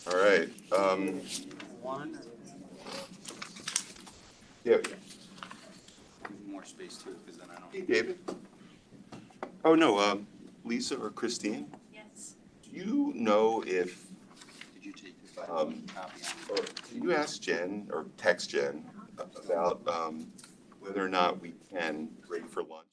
All right. One. Yeah. More space too, because then I don't. Hey, David. Oh, no, Lisa or Christine, Yes. do you know if, Did you take this Um, copy or can you ask Jen or text Jen about whether or not we can break for lunch?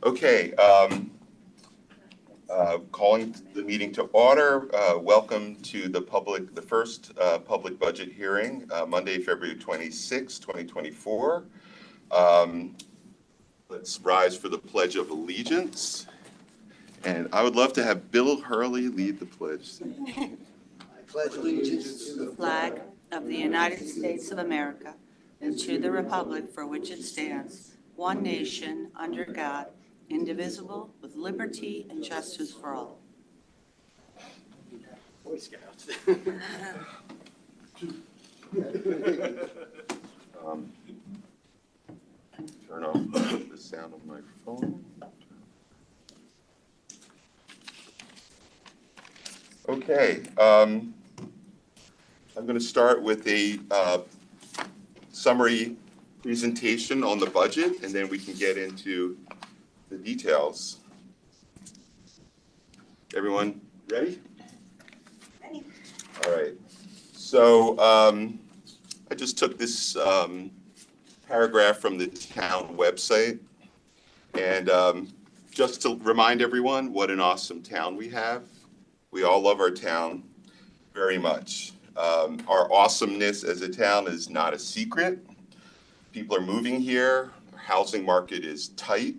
Okay, calling the meeting to order. Welcome to the first public budget hearing, Monday, February 26, 2024. Let's rise for the Pledge of Allegiance. And I would love to have Bill Hurley lead the pledge. I pledge allegiance to the Flag of the United States of America and to the republic for which it stands, one nation, under God, indivisible, with liberty and justice for all. Boy Scouts. Turn off the sound of my phone. Okay, I'm going to start with a summary presentation on the budget, and then we can get into the details. Everyone ready? Ready. All right. So I just took this paragraph from the town website, and just to remind everyone what an awesome town we have. We all love our town very much. Our awesomeness as a town is not a secret. People are moving here. Our housing market is tight.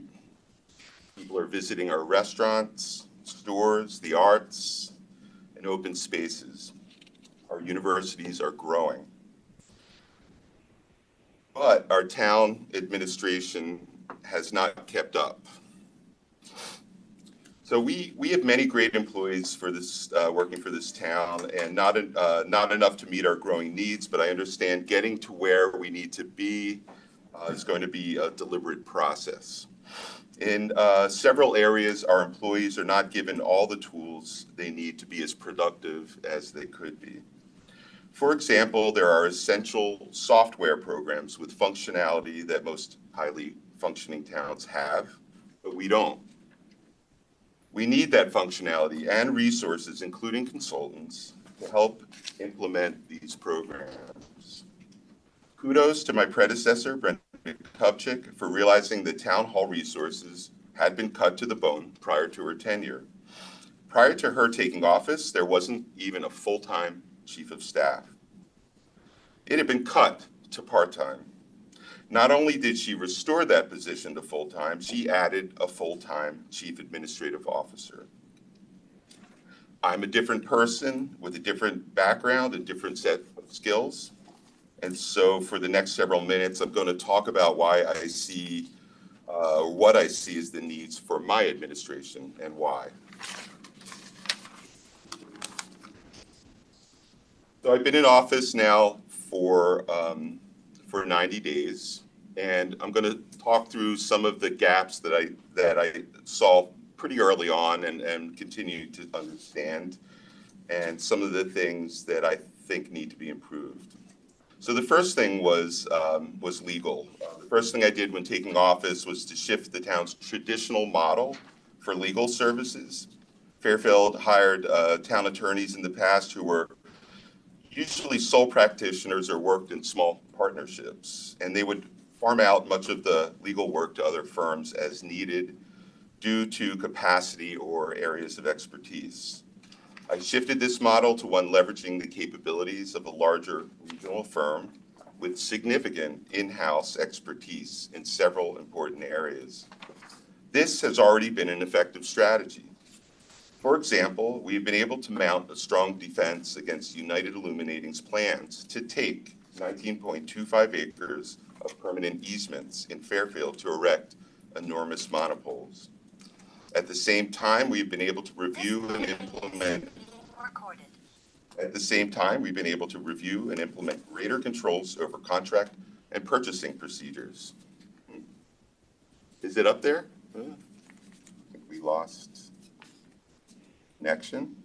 People are visiting our restaurants, stores, the arts, and open spaces. Our universities are growing. But our town administration has not kept up. So we have many great employees for this working for this town, and not enough to meet our growing needs. But I understand getting to where we need to be is going to be a deliberate process. In several areas, our employees are not given all the tools they need to be as productive as they could be. For example, there are essential software programs with functionality that most highly functioning towns have, but we don't. We need that functionality and resources, including consultants, to help implement these programs. Kudos to my predecessor, Brenda Kupchik, for realizing that town hall resources had been cut to the bone prior to her tenure. Prior to her taking office, there wasn't even a full-time chief of staff. It had been cut to part-time. Not only did she restore that position to full-time, she added a full-time chief administrative officer. I'm a different person with a different background, a different set of skills. And so for the next several minutes, I'm going to talk about why I see, what I see as the needs for my administration and why. So I've been in office now for 90 days. And I'm going to talk through some of the gaps that I saw pretty early on and continue to understand, and some of the things that I think need to be improved. So the first thing was legal. The first thing I did when taking office was to shift the town's traditional model for legal services. Fairfield hired town attorneys in the past who were usually sole practitioners or worked in small partnerships, and they would farm out much of the legal work to other firms as needed due to capacity or areas of expertise. I shifted this model to one leveraging the capabilities of a larger regional firm with significant in-house expertise in several important areas. This has already been an effective strategy. For example, we've been able to mount a strong defense against United Illuminating's plans to take 19.25 acres of permanent easements in Fairfield to erect enormous monopoles. At the same time, we've been able to review and implement greater controls over contract and purchasing procedures. Is it up there? I think we lost connection.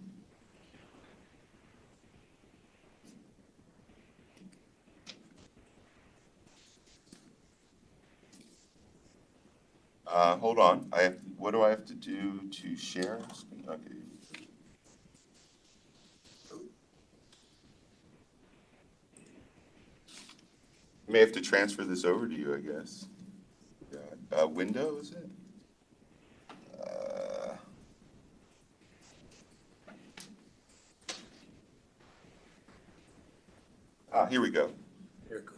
Hold on. What do I have to do to share? Okay. I may have to transfer this over to you, I guess. Window, is it? Here we go. Here it goes.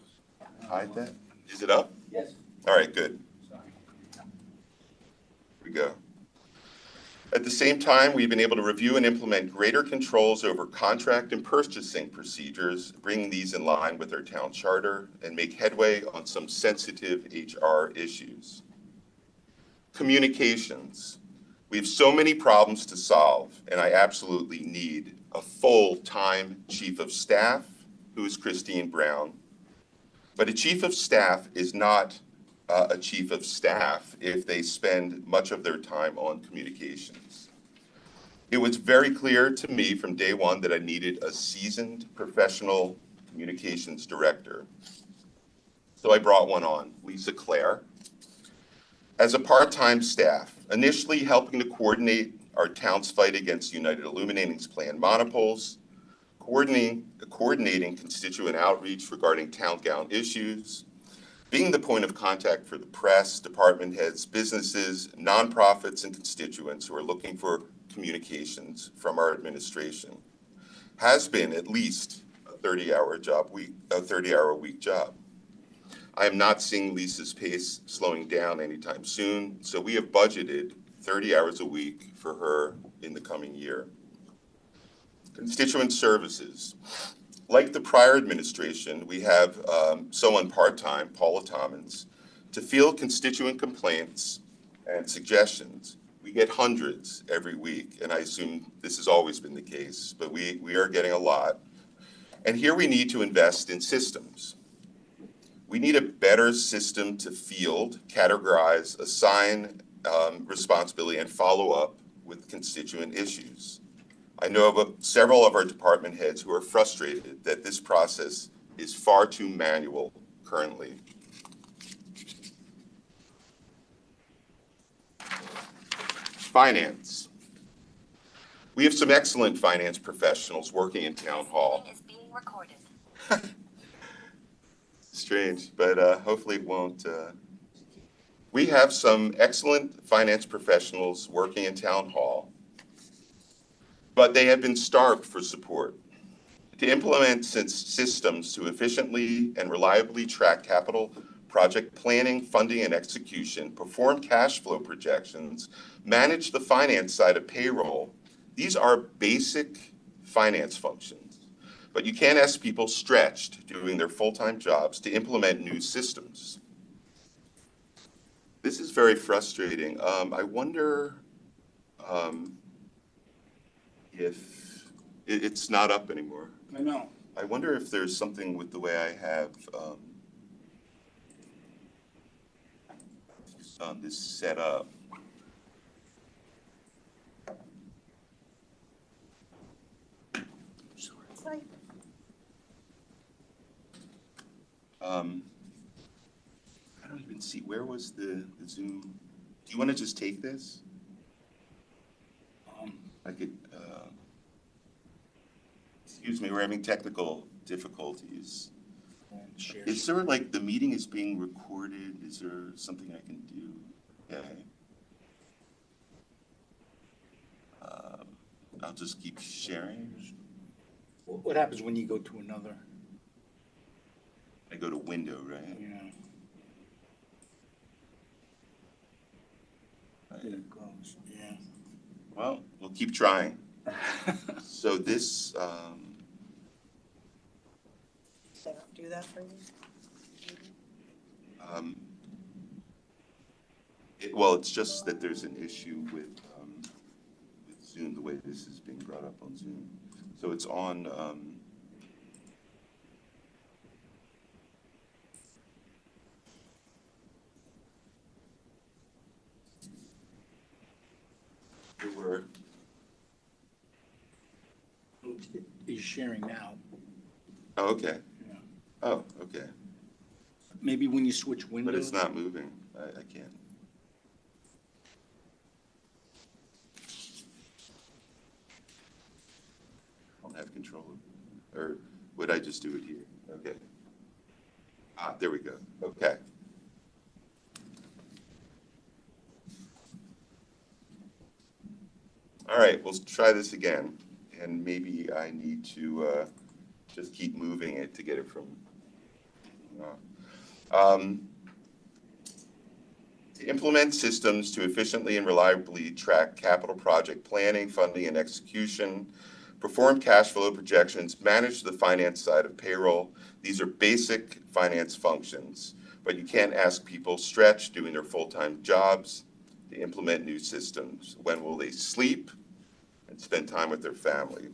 Hide that. Is it up? Yes. All right, good. Here we go. At the same time, we've been able to review and implement greater controls over contract and purchasing procedures, bringing these in line with our town charter, and make headway on some sensitive HR issues. Communications. We have so many problems to solve, and I absolutely need a full-time chief of staff, who is Christine Brown. But a chief of staff is not a chief of staff if they spend much of their time on communications. It was very clear to me from day one that I needed a seasoned professional communications director. So I brought one on, Lisa Clare, as a part-time staff, initially helping to coordinate our town's fight against United Illuminating's planned monopoles, coordinating constituent outreach regarding town gown issues, being the point of contact for the press, department heads, businesses, nonprofits, and constituents who are looking for communications from our administration. Has been at least a 30-hour week job. I am not seeing Lisa's pace slowing down anytime soon, so we have budgeted 30 hours a week for her in the coming year. Constituent services. Like the prior administration, we have someone part-time, Paula Tommins, to field constituent complaints and suggestions. We get hundreds every week, and I assume this has always been the case, but we are getting a lot. And here we need to invest in systems. We need a better system to field, categorize, assign responsibility, and follow up with constituent issues. I know of several of our department heads who are frustrated that this process is far too manual currently. Finance. We have some excellent finance professionals working in town hall. Is being recorded. Strange, but hopefully it won't. We have some excellent finance professionals working in town hall, but they have been starved for support. To implement systems to efficiently and reliably track capital project planning, funding, and execution, perform cash flow projections, manage the finance side of payroll, these are basic finance functions. But you can't ask people stretched doing their full-time jobs to implement new systems. This is very frustrating. I wonder if it's not up anymore. I know. I wonder if there's something with the way I have this set up. Sorry. I don't even see, where was the Zoom? Do you want to just take this? I could, excuse me, we're having technical difficulties. Is there like, the meeting is being recorded? Is there something I can do? Okay. I'll just keep sharing. What happens when you go to another? I go to window, right? Yeah. Then it goes, yeah. Well, we'll keep trying. So this, They don't do that for you? well, it's just that there's an issue with Zoom, the way this is being brought up on Zoom. So it's on, there were, He's sharing now. oh, okay. Yeah. Oh, okay. Maybe when you switch windows. But it's not moving. I can't. I don't have control of it. Or would I just do it here? Okay. Ah, there we go. Okay. All right, we'll try this again. And maybe I need to just keep moving it to get it from. To implement systems to efficiently and reliably track capital project planning, funding, and execution, perform cash flow projections, manage the finance side of payroll. These are basic finance functions, but you can't ask people stretch doing their full-time jobs to implement new systems. When will they sleep and spend time with their family?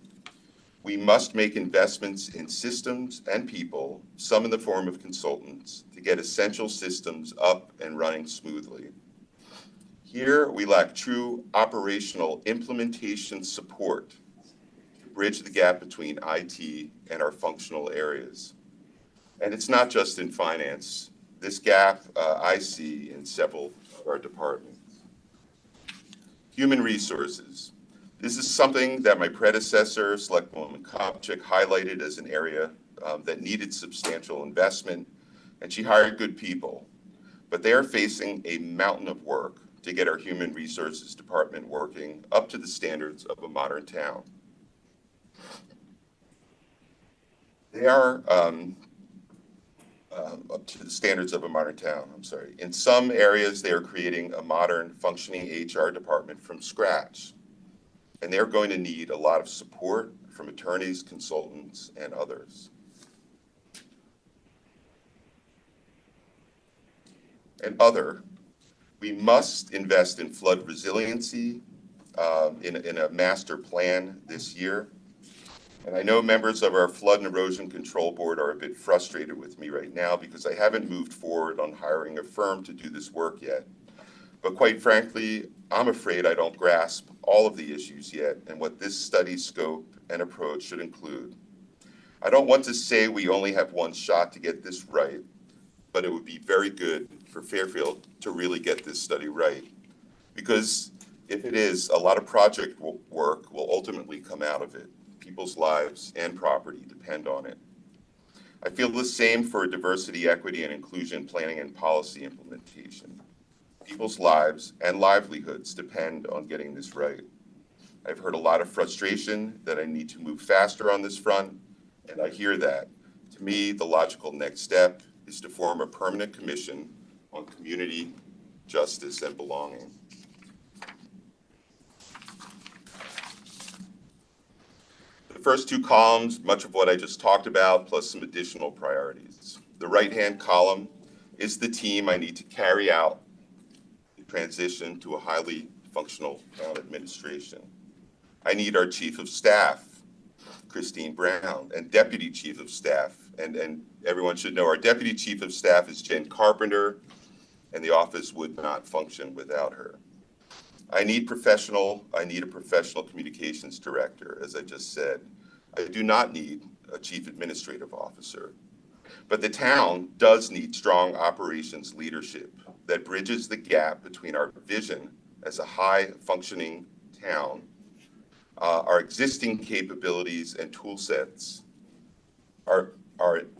We must make investments in systems and people, some in the form of consultants, to get essential systems up and running smoothly. Here, we lack true operational implementation support to bridge the gap between IT and our functional areas. And it's not just in finance. This gap I see in several of our departments. Human resources. This is something that my predecessor, Selectwoman Kopchik, highlighted as an area that needed substantial investment, and she hired good people. But they are facing a mountain of work to get our human resources department working up to the standards of a modern town. They are up to the standards of a modern town, I'm sorry. In some areas, they are creating a modern functioning HR department from scratch. And they're going to need a lot of support from attorneys, consultants, and others. And we must invest in flood resiliency in a master plan this year. And I know members of our Flood and Erosion Control Board are a bit frustrated with me right now because I haven't moved forward on hiring a firm to do this work yet. But quite frankly, I'm afraid I don't grasp all of the issues yet and what this study's scope and approach should include. I don't want to say we only have one shot to get this right, but it would be very good for Fairfield to really get this study right. Because if it is, a lot of project work will ultimately come out of it. People's lives and property depend on it. I feel the same for diversity, equity, and inclusion planning and policy implementation. People's lives and livelihoods depend on getting this right. I've heard a lot of frustration that I need to move faster on this front, and I hear that. To me, the logical next step is to form a permanent commission on community, justice, and belonging. The first two columns, much of what I just talked about, plus some additional priorities. The right-hand column is the team I need to carry out transition to a highly functional town administration. I need our chief of staff, Christine Brown, and deputy chief of staff. And everyone should know our deputy chief of staff is Jen Carpenter, and the office would not function without her. I need a professional communications director, as I just said. I do not need a chief administrative officer. But the town does need strong operations leadership that bridges the gap between our vision as a high-functioning town, our existing capabilities and tool sets, our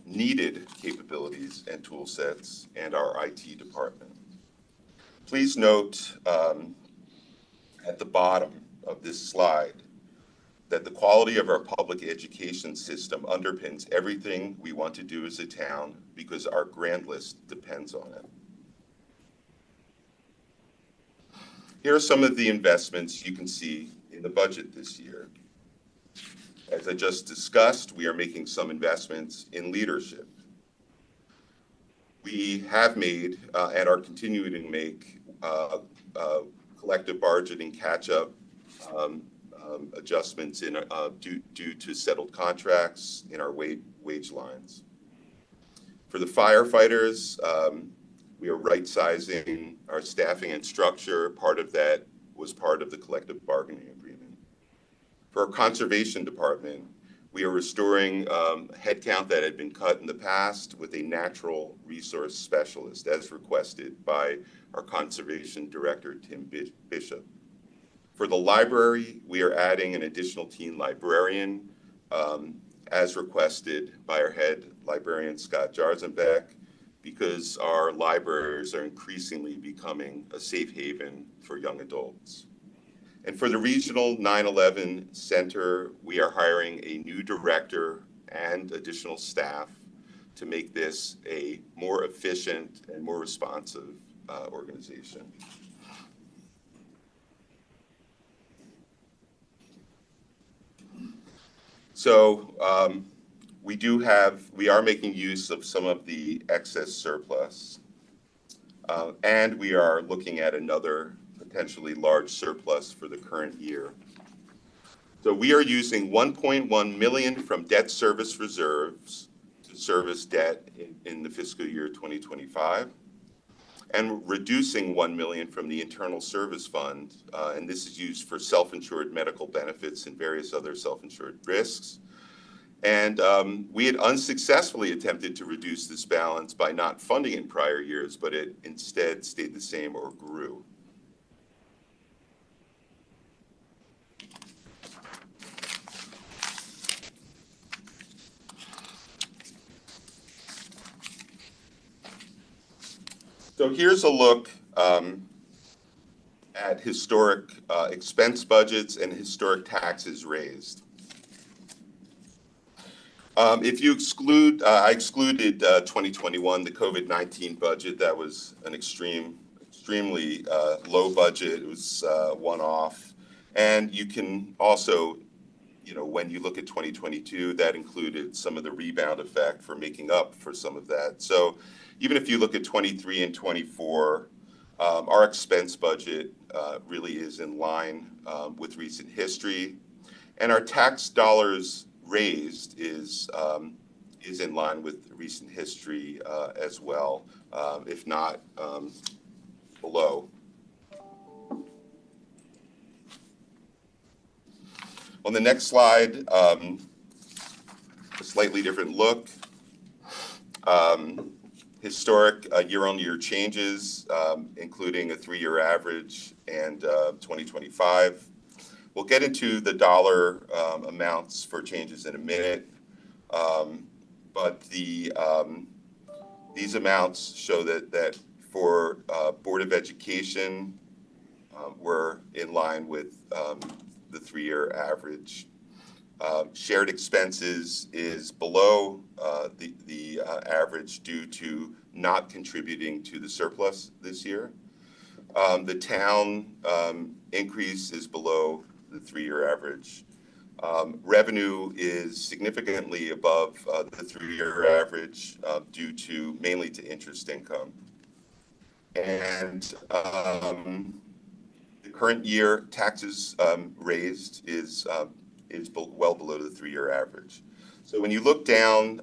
needed capabilities and tool sets, and our IT department. Please note at the bottom of this slide that the quality of our public education system underpins everything we want to do as a town because our grand list depends on it. Here are some of the investments you can see in the budget this year. As I just discussed, we are making some investments in leadership. We have made and are continuing to make collective bargaining catch-up adjustments due to settled contracts in our wage lines. For the firefighters, we are right-sizing our staffing and structure. Part of that was part of the collective bargaining agreement. For our conservation department, we are restoring headcount that had been cut in the past with a natural resource specialist, as requested by our conservation director, Tim Bishop. For the library, we are adding an additional teen librarian, as requested by our head librarian, Scott Jarzenbeck, because our libraries are increasingly becoming a safe haven for young adults. And for the regional 9/11 center, we are hiring a new director and additional staff to make this a more efficient and more responsive organization. So we are making use of some of the excess surplus, and we are looking at another potentially large surplus for the current year. So we are using $1.1 million from debt service reserves to service debt in the fiscal year 2025, and reducing $1 million from the internal service fund, and this is used for self-insured medical benefits and various other self-insured risks. And we had unsuccessfully attempted to reduce this balance by not funding in prior years, but it instead stayed the same or grew. So here's a look at historic expense budgets and historic taxes raised. If you exclude, I excluded 2021, the COVID-19 budget. That was an extremely low budget. It was one-off. And you can also, when you look at 2022, that included some of the rebound effect for making up for some of that. So even if you look at 23 and 24, our expense budget really is in line with recent history. And our tax dollars raised is in line with recent history as well, if not below. On the next slide, a slightly different look. Historic year-on-year changes, including a 3-year average and 2025. We'll get into the dollar amounts for changes in a minute, but these amounts show that for Board of Education, we're in line with the 3-year average. Shared expenses is below the average due to not contributing to the surplus this year. The town increase is below the 3-year average. Revenue is significantly above the 3-year average due to mainly to interest income. And the current year taxes raised is well below the 3-year average. So when you look down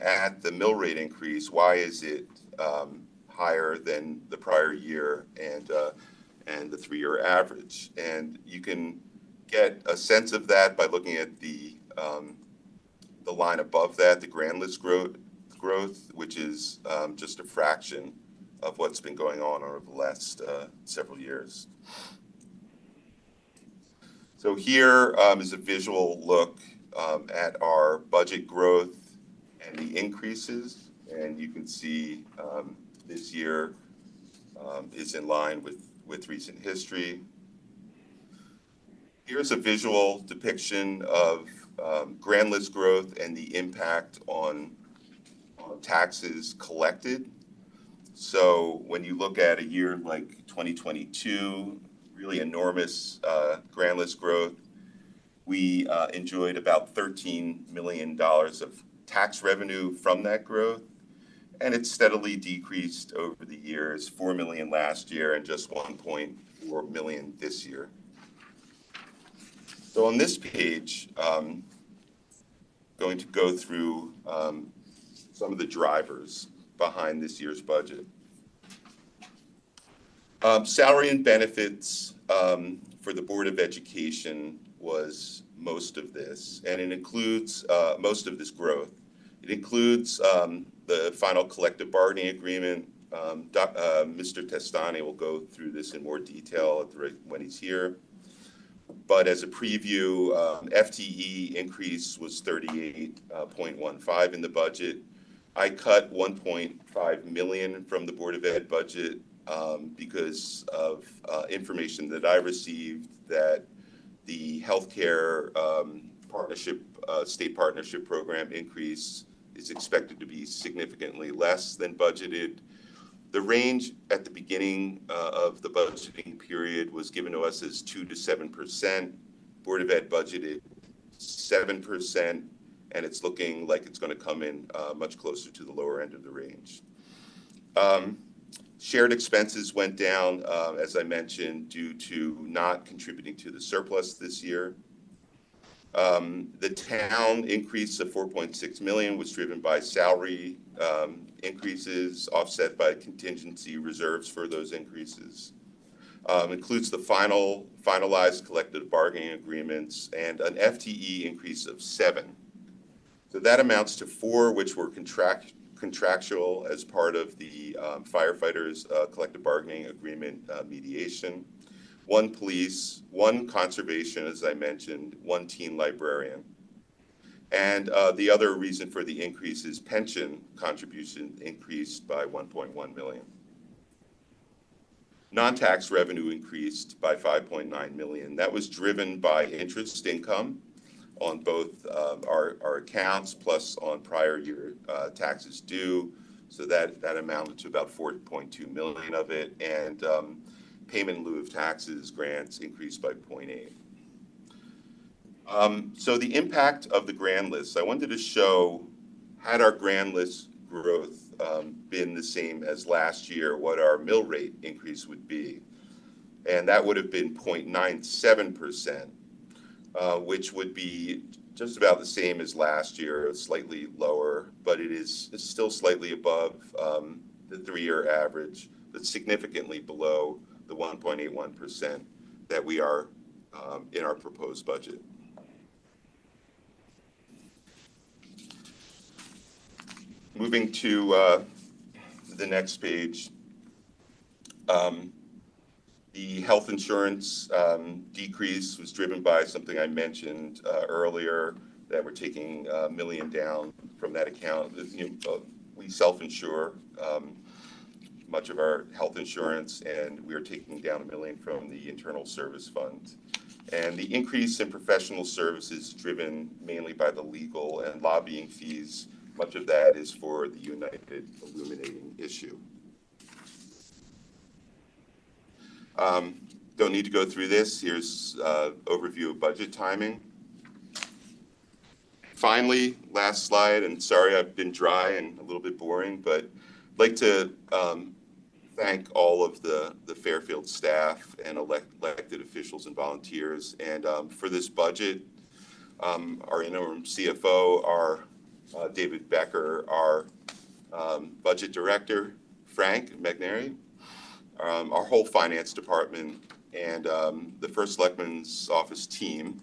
at the mill rate increase, why is it higher than the prior year and the 3-year average? And you can get a sense of that by looking at the line above that, the grand list growth, which is just a fraction of what's been going on over the last several years. So here is a visual look at our budget growth and the increases, and you can see this year is in line with recent history. Here's a visual depiction of grand list growth and the impact on taxes collected. So when you look at a year like 2022, really enormous grand list growth, we enjoyed about $13 million of tax revenue from that growth, and it's steadily decreased over the years, $4 million last year and just $1.4 million this year. So on this page, going to go through some of the drivers behind this year's budget. Salary and benefits for the Board of Education was most of this, and it includes most of this growth. It includes the final collective bargaining agreement. Mr. Testani will go through this in more detail when he's here. But as a preview, FTE increase was 38.15 in the budget. I cut 1.5 million from the Board of Ed budget because of information that I received that the healthcare partnership, state partnership program increase is expected to be significantly less than budgeted. The range at the beginning of the budgeting period was given to us as 2 to 7%. Board of Ed budgeted 7%, and it's looking like it's going to come in much closer to the lower end of the range. Shared expenses went down, as I mentioned, due to not contributing to the surplus this year. The town increase of 4.6 million was driven by salary increases offset by contingency reserves for those increases. Includes the finalized collective bargaining agreements and an FTE increase of 7. So that amounts to 4, which were contractual as part of the firefighters collective bargaining agreement mediation. 1 police, 1 conservation, as I mentioned, 1 teen librarian. And the other reason for the increase is pension contribution increased by 1.1 million. Non-tax revenue increased by 5.9 million. That was driven by interest income on both our accounts plus on prior year taxes due. So that amounted to about 4.2 million of it. And payment in lieu of taxes grants increased by 0.8. So the impact of the grand list, I wanted to show, had our grand list growth been the same as last year, what our mill rate increase would be. And that would have been 0.97%, which would be just about the same as last year, slightly lower, but it's still slightly above the 3-year average, but significantly below the 1.81% that we are in our proposed budget. Moving to the next page, the health insurance decrease was driven by something I mentioned earlier, that we're taking $1 million down from that account. We self-insure much of our health insurance, and we are taking down $1 million from the internal service fund. And the increase in professional services driven mainly by the legal and lobbying fees. Much of that is for the United Illuminating issue. Don't need to go through this. Here's overview of budget timing. Finally, last slide, and sorry I've been dry and a little bit boring, but I'd like to thank all of the Fairfield staff and elected officials and volunteers. And for this budget, our interim CFO, our David Becker, our budget director, Frank McNary, our whole finance department, and the First Selectmen's office team.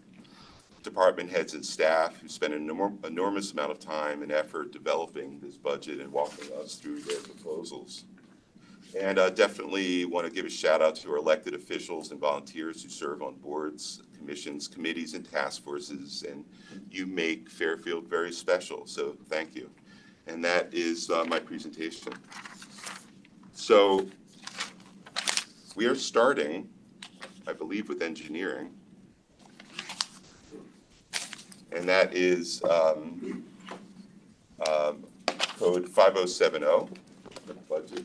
department heads and staff who spent an enormous amount of time and effort developing this budget and walking us through their proposals. And definitely want to give a shout out to our elected officials and volunteers who serve on boards, commissions, committees, and task forces, and you make Fairfield very special, so thank you. And that is my presentation. So we are starting, I believe, with engineering. And that is code 5070, budget.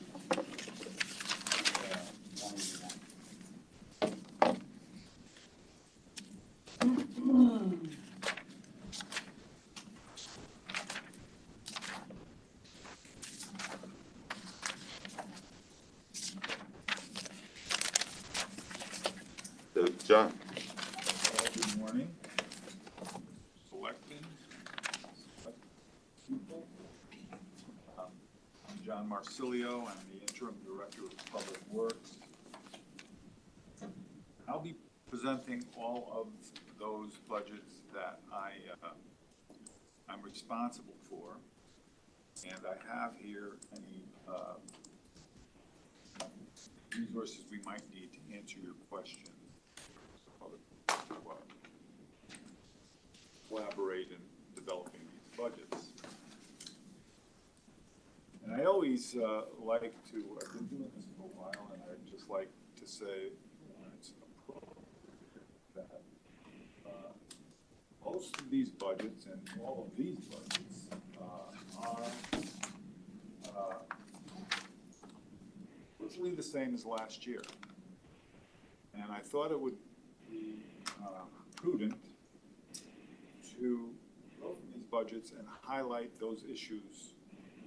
So, John. Good morning. Selectmen, people. I'm John Marsilio. I'm the interim director of Public Works. I'll be presenting all of those budgets that I'm responsible for. And I have here any resources we might need to answer your questions. Collaborate in developing these budgets. And I always like to, I've been doing this for a while, and I'd just like to say when it's appropriate that most of these budgets and all of these budgets are virtually the same as last year. And I thought it would be prudent to go through these budgets and highlight those issues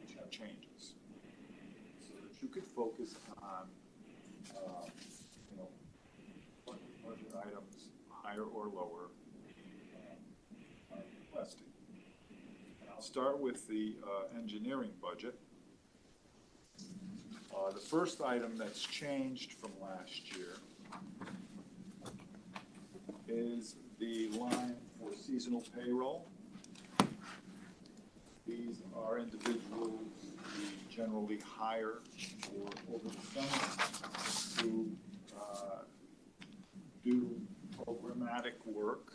which have changes, so that you could focus on, what budget items, higher or lower, are requesting. And I'll start with the engineering budget. The first item that's changed from last year is the line for seasonal payroll. These are individuals we generally hire for over the summer who do programmatic work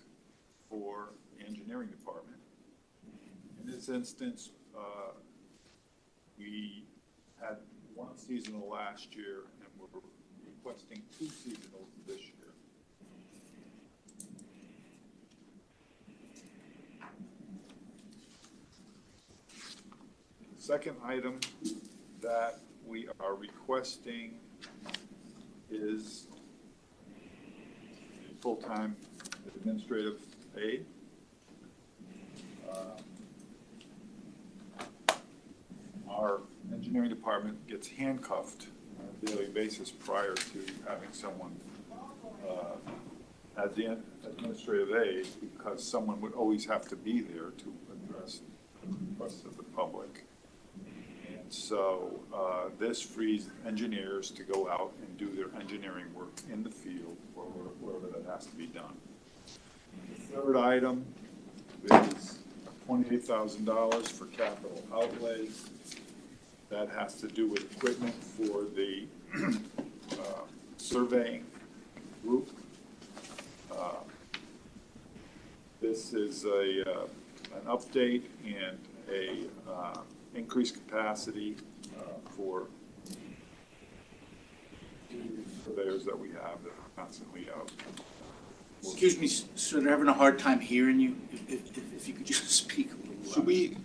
for the engineering department. In this instance, we had one seasonal last year, and we're requesting 2 seasonals this year. The second item that we are requesting is a full-time administrative aide. Our engineering department gets handcuffed on a daily basis prior to having someone as the administrative aide, because someone would always have to be there to address the requests of the public. And so this frees engineers to go out and do their engineering work in the field or wherever that has to be done. The third item is $28,000 for capital outlay. That has to do with equipment for the surveying group. This is an update and a increased capacity for surveyors that we have that are constantly out. Excuse me, sir, they're having a hard time hearing you. If you could just speak a little louder. Should we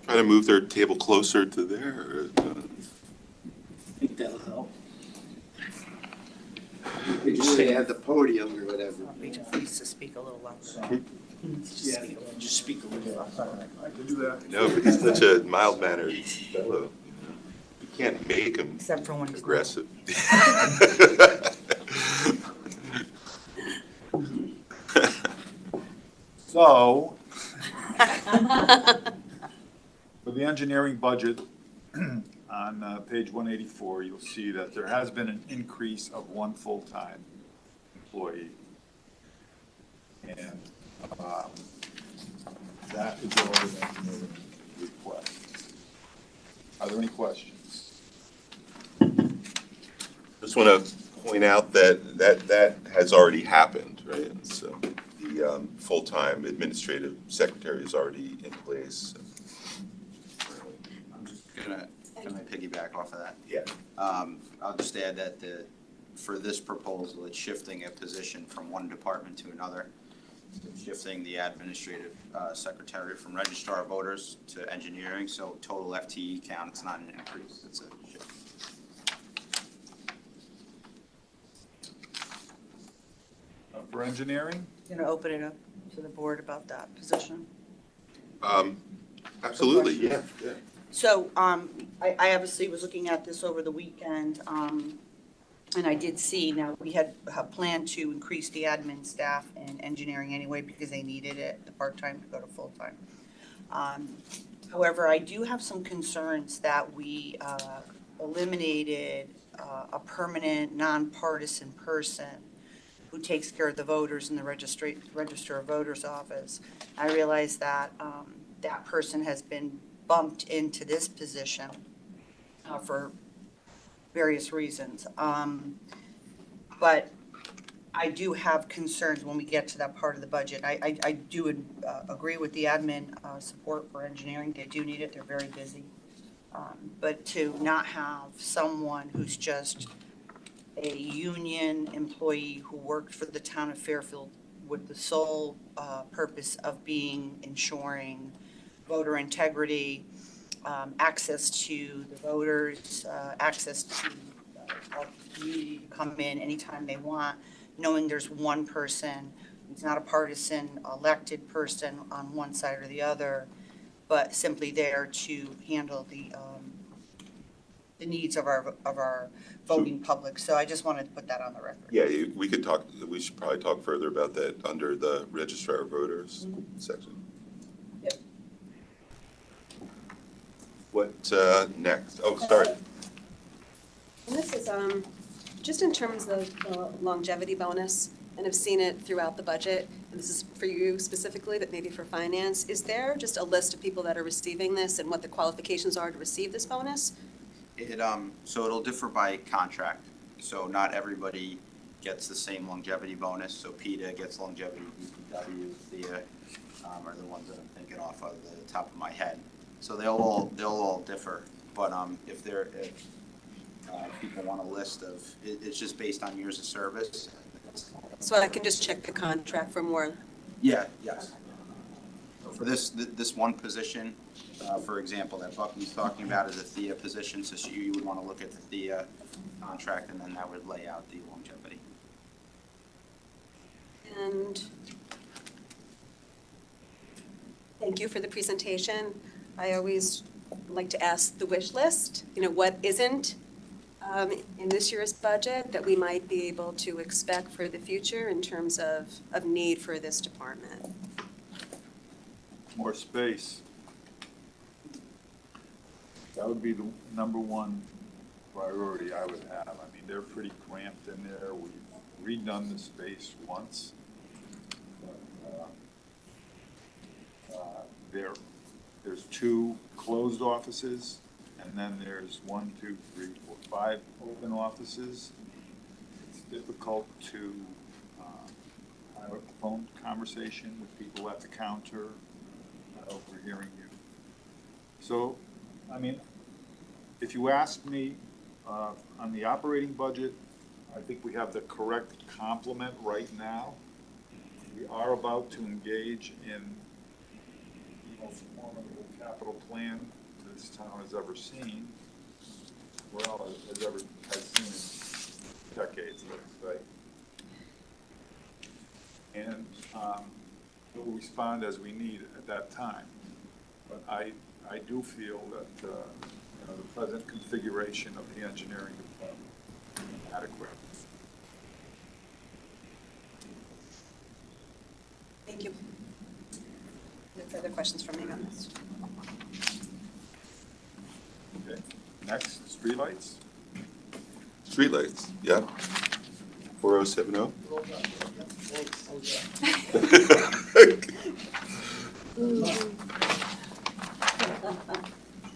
try to move their table closer to there? Or, I think that'll help. They just say at the podium or whatever. He just needs to speak a little louder. Yeah, just speak a little louder. I can do that. no, but he's such a mild-mannered fellow. You can't make him Except for when he's aggressive. So, for the engineering budget, on page 184, you'll see that there has been an increase of 1 full-time employee. And just want to point out that has already happened, right? So the full-time administrative secretary is already in place. I'm just gonna, can I piggyback off of that? Yeah. I'll just add that for this proposal, it's shifting a position from one department to another. It's shifting the administrative secretary from registrar of voters to engineering, so total FTE count, it's not an increase, it's a shift. For engineering? Going to open it up to the board about that position. Absolutely, yeah. So I obviously was looking at this over the weekend, and I did see, now, we had planned to increase the admin staff in engineering anyway because they needed it, the part-time to go to full-time. However, I do have some concerns that we eliminated a permanent, nonpartisan person who takes care of the voters in the Register of Voters office. I realize that that person has been bumped into this position for various reasons. But I do have concerns when we get to that part of the budget. I do agree with the admin support for engineering. They do need it. They're very busy. But to not have someone who's just a union employee who worked for the town of Fairfield with the sole purpose of ensuring voter integrity, access to the voters, access to our community to come in anytime they want, knowing there's one person who's not a partisan elected person on one side or the other, but simply there to handle the needs of our voting public. So I just wanted to put that on the record. Yeah, we should probably talk further about that under the Registrar of Voters section. Yep. What next? Oh, sorry. And this is just in terms of the longevity bonus, and I've seen it throughout the budget, and this is for you specifically, but maybe for finance. Is there just a list of people that are receiving this and what the qualifications are to receive this bonus? So it'll differ by contract. So not everybody gets the same longevity bonus. So PETA gets longevity, DPW, THEA are the ones that I'm thinking off of the top of my head. So they'll all differ. But if people want a list of, it's just based on years of service. So I can just check the contract for more. Yeah, yes. So for this one position, for example, that Buckley's talking about is a THEA position, so you would want to look at the THEA contract, and then that would lay out the longevity. And thank you for the presentation. I always like to ask the wish list, what isn't in this year's budget that we might be able to expect for the future in terms of need for this department. More space. That would be the number one priority I would have. I mean, they're pretty cramped in there. We've redone the space once. There's 2 closed offices, and then there's 1, 2, 3, 4, 5 open offices. It's difficult to have a phone conversation with people at the counter, not overhearing you. So, I mean, if you ask me on the operating budget, I think we have the correct complement right now. We are about to engage in the most formidable capital plan this town has ever seen. Well, has seen in decades, let's say. And we'll respond as we need at that time. But I do feel that the present configuration of the engineering department is adequate. Thank you. No further questions from me on this. Okay. Next, streetlights. Streetlights, yeah. 4070.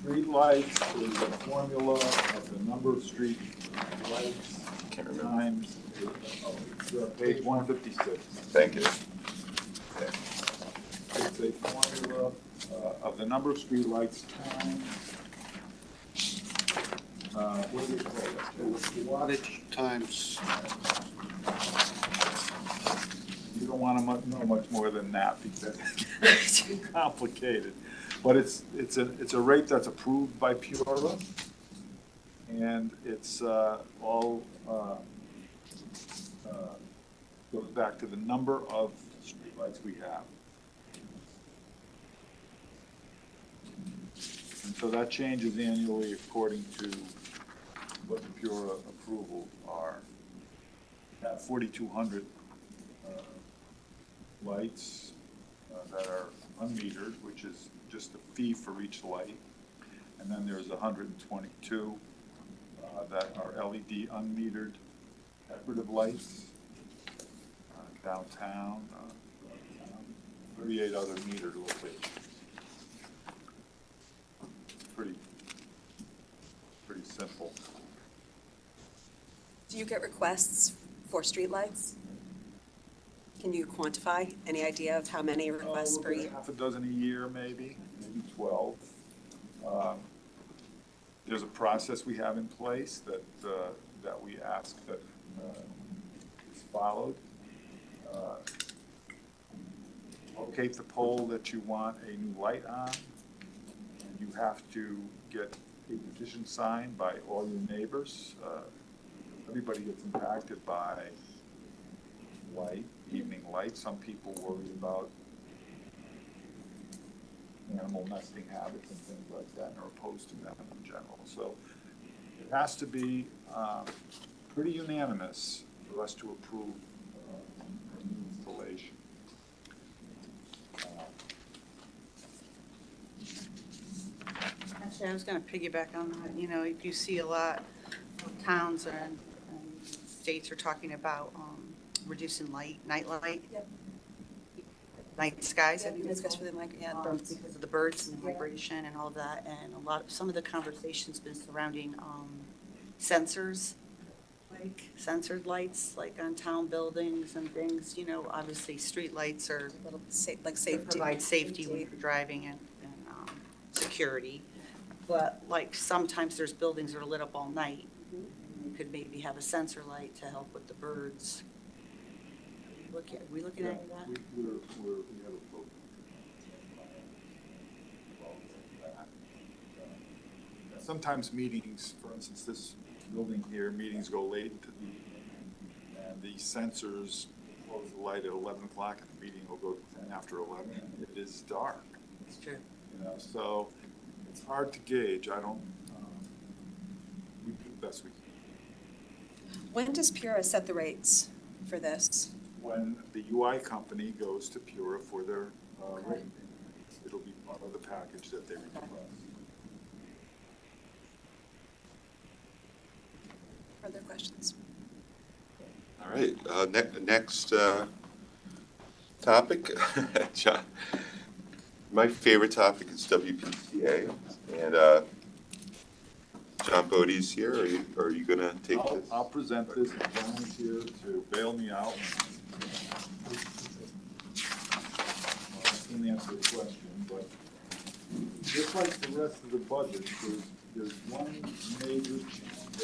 Streetlights is the formula of the number of street lights can't remember. times, page 156. Thank you. Okay. It's a formula of the number of streetlights times, what do you call it? Wattage times, You don't want to know much more than that because it's too complicated. But it's a rate that's approved by Pura, and it's all goes back to the number of streetlights we have. And so that changes annually according to what the Pura approvals are. At 4,200 lights that are unmetered, which is just a fee for each light. And then there's 122 that are LED unmetered decorative lights downtown, 38 other metered locations. Pretty simple. Do you get requests for streetlights? Can you quantify any idea of how many requests per year? Half a dozen a year, maybe 12. There's a process we have in place that we ask that is followed. Locate the pole that you want a new light on. You have to get a petition signed by all your neighbors. Everybody gets impacted by light, evening light. Some people worry about animal nesting habits and things like that and are opposed to them in general. So it has to be pretty unanimous for us to approve a new installation. Actually, I was gonna piggyback on that, you know, you see a lot of towns and states are talking about reducing night light. Yep. Night skies, I Yeah, think night it's skies called. for the mic- yeah, Because of the birds and the Yeah. vibration and all of that, and some of the conversation's been surrounding sensors, like censored lights, like on town buildings and things, you know, obviously street lights are A little like to safety. provide safety when you're driving and security. But like sometimes there's buildings that are lit up all night. You could maybe have a sensor light to help with the birds. Are we looking at that? We have a program. Sometimes meetings, for instance, this building here, meetings go late into the evening, and the sensors close the light at 11 o'clock, and the meeting will go 10 after 11, and it is dark. It's true. You know, so it's hard to gauge. I don't, we do the best we can. When does Pura set the rates for this? When the UI company goes to Pura for their Okay. rate, it'll be part of the package that they request. Further questions? All right, next topic. John, my favorite topic is WPCA, and John Bodie's here. Are you gonna take this? I'll present this, and John is here to bail me out. I can answer the question, but just like the rest of the budget, there's one major change.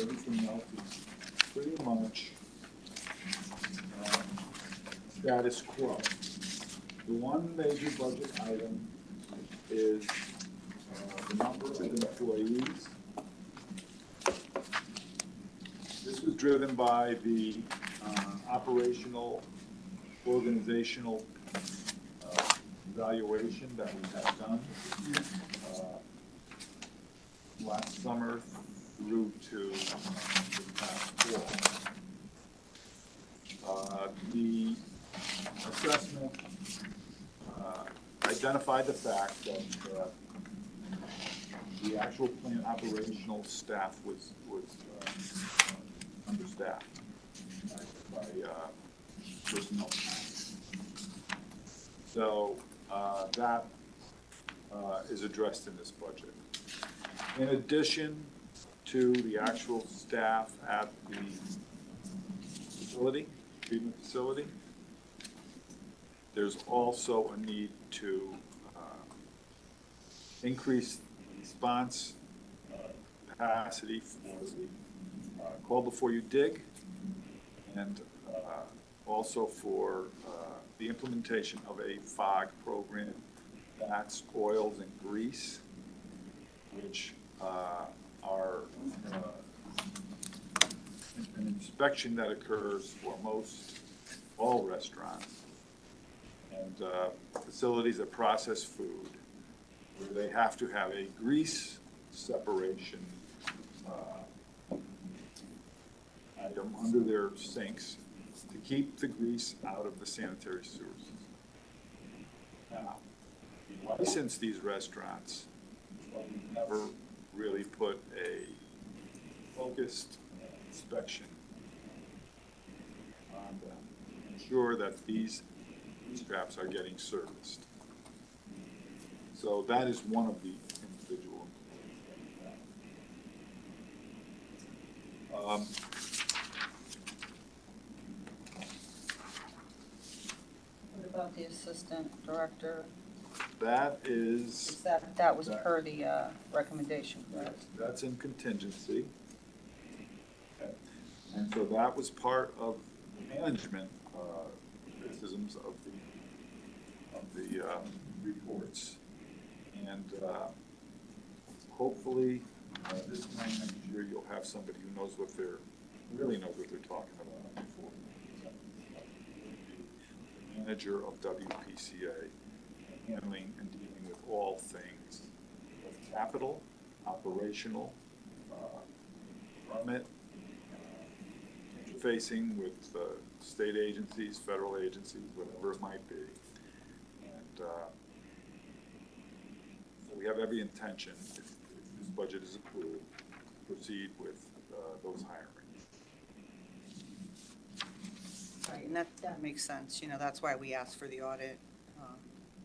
Everything else is pretty much status quo. The one major budget item is the number of employees. This was driven by the operational, organizational evaluation that we have done last summer through to the past fall. The assessment identified the fact that the actual plant operational staff was understaffed by personnel. So that is addressed in this budget. In addition to the actual staff at the facility, treatment facility. There's also a need to increase response capacity for the call before you dig, and also for the implementation of a FOG program, that's oils and grease, which are an inspection that occurs for most all restaurants and facilities that process food, where they have to have a grease separation item under their sinks to keep the grease out of the sanitary sewers. Now, we license these restaurants, but we never really put a focused inspection on them to ensure that these traps are getting serviced. So that is one of the individual employees. What about the assistant director? That is, That was per the recommendation, correct? that's in contingency. Okay. And so that was part of the management criticisms of the reports. And hopefully this time next year you'll have somebody who knows what really knows what they're talking about before. The manager of WPCA, handling and dealing with all things, both capital, operational, permit, interfacing with state agencies, federal agencies, whatever it might be. And so we have every intention, if this budget is approved, to proceed with those hirings. Right, and that makes sense. You know, that's why we asked for the audit.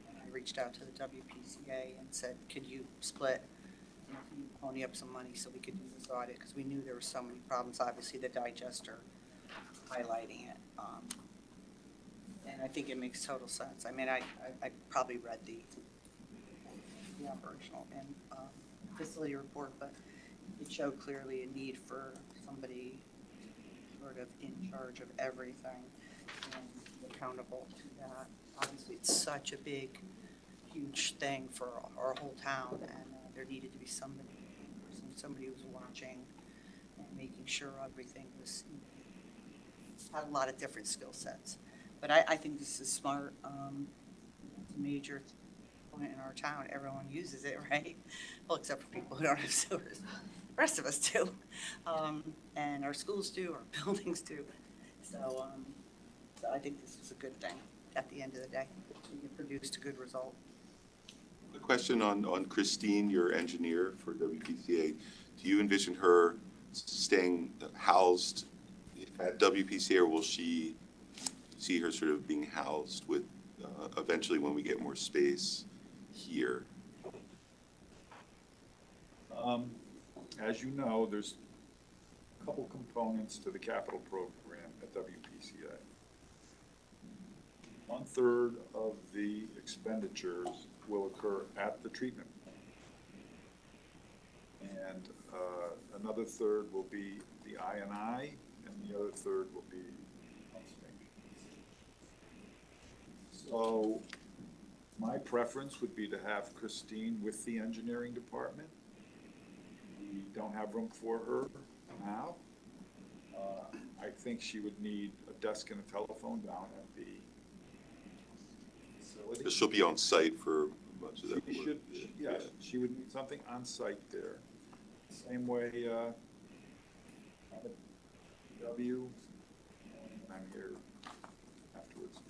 And I reached out to the WPCA and said, could you split, you know, can you pony up some money so we could do this audit? Because we knew there were so many problems, obviously the digester highlighting it. And I think it makes total sense. I mean, I probably read the operational and facility report, but it showed clearly a need for somebody sort of in charge of everything and accountable to that. Obviously, it's such a big, huge thing for our whole town, and there needed to be somebody who was watching and making sure everything was, had a lot of different skill sets. But I think this is smart. It's a major point in our town. Everyone uses it, right? Well, except for people who don't have sewers. The rest of us do. And our schools do, our buildings do. So I think this is a good thing at the end of the day. We produced a good result. A question on Christine, your engineer for WPCA. Do you envision her staying housed at WPCA, or will she see her sort of being housed with eventually when we get more space here? As you know, there's a couple components to the capital program at WPCA. 1/3 of the expenditures will occur at the treatment plant. And another third will be the I&I, and the other third will be pumping. So my preference would be to have Christine with the engineering department. We don't have room for her now. I think she would need a desk and a telephone down at the facility. She'll be on site for much of that She work. should, yes, she would need something on site there. Same way, W, and I'm here afterwards.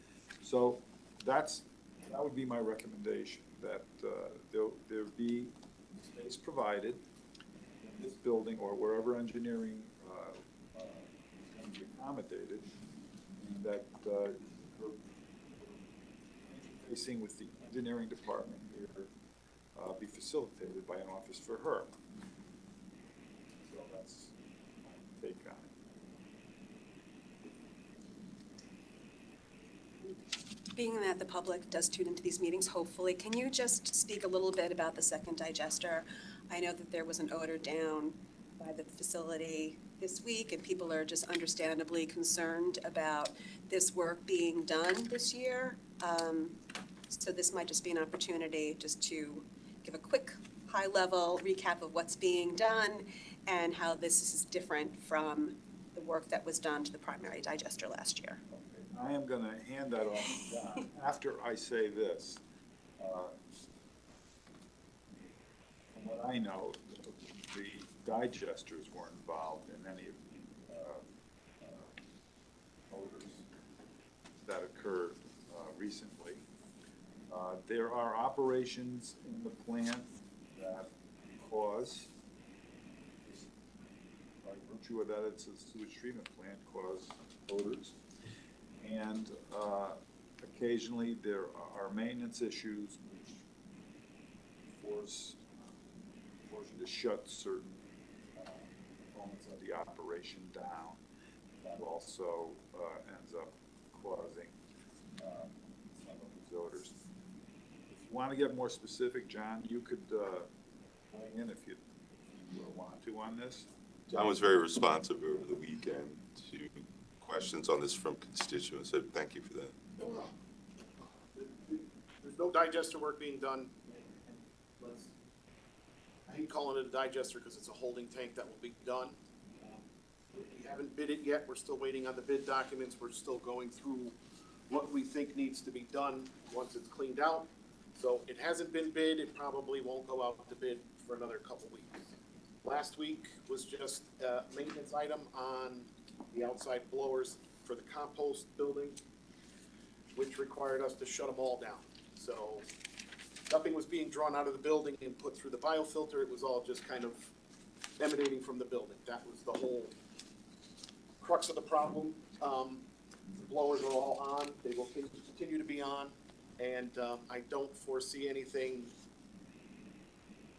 So that would be my recommendation, that there be space provided in this building or wherever engineering can be accommodated, and that interfacing with the engineering department here be facilitated by an office for her. So that's my take on being that the public does tune into these meetings, hopefully, can you just speak a little bit about the second digester? I know that there was an odor down by the facility this week, and people are just understandably concerned about this work being done this year. So this might just be an opportunity just to give a quick, high-level recap of what's being done and how this is different from the work that was done to the primary digester last year. I am gonna hand that off to John after I say this. From what I know, the digesters weren't involved in any of the odors that occurred recently. There are operations in the plant that cause, by virtue of that, it's a sewage treatment plant, cause odors. And occasionally there are maintenance issues which force you to shut certain components of the operation down. That also ends up causing some of these odors. If you want to get more specific, John, you could weigh in if you want to on this. John was very responsive over the weekend to questions on this from constituents, so thank you for that. There's no digester work being done. I hate calling it a digester because it's a holding tank that will be done. We haven't bid it yet. We're still waiting on the bid documents. We're still going through what we think needs to be done once it's cleaned out. So it hasn't been bid. It probably won't go out to bid for another couple weeks. Last week was just a maintenance item on the outside blowers for the compost building, which required us to shut them all down. So nothing was being drawn out of the building and put through the biofilter. It was all just kind of emanating from the building. That was the whole crux of the problem. The blowers are all on. They will continue to be on. And I don't foresee anything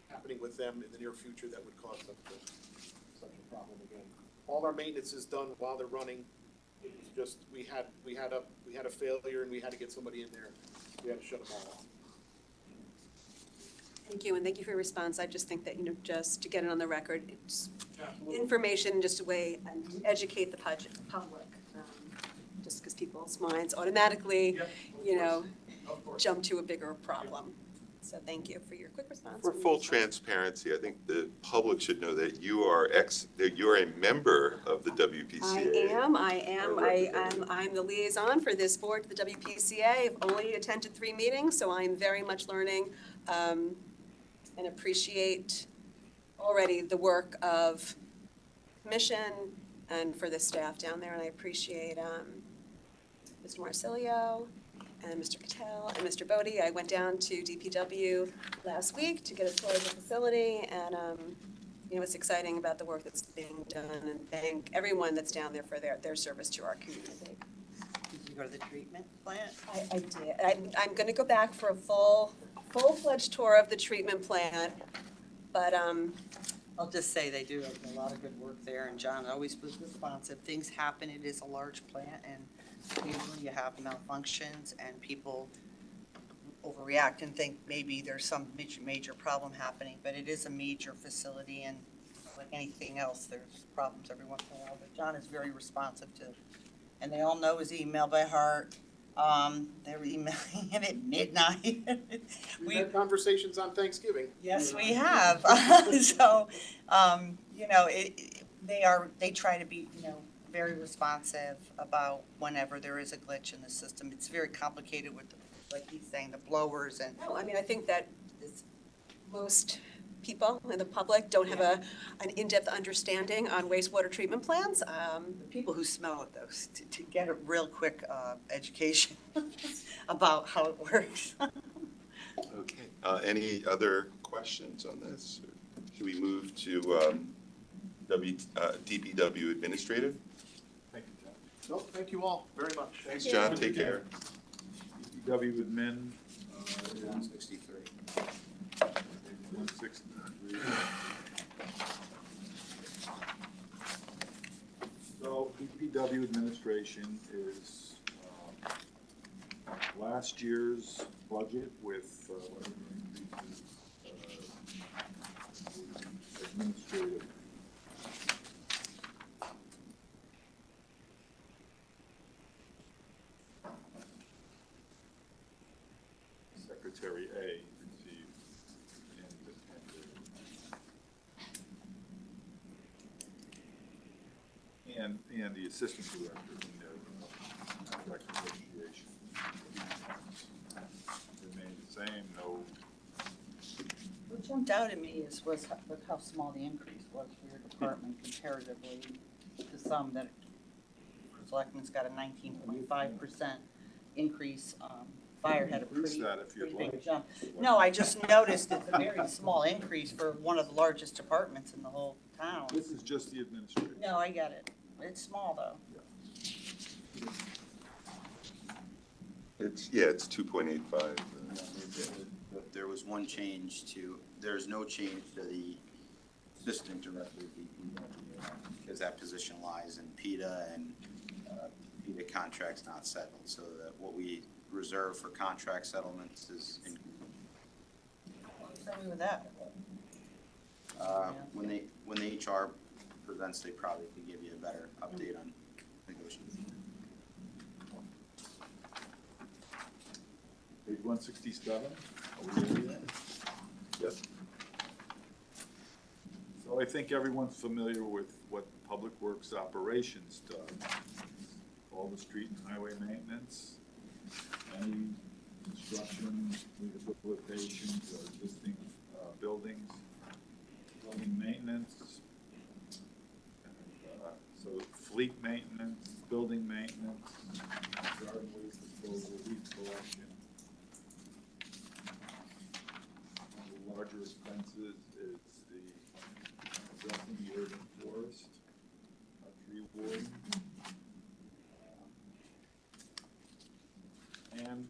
happening with them in the near future that would cause such a problem again. All our maintenance is done while they're running. It was just, we had a failure and we had to get somebody in there. We had to shut them all off. Thank you, and thank you for your response. I just think that, just to get it on the record, it's information, just a way and educate the public, just because people's minds automatically, jump to a bigger problem. So thank you for your quick response. For full transparency, I think the public should know that you are that you're a member of the WPCA. I'm the liaison for this board to the WPCA. I've only attended 3 meetings, so I'm very much learning and appreciate already the work of commission and for the staff down there. And I appreciate Mr. Marsilio and Mr. Patel and Mr. Bodie. I went down to DPW last week to get a tour of the facility, and it's exciting about the work that's being done, and thank everyone that's down there for their service to our community. Did you go to the treatment plant? I did. I'm going to go back for a full-fledged tour of the treatment plant, but I'll just say they do a lot of good work there, and John always was responsive. Things happen. It is a large plant, and usually you have malfunctions and people Overreact and think maybe there's some major problem happening, but it is a major facility, and like anything else, there's problems every once in a while. But John is very responsive to, and they all know his email by heart. They were emailing him at midnight. We've had conversations on Thanksgiving. Yes, we have. So, they try to be, very responsive about whenever there is a glitch in the system. It's very complicated with, like he's saying, the blowers and. no, I think that most people in the public don't have an in-depth understanding on wastewater treatment plants. People who smell it, though, to get a real quick education about how it works. Okay. Any other questions on this? Should we move to DPW Administrative? Thank you, John. No, thank you all very much. Thanks, John. Take care. DPW admin, 163. 163. So DPW administration is last year's budget with administrative. Secretary A received and the assistant director in their contract negotiation. Remained the same, no. What jumped out at me was look how small the increase was for your department comparatively to some that, Selectmen's got a 19.5% increase. Fire had a Increase pretty that if you'd big like. jump. No, I just noticed it's a very small increase for one of the largest departments in the whole town. This is just the administration. No, I get it. It's small though. It's 2.85. There was one change there's no change to the assistant director of DPW, because that position lies in PETA, and PETA contract's not settled, so that what we reserve for contract settlements is in. What's wrong with that? When the HR presents, they probably could give you a better update on negotiations. Page 167. Are we ready yet? Yes. So I think everyone's familiar with what Public Works Operations does. All the street and highway maintenance, any construction, rehabilitation of existing buildings, building maintenance, so fleet maintenance, building maintenance, garden waste disposal, leaf collection. One of the larger expenses is the addressing the urban forest, tree warden, and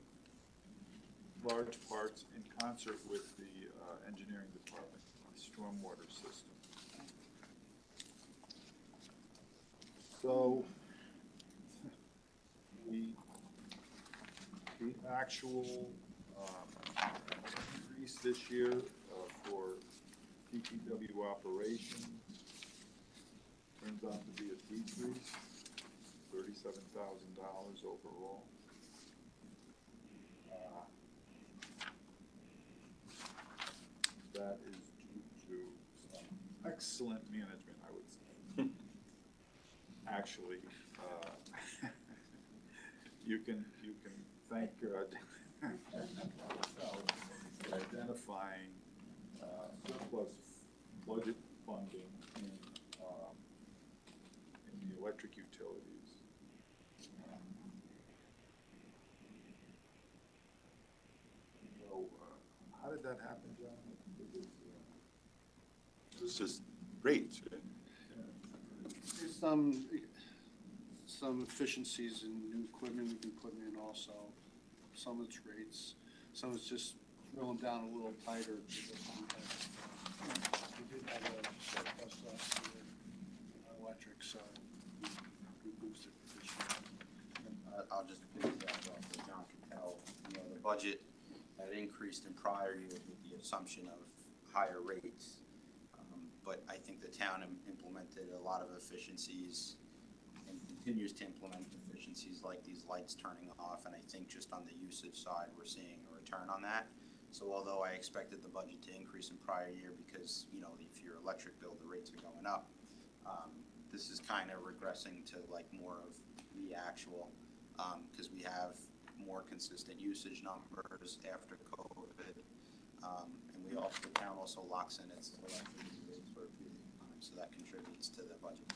large parts in concert with the engineering department, the stormwater system. So the actual increase this year for DPW operations turns out to be a decrease, $37,000 overall. That is due to some excellent management, I would say. Actually, you can thank identifying surplus budget funding in the electric utilities. So, how did that happen, John? It was just rates, right? There's some efficiencies in new equipment we've been putting in also. Some of it's rates, some of it's just drilling down a little tighter. We did have a surplus last year in electric, so we boosted this year. I'll just piggyback off what John can tell. The budget had increased in prior years with the assumption of higher rates. But I think the town implemented a lot of efficiencies and continues to implement efficiencies like these lights turning off. And I think just on the usage side, we're seeing a return on that. So although I expected the budget to increase in prior year because, if your electric bill, the rates are going up, this is kind of regressing to like more of the actual, because we have more consistent usage numbers after COVID. And the town also locks in its electric rates for a period of time, so that contributes to the budget.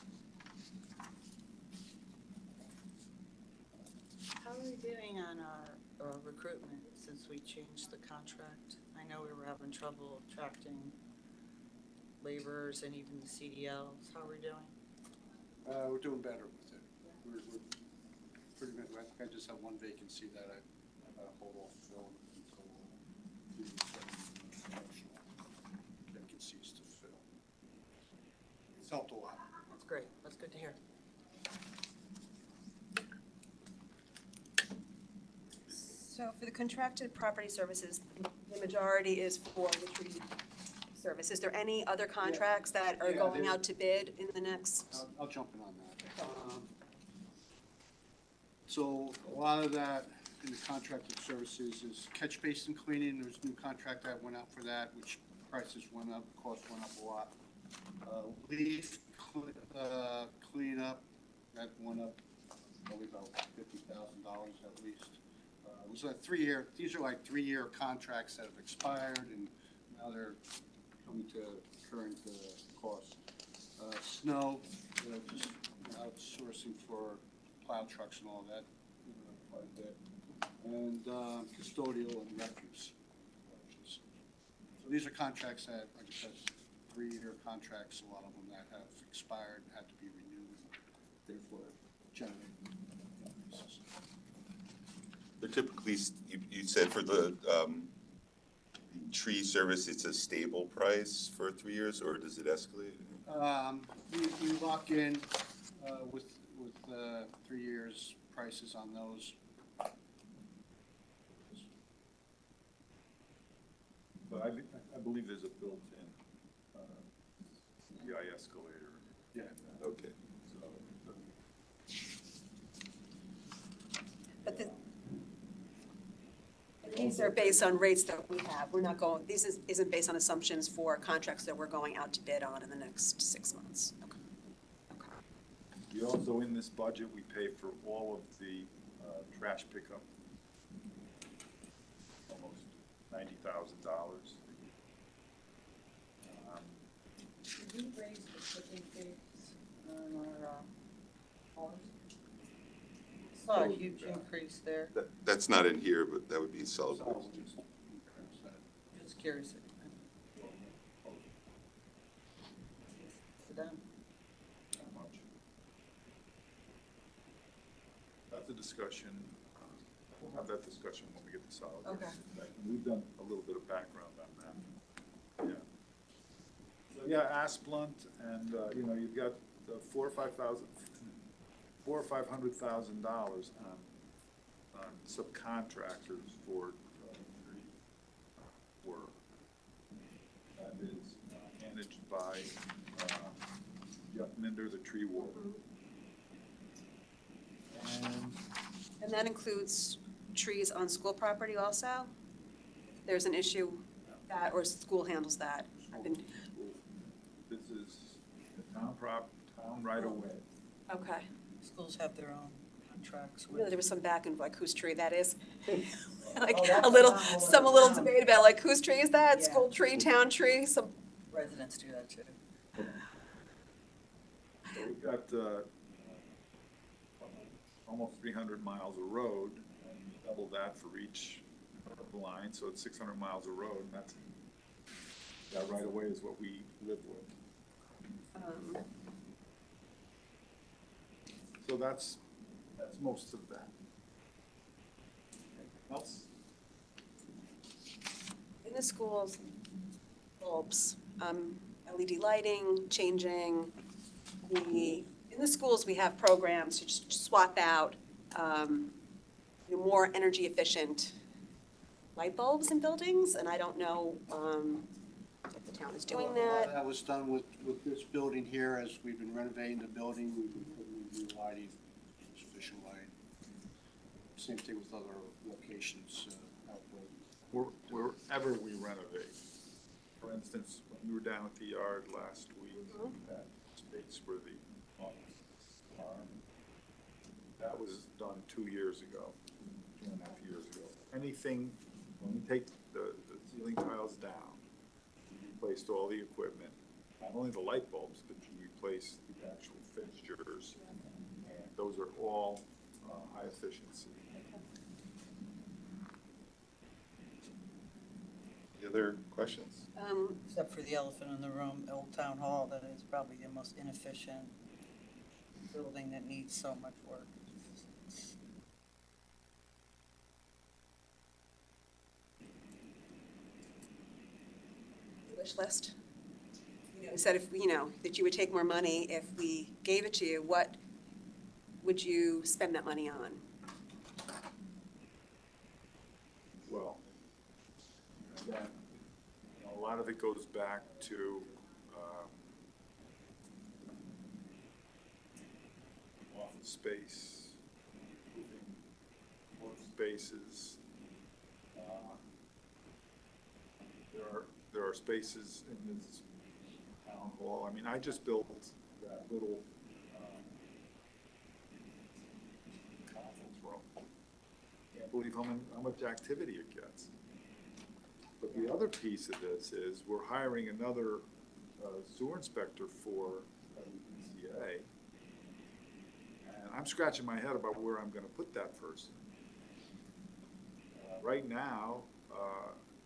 How are we doing on our recruitment since we changed the contract? I know we were having trouble attracting laborers and even the CDLs. How are we doing? We're doing better with it. We're pretty good. I think I just have one vacancy that I hold off filling until the vacancies to fill. It's helped a lot. That's great. That's good to hear. So for the contracted property services, the majority is for the tree service. Is there any other contracts that are Yeah, going there- out to bid in the next? I'll jump in on that. So a lot of that in the contracted services is catch basin cleaning. There's a new contract that went out for that, which prices went up, costs went up a lot. Leaf cleanup, that went up probably about $50,000 at least. It was a 3-year, these are like 3-year contracts that have expired and now they're coming to current cost. Snow, just outsourcing for plow trucks and all that, quite a bit. And custodial and refuse. So these are contracts that, like I said, 3-year contracts, a lot of them that have expired, had to be renewed, therefore generate increases. They're typically, you said for the tree service, it's a stable price for 3 years, or does it escalate? We lock in with 3 years prices on those. But I believe there's a built-in CPI escalator. Yeah. Okay. But these are based on rates that we have. We're not going, isn't based on assumptions for contracts that we're going out to bid on in the next 6 months. Okay. Okay. We also, in this budget, we pay for all of the trash pickup, almost $90,000. Did we raise the tipping fees on our cars? Saw a huge increase there. That's not in here, but that would be solid waste. Just curious. For them. Not much. That's a discussion, we'll have that discussion when we get to solid waste. Okay. We've done a little bit of background on that. Yeah. So, yeah, Asplund, and, you've got $400,000 or $500,000 on subcontractors for tree work. That is managed by Jeff Minder, the tree warden. And that includes trees on school property also? There's an issue that, or school handles that? This is the town right away. Okay. Schools have their own contracts Really, with. there was some back and like whose tree that is. Like Oh, that's a little, not one some of little the debate about like whose tree is that? Yeah. School tree, town tree, some. Residents do that too. So we've got almost 300 miles of road, and double that for each line, so it's 600 miles of road, and that right away is what we live with. So that's most of that. Anything else? In the schools, bulbs, LED lighting, changing in the schools, we have programs to just swap out, more energy efficient light bulbs in buildings, and I don't know, if the town is doing A lot that. of that was done with this building here, as we've been renovating the building, we've been putting in new lighting, sufficient light. Same thing with other locations, outbuildings. Wherever we renovate. For instance, when we were down at the yard last week, that space where the that was done 2 years ago, 2.5 years ago. Anything, when we take the ceiling tiles down, we replaced all the equipment, not only the light bulbs, but you replace the actual fixtures, and those are all high efficiency. Any other questions? Except for the elephant in the room, Old Town Hall, that is probably the most inefficient building that needs so much work. Wish list. You said if, that you would take more money if we gave it to you, what would you spend that money on? lot of it goes back to office space, workspaces. There are spaces in this town hall. I mean, I just built that little conference room. Can't believe how much activity it gets. But the other piece of this is we're hiring another sewer inspector for WPCA. And I'm scratching my head about where I'm gonna put that person. Right now,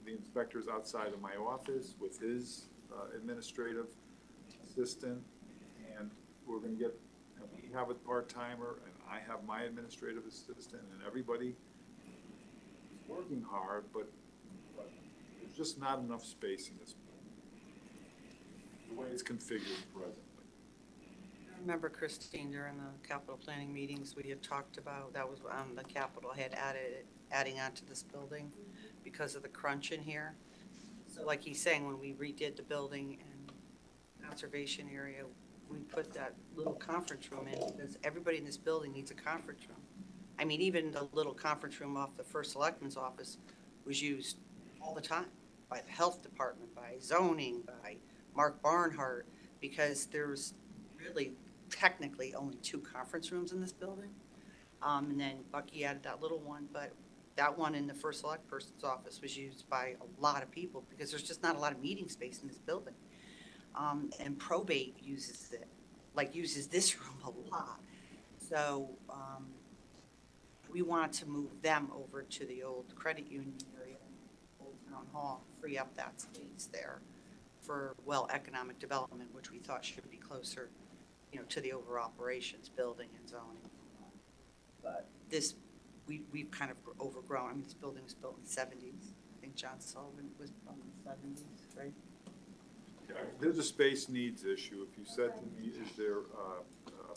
the inspector's outside of my office with his administrative assistant, and we're gonna get, and we have a part-timer, and I have my administrative assistant, and everybody is working hard, but there's just not enough space in this building, the way it's configured presently. I remember, Christine, during the capital planning meetings, we had talked about, that was on the capital, had adding on to this building because of the crunch in here. So like he's saying, when we redid the building and conservation area, we put that little conference room in because everybody in this building needs a conference room. I mean, even the little conference room off the first selectman's office was used all the time by the health department, by zoning, by Mark Barnhart, because there's really technically only 2 conference rooms in this building. And then Bucky added that little one, but that one in the first select person's office was used by a lot of people because there's just not a lot of meeting space in this building. And probate uses it, uses this room a lot. So we want to move them over to the old credit union area, Old Town Hall, free up that space there for, economic development, which we thought should be closer, to the overall operations, building and zoning. But this, we've kind of overgrown. I mean, this building was built in the 70s. I think John Sullivan was built in the 70s, right? Yeah, there's a space needs issue. If you said to me, is there a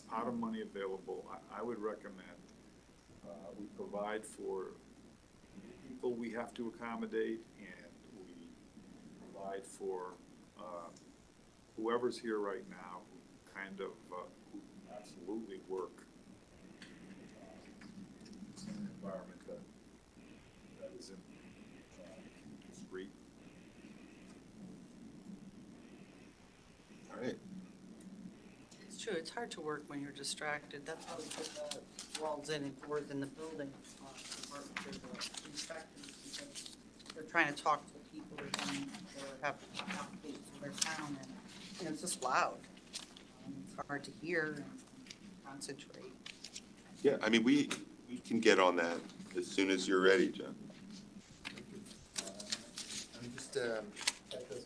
pot of money available, I would recommend we provide for the people we have to accommodate, and we provide for whoever's here right now who kind of who absolutely work in an environment that isn't discreet. All right. It's true, it's hard to work when you're distracted. That's why we put the walls in and doors in the building for the inspectors, because they're trying to talk to people or have applications in their town, and it's just loud. It's hard to hear and concentrate. Yeah, I mean, we can get on that as soon as you're ready, John. I'm just,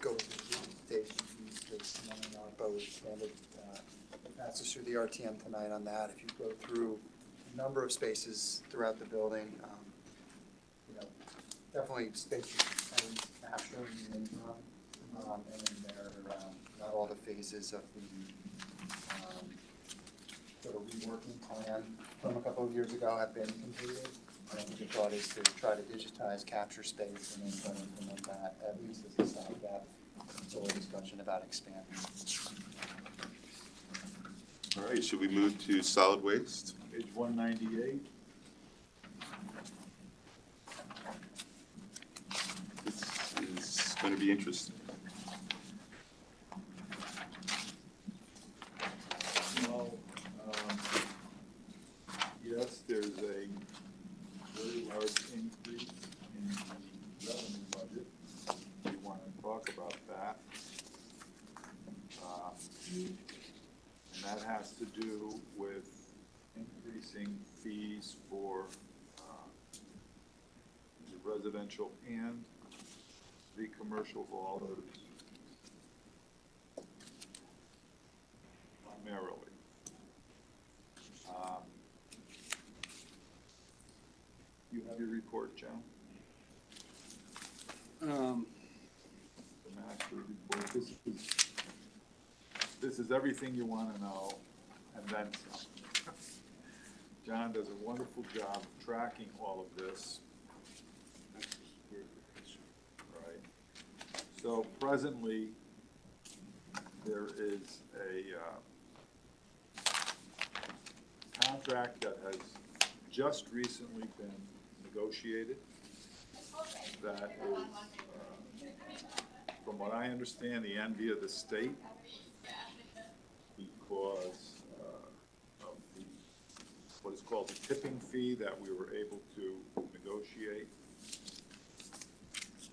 go with the station piece that's running on both, and it passes us through the RTM tonight on that. If you go through a number of spaces throughout the building, definitely spaces and capturing the income, and then there, not all the phases of the sort of reworking plan from a couple of years ago have been completed. I think the thought is to try to digitize capture space and then try to implement that, at least as a stopgap, until a discussion about expanding. All right, should we move to solid waste? Page 198. This is going to be interesting. Well, yes, there's a very large increase in the revenue budget. We want to talk about that. And that has to do with increasing fees for the residential and the commercial haulers primarily. You have your report, John? The master report. This is everything you want to know, and then some. John does a wonderful job of tracking all of this. Right. So presently, there is a contract that has just recently been negotiated that is, from what I understand, the envy of the state because of the, what is called the tipping fee that we were able to negotiate.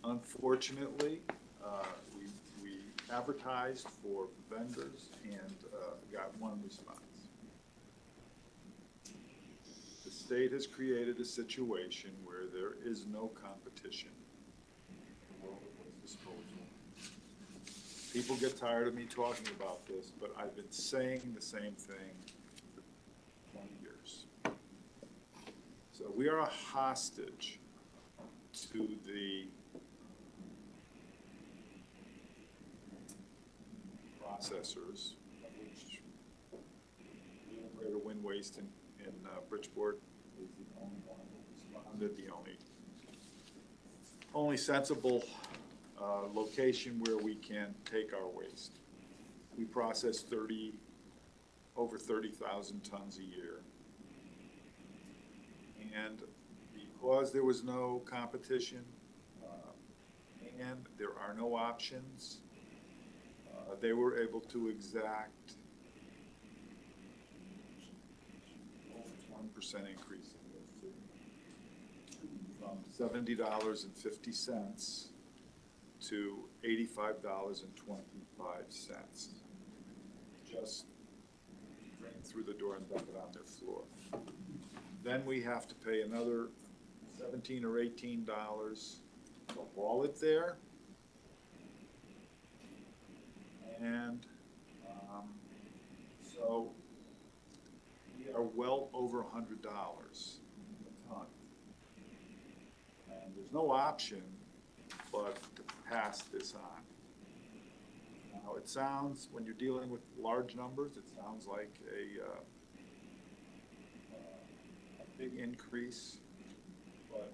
Unfortunately, we advertised for vendors and got one response. The state has created a situation where there is no competition for waste disposal. People get tired of me talking about this, but I've been saying the same thing for 20 years. So we are a hostage to the processors, which Greater Wind Waste in Bridgeport is the only one that responded, the only sensible location where we can take our waste. We process over 30,000 tons a year. And because there was no competition and there are no options, they were able to exact over 20% increase in those two, from $70.50 to $85.25. Just drain through the door and dump it on their floor. Then we have to pay another $17 or $18 to haul it there. And so we are well over $100 a ton. And there's no option but to pass this on. Now, it sounds, when you're dealing with large numbers, it sounds like a big increase, but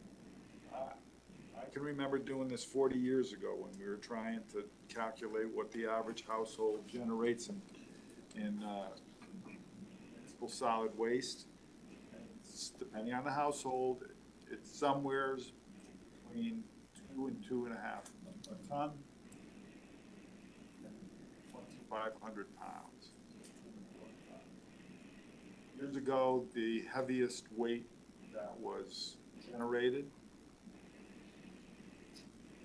I can remember doing this 40 years ago when we were trying to calculate what the average household generates in municipal solid waste. And depending on the household, it's somewhere between 2 and 2.5 a ton, and 2,500 pounds. Years ago, the heaviest weight that was generated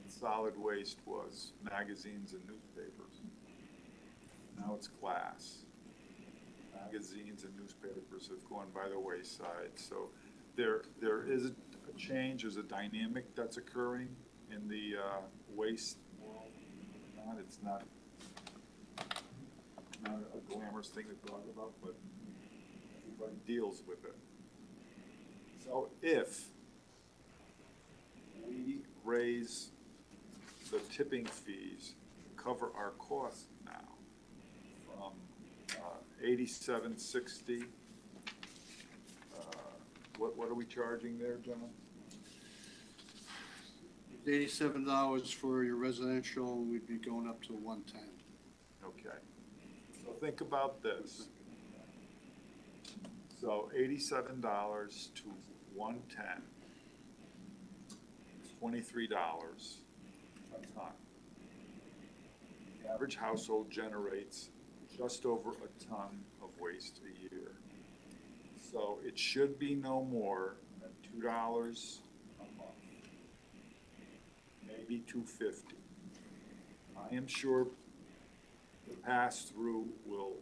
in solid waste was magazines and newspapers. Now it's glass. Magazines and newspapers have gone by the wayside. So there is a change, there's a dynamic that's occurring in the waste world. It's not a glamorous thing to talk about, but everybody deals with it. So if we raise the tipping fees to cover our costs now from $87.60, what are we charging there, John? $87 for your residential, we'd be going up to $110. Okay. So think about this. So $87 to $110, $23 a ton. The average household generates just over a ton of waste a year. So it should be no more than $2 a month, maybe $2.50. I am sure the pass-through will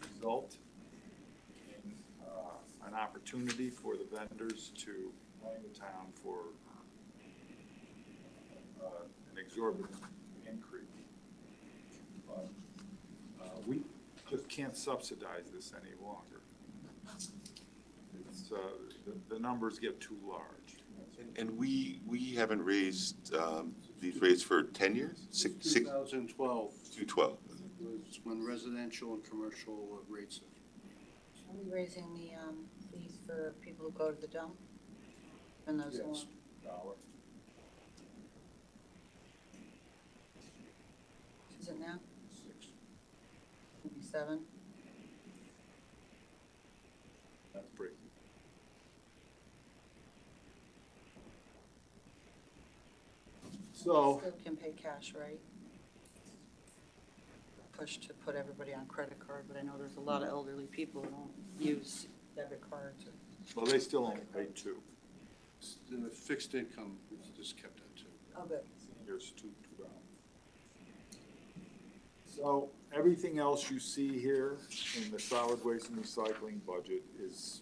result in an opportunity for the vendors to blame the town for an exorbitant increase. But we just can't subsidize this any longer. It's, the numbers get too large. And we haven't raised these rates for 10 years? 2012 212. was when residential and commercial rates. Are we raising the fees for people who go to the dump? And those Yes. 27. That's break. So, Still can pay cash, right? Push to put everybody on credit card, but I know there's a lot of elderly people who don't use debit cards. well, they still only pay two. The fixed income, we just kept at 2. Oh, good. Seniors, $2. So everything else you see here in the solid waste and recycling budget is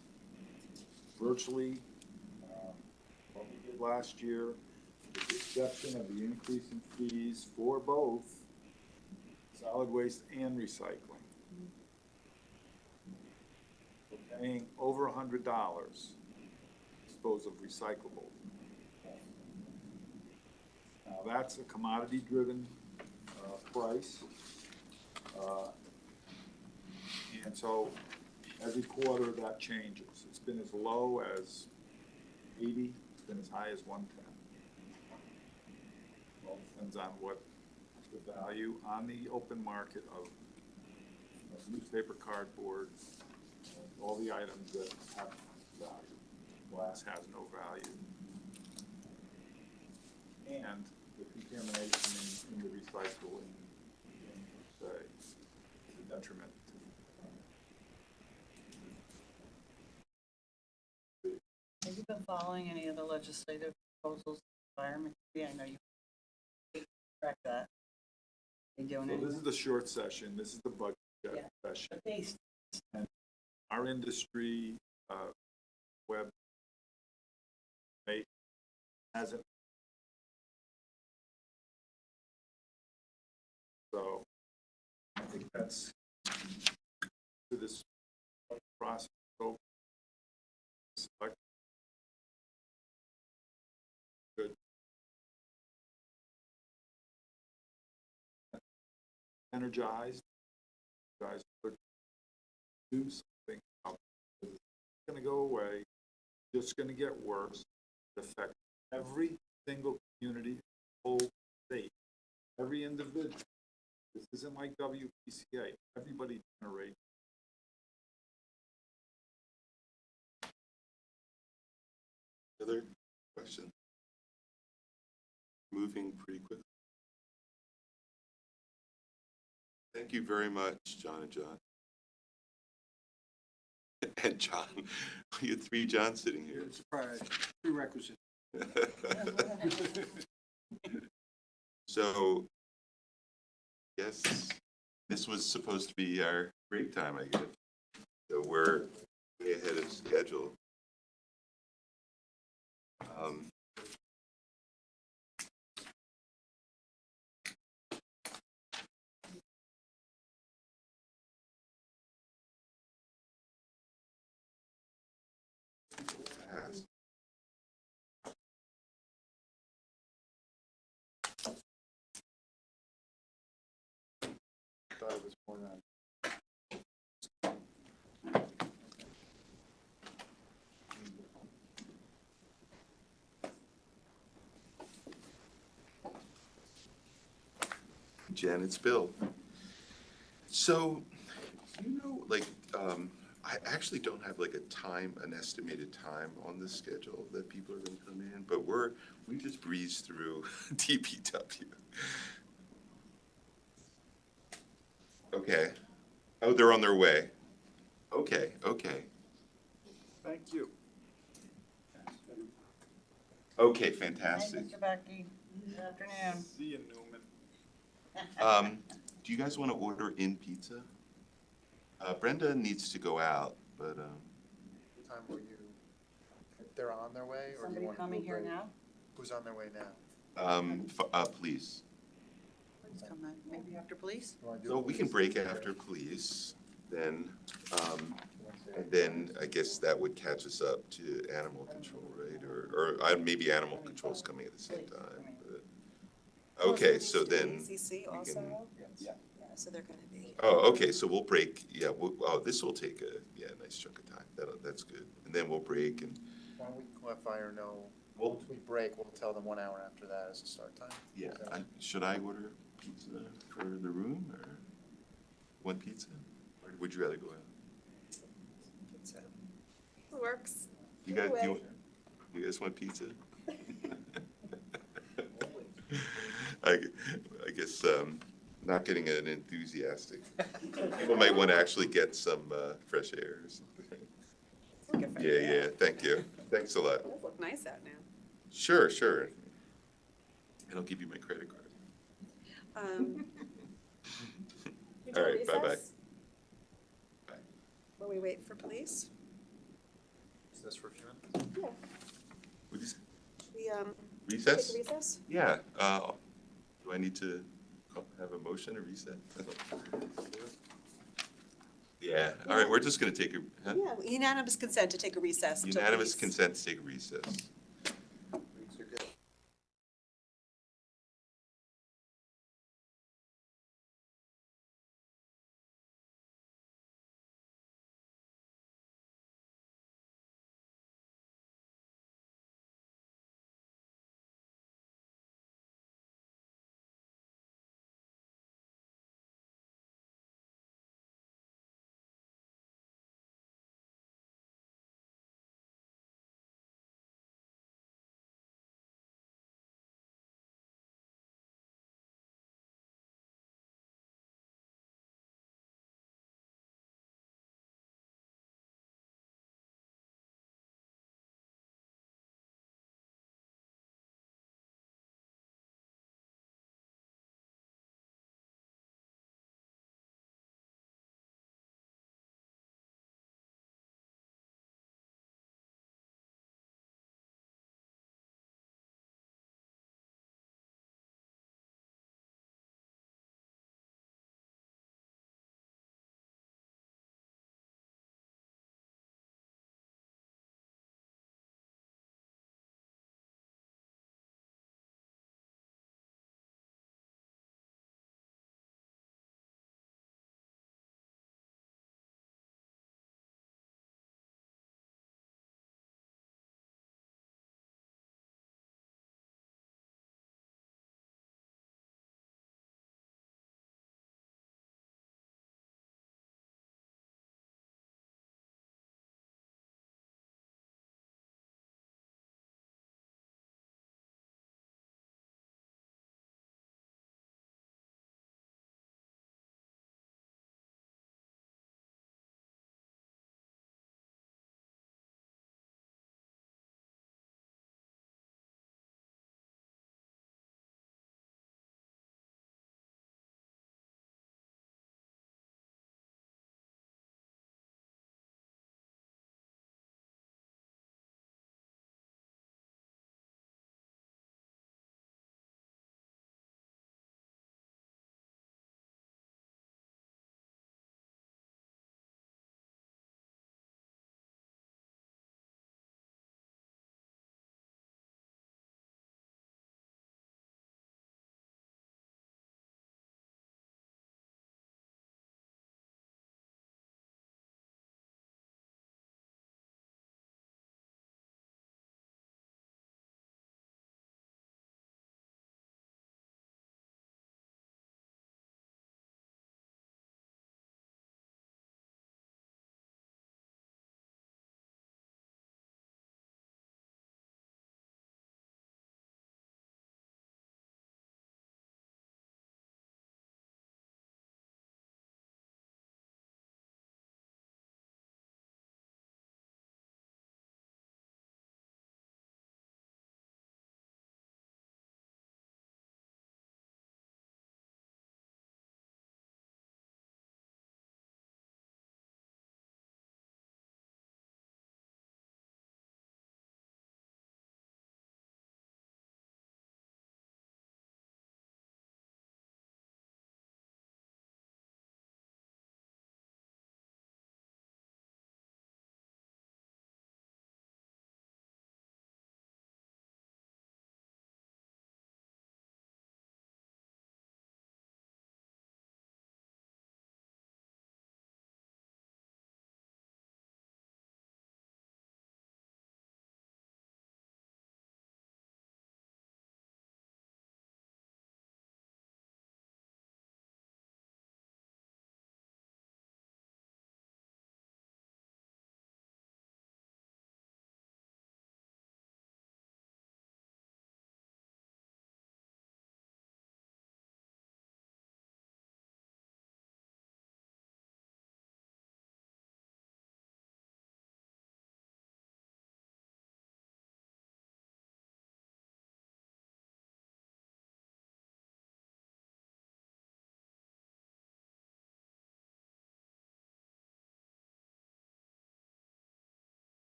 virtually what we did last year, with the exception of the increase in fees for both solid waste and recycling. We're paying over $100 to dispose of recyclables. Now, that's a commodity-driven price. And so every quarter that changes. It's been as low as 80, it's been as high as 110. Well, depends on what the value on the open market of newspaper, cardboard, all the items that have value. Glass has no value. And the contamination in the recycling, per se, is a detriment. Have you been following any of the legislative proposals, environment? Yeah, I know you track that. They doing So it? this is the short session, this is the budget session. But they, And our industry, web, hasn't. So I think that's to this process. So select good. Energized. Guys, do something. It's going to go away. It's going to get worse. It affects every single community, whole state, every individual. This isn't like WPCA. Everybody generates. Other question? Moving pretty quickly. Thank you very much, John and John. And John. You had 3 Johns sitting here. It's a prerequisite. So, yes, this was supposed to be our break time, I guess. So we're way ahead of schedule. Fast. Thought it was more than. Janet's bill. So, like, I actually don't have like an estimated time on the schedule that people are gonna come in, but we just breezed through DPW. Okay. Oh, they're on their way. Okay. Thank you. Okay, hi, fantastic. Mr. Becky. Good afternoon. See you, Newman. Do you guys want to order in pizza? Brenda needs to go out, but What time were you, they're on their way, or do Somebody you want? coming here now? Who's on their way now? please. Please come in. Maybe after police? You wanna do So it we can police? break after police, then, and then I guess that would catch us up to animal control, right? Or maybe animal control's coming at the same time, but, okay, so then. ACC we also, can- yeah, so they're gonna be. Oh, okay, so we'll break, this will take a nice chunk of time, that's good. And then we'll break and, Why don't we let fire know, Well- once we break, we'll tell them 1 hour after that as a start time. yeah, Okay. should I order pizza for the room or one pizza? would you rather go out? Works. You guys, Either way. you guys want pizza? I guess, not getting an enthusiastic. People might want to actually get some, fresh air or something. Yeah, thank you. Thanks a lot. It does look nice out now. Sure, sure. And I'll give you my credit card. We All do a right, bye-bye. recess? Bye. While we wait for police? Is this for a few minutes? Yeah. Would you say We, recess? take a recess? Yeah, do I need to have a motion or reset? Yeah, all right, we're just gonna take a, huh? Yeah, unanimous consent to take a recess until Unanimous police. consent to take a recess.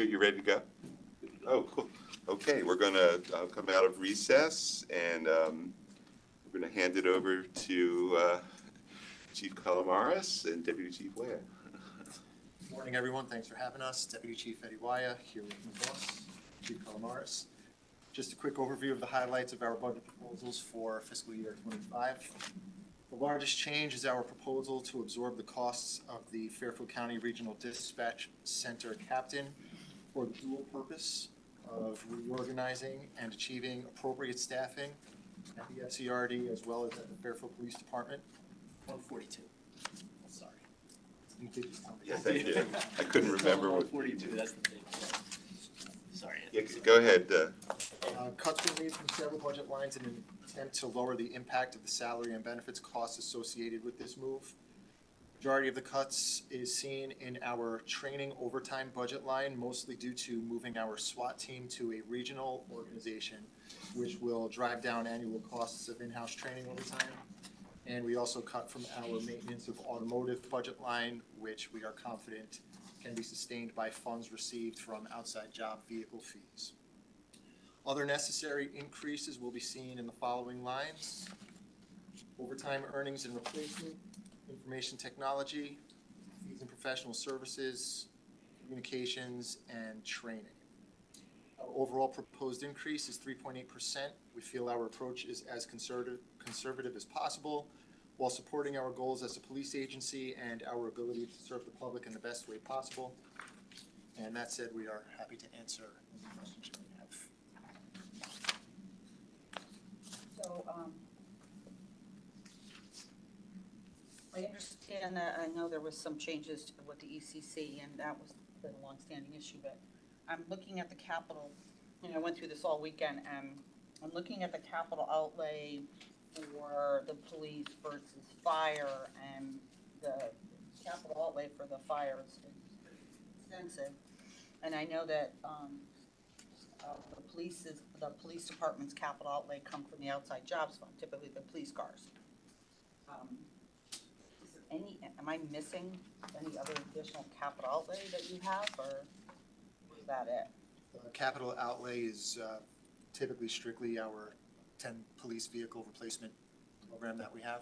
You ready to go? Oh, cool. Okay, we're going to come out of recess, and we're going to hand it over to Chief Calamares and Deputy Chief Ware. Good morning, everyone. Thanks for having us. Deputy Chief Eddie Waya here with my boss, Chief Calamares. Just a quick overview of the highlights of our budget proposals for fiscal year 25. The largest change is our proposal to absorb the costs of the Fairfield County Regional Dispatch Center captain for the dual purpose of reorganizing and achieving appropriate staffing at the FCRD as well as at the Fairfield Police Department. 142. Sorry. Yeah, thank you. I couldn't remember what. 42, that's the thing. Sorry. Yeah, go ahead. Cuts were made from several budget lines in an attempt to lower the impact of the salary and benefits costs associated with this move. Majority of the cuts is seen in our training overtime budget line, mostly due to moving our SWAT team to a regional organization, which will drive down annual costs of in-house training overtime. And we also cut from our maintenance of automotive budget line, which we are confident can be sustained by funds received from outside job vehicle fees. Other necessary increases will be seen in the following lines: overtime earnings and replacement, information technology, fees and professional services, communications, and training. Our overall proposed increase is 3.8%. We feel our approach is as conservative as possible while supporting our goals as a police agency and our ability to serve the public in the best way possible. And that said, we are happy to answer any questions you may have. So, I understand that, I know there was some changes with the ECC, and that was been a longstanding issue, but I'm looking at the capital, and I went through this all weekend, and I'm looking at the capital outlay for the police versus fire, and the capital outlay for the fire is extensive. And I know that, the police department's capital outlay come from the outside jobs fund, typically the police cars. Is there am I missing any other additional capital outlay that you have, or is that it? Capital outlay is typically strictly our 10 police vehicle replacement program that we have.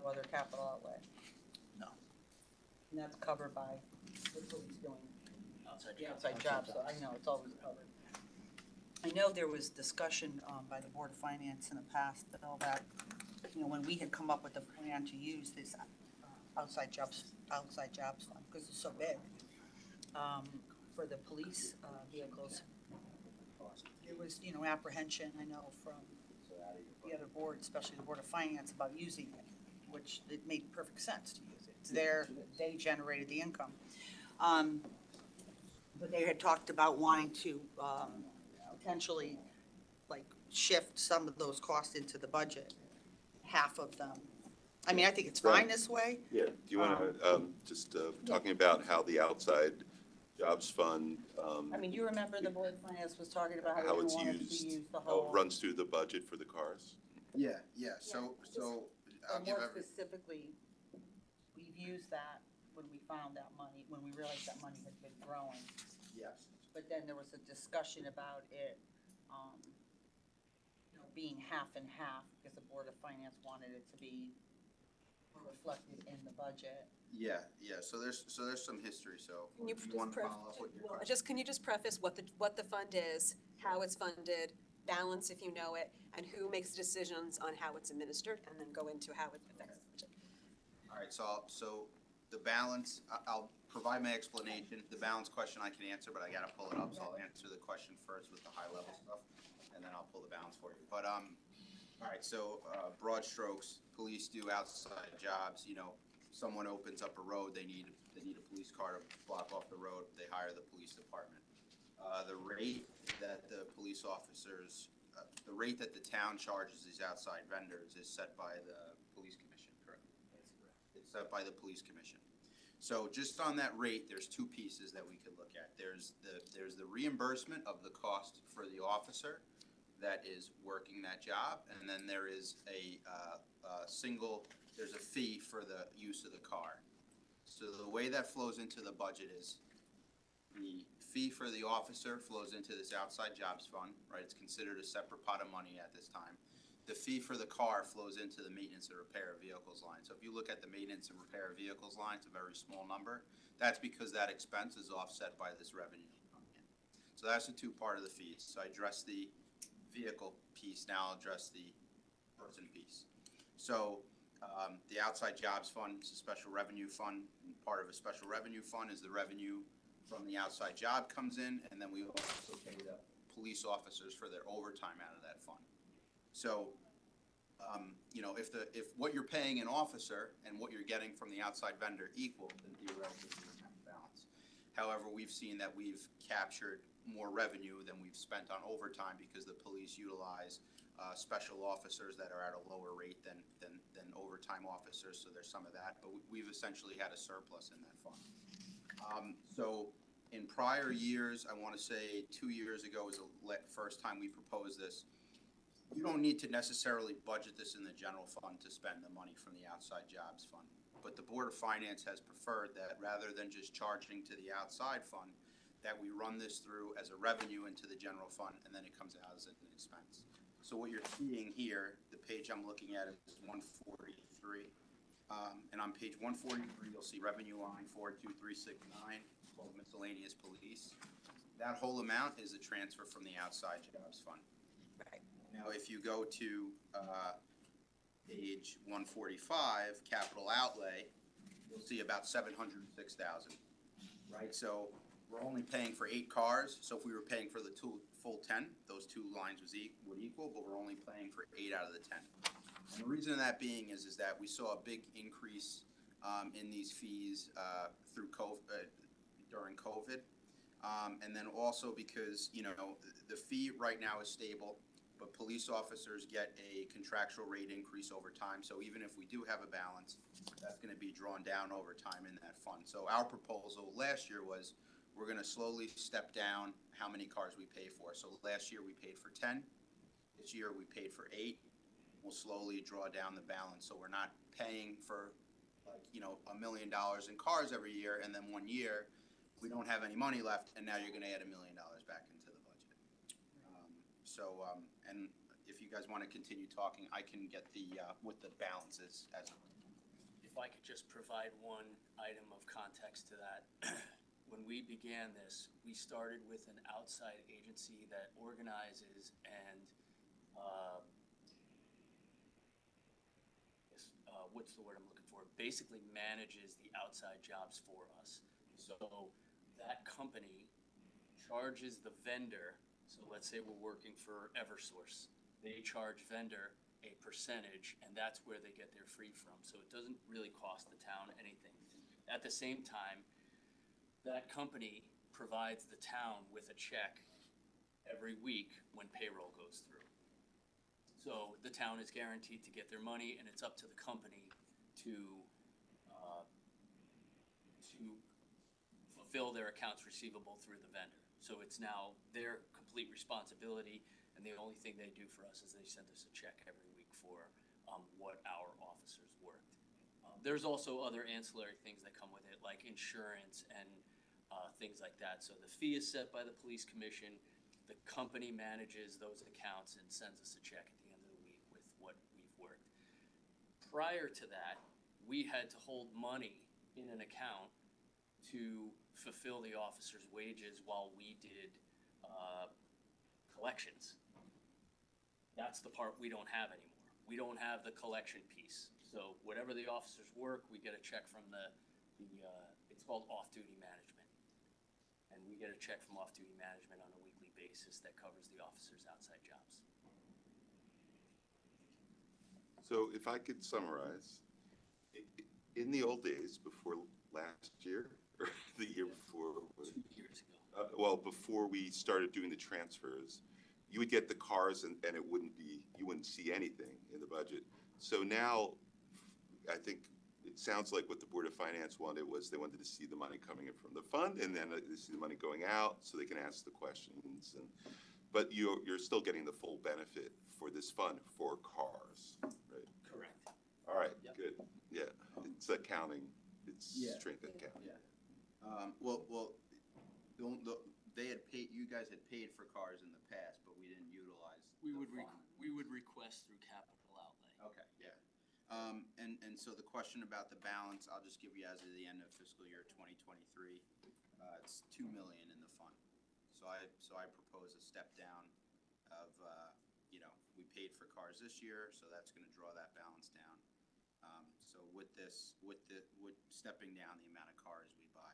No other capital outlay? No. And that's covered by the police doing the outside jobs, so I know it's always covered. I know there was discussion by the Board of Finance in the past, Bill, that, when we had come up with the plan to use this outside jobs fund, because it's so big, for the police vehicles, there was, apprehension, I know, from the other boards, especially the Board of Finance, about using it, which it made perfect sense to use it. It's there, they generated the income. But they had talked about wanting to potentially, shift some of those costs into the budget, half of them. I mean, I think it's fine this way. Yeah, do you want to, just talking about how the outside jobs fund, I mean, you remember the Board of Finance was talking about how how they it's wanted to used, use the how whole. it runs through the budget for the cars? Yeah, so I'll But give more every, specifically, we've used that when we found that money, when we realized that money had been growing. yes. But then there was a discussion about it, being half and half, because the Board of Finance wanted it to be reflected in the budget. Yeah, so there's some history, so Can you you want to just follow up with your question? Can you just preface what the fund is, how it's funded, balance if you know it, and who makes decisions on how it's administered, and then go into how it affects the budget? All right, so the balance, I'll provide my explanation. The balance question I can answer, but I gotta pull it up, so I'll answer the question first with the high level stuff, and then I'll pull the balance for you. But, all right, so, broad strokes, police do outside jobs, someone opens up a road, they need a police car to block off the road, they hire the police department. The rate that the police officers, the rate that the town charges these outside vendors is set by the police commission, correct? That's correct. It's set by the police commission. So just on that rate, there's two pieces that we could look at. There's the reimbursement of the cost for the officer that is working that job, and then there is there's a fee for the use of the car. So the way that flows into the budget is the fee for the officer flows into this outside jobs fund, right? It's considered a separate pot of money at this time. The fee for the car flows into the maintenance and repair of vehicles line. So if you look at the maintenance and repair of vehicles line, it's a very small number. That's because that expense is offset by this revenue coming in. So that's the two part of the fees. So I addressed the vehicle piece, now I'll address the person piece. So the outside jobs fund is a special revenue fund, and part of a special revenue fund is the revenue from the outside job comes in, and then we also pay the police officers for their overtime out of that fund. So, you know, if what you're paying an officer and what you're getting from the outside vendor equal, then theoretically you have balance. However, we've seen that we've captured more revenue than we've spent on overtime because the police utilize special officers that are at a lower rate than overtime officers, so there's some of that, but we've essentially had a surplus in that fund. So in prior years, I want to say 2 years ago was the first time we proposed this. You don't need to necessarily budget this in the general fund to spend the money from the outside jobs fund, but the Board of Finance has preferred that rather than just charging to the outside fund, that we run this through as a revenue into the general fund, and then it comes out as an expense. So what you're seeing here, the page I'm looking at is 143. And on page 143, you'll see revenue line 42369, called miscellaneous police. That whole amount is a transfer from the outside jobs fund. Right. Now, if you go to page 145, capital outlay, you'll see about 706,000, right? So we're only paying for 8 cars, so if we were paying for the full 10, those two lines would equal, but we're only paying for 8 out of the 10. And the reason of that being is that we saw a big increase in these fees through COVID, during COVID. And then also because, you know, the fee right now is stable, but police officers get a contractual rate increase over time. So even if we do have a balance, that's going to be drawn down over time in that fund. So our proposal last year was we're going to slowly step down how many cars we pay for. So last year we paid for 10. This year we paid for 8. We'll slowly draw down the balance. So we're not paying for, like, you know, $1 million in cars every year, and then 1 year we don't have any money left, and now you're going to add $1 million back into the budget. And if you guys want to continue talking, I can get the what the balance is as. If I could just provide one item of context to that. When we began this, we started with an outside agency that organizes and what's the word I'm looking for? Basically manages the outside jobs for us. So that company charges the vendor. So let's say we're working for Eversource. They charge vendor a percentage, and that's where they get their fee from. So it doesn't really cost the town anything. At the same time, that company provides the town with a check every week when payroll goes through. So the town is guaranteed to get their money, and it's up to the company to fulfill their accounts receivable through the vendor. So it's now their complete responsibility, and the only thing they do for us is they send us a check every week for what our officers worked. There's also other ancillary things that come with it, like insurance and things like that. So the fee is set by the police commission. The company manages those accounts and sends us a check at the end of the week with what we've worked. Prior to that, we had to hold money in an account to fulfill the officers' wages while we did collections. That's the part we don't have anymore. We don't have the collection piece. So whatever the officers work, we get a check from it's called off-duty management. And we get a check from off-duty management on a weekly basis that covers the officers' outside jobs. So if I could summarize, in the old days, before last year, or the year before? 2 years ago. Well, before we started doing the transfers, you would get the cars and it wouldn't be, you wouldn't see anything in the budget. So now, I think it sounds like what the Board of Finance wanted was they wanted to see the money coming in from the fund, and then they see the money going out so they can ask the questions. But you're still getting the full benefit for this fund for cars, right? Correct. All right, Yep. good. Yeah, it's accounting. It's Yeah. straight accounting. Yeah. Well, They had paid, you guys had paid for cars in the past, but we didn't utilize We the would, fund. we would request through capital outlay. Okay, yeah. And so the question about the balance, I'll just give you as of the end of fiscal year 2023, it's 2 million in the fund. So I propose a step down of, we paid for cars this year, so that's gonna draw that balance down. So with stepping down the amount of cars we buy,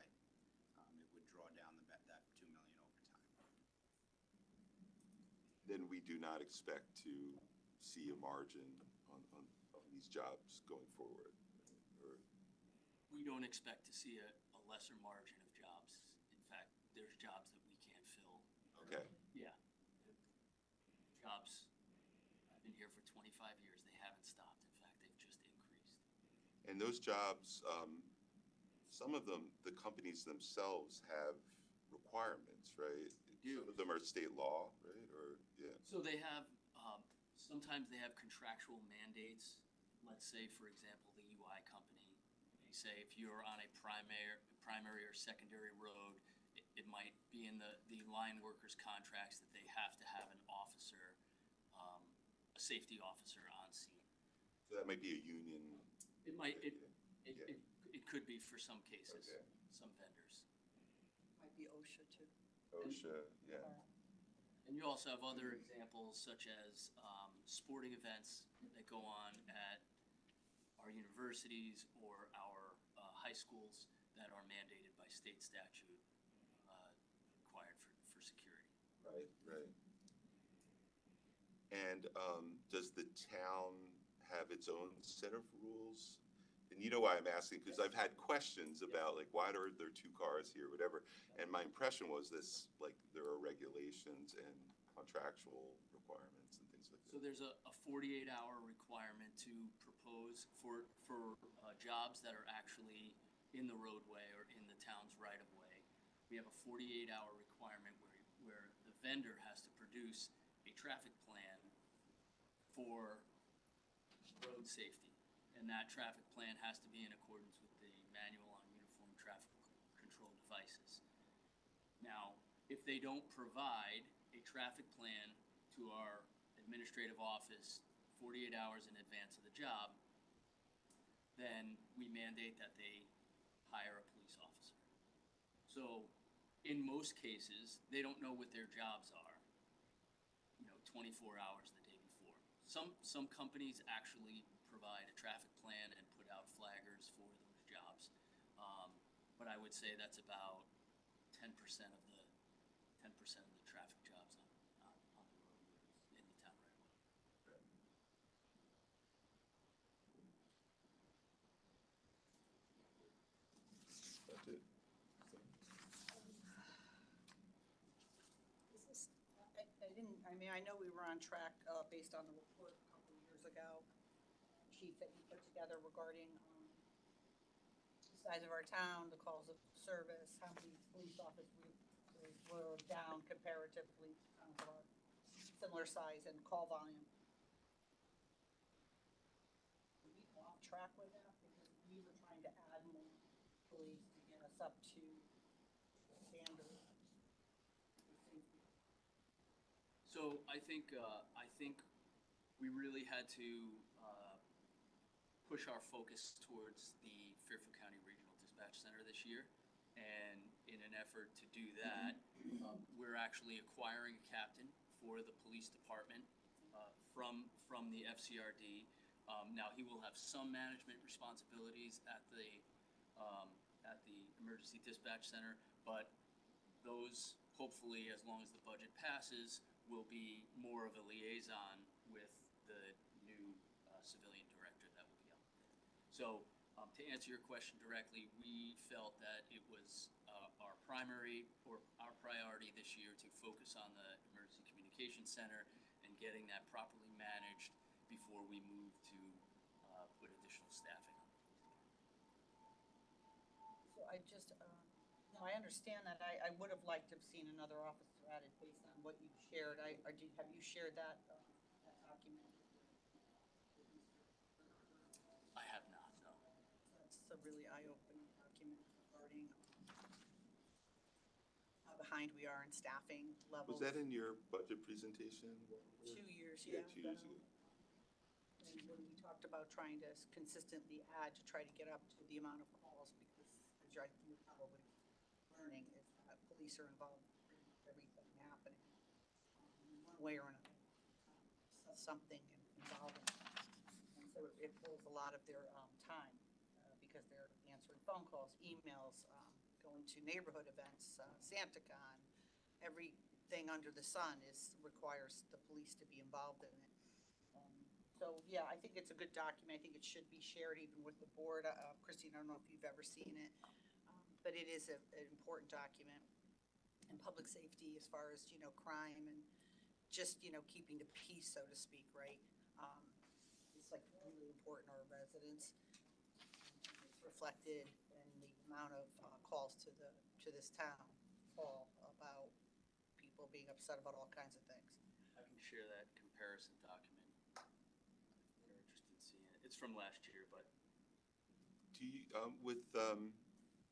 it would draw down that 2 million over time. Then we do not expect to see a margin on these jobs going forward, or? We don't expect to see a lesser margin of jobs. In fact, there's jobs that we can't fill. Okay, Yeah. Jobs, I've been here for 25 years, they haven't stopped. In fact, they've just increased. and those jobs, some of them, the companies themselves have requirements, right? Do. Some of them are state law, right, or, yeah, So they have, sometimes they have contractual mandates. Let's say, for example, the UI company, they say if you're on a primary or secondary road, it might be in the line workers' contracts that they have to have an officer, a safety officer on scene. so that might be a union. It might, Yeah. it could be for some cases, Okay. some vendors. Might be OSHA too. OSHA, yeah. And you also have other examples such as sporting events that go on at our universities or our high schools that are mandated by state statute, required for security. Right, right. And does the town have its own set of rules? And you know why I'm asking, because I've had questions about, like, why are there two cars here, whatever. And my impression was this, like, there are regulations and contractual requirements and things like So that. there's a 48-hour requirement to propose for jobs that are actually in the roadway or in the town's right-of-way. We have a 48-hour requirement where the vendor has to produce a traffic plan for road safety. And that traffic plan has to be in accordance with the Manual on Uniform Traffic Control Devices. Now, if they don't provide a traffic plan to our administrative office 48 hours in advance of the job, then we mandate that they hire a police officer. So in most cases, they don't know what their jobs are, 24 hours the day before. Some companies actually provide a traffic plan and put out flaggers for those jobs. But I would say that's about 10% of the traffic jobs on the road in the town right away. That's it. I know we were on track, based on the report a couple of years ago, chief, that you put together regarding, the size of our town, the calls of service, how many police officers were down comparatively to towns of our similar size and call volume. Are we off track with that? Because we were trying to add more police to get us up to standard. So I think we really had to push our focus towards the Fairfield County Regional Dispatch Center this year. And in an effort to do that, we're actually acquiring a captain for the police department from the FCRD. Now he will have some management responsibilities at the Emergency Dispatch Center, but those, hopefully, as long as the budget passes, will be more of a liaison with the new civilian director that will be out there. So to answer your question directly, we felt that it was our priority this year to focus on the Emergency Communications Center and getting that properly managed before we move to put additional staffing on. So I just, no, I understand that. I would have liked to have seen another officer added based on what you've shared. Have you shared that document? I have not, no. That's a really eye-opening document regarding behind we are in staffing levels. Was that in your budget presentation? 2 years, Yeah, yeah. 2 years ago. And when we talked about trying to consistently add to try to get up to the amount of calls, because as you're probably learning, is that police are involved in pretty much everything happening, one way or another, something involving. And so it pulls a lot of their time, because they're answering phone calls, emails, going to neighborhood events, SantaCon, everything under the sun requires the police to be involved in it. So, yeah, I think it's a good document. I think it should be shared even with the board. Christine, I don't know if you've ever seen it, but it is an important document in public safety as far as, crime and just, keeping the peace, so to speak, right? It's like really important to our residents. It's reflected in the amount of calls to this town hall about people being upset about all kinds of things. I can share that comparison document. If you're interested in seeing it. It's from last year, but Do you, with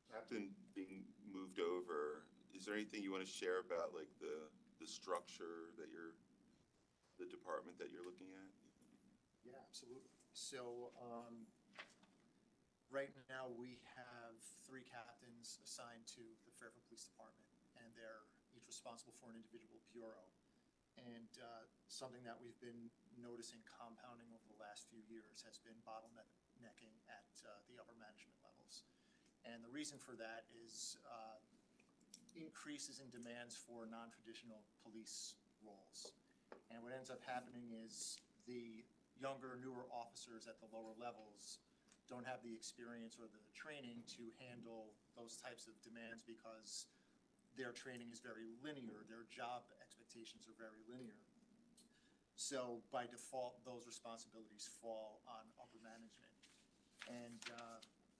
Captain being moved over, is there anything you want to share about like the structure that the department that you're looking at? Yeah, absolutely. So, right now, we have 3 captains assigned to the Fairfield Police Department, and they're each responsible for an individual bureau. And something that we've been noticing compounding over the last few years has been bottlenecking at the upper management levels. And the reason for that is increases in demands for non-traditional police roles. And what ends up happening is the younger, newer officers at the lower levels don't have the experience or the training to handle those types of demands because their training is very linear, their job expectations are very linear. So by default, those responsibilities fall on upper management. And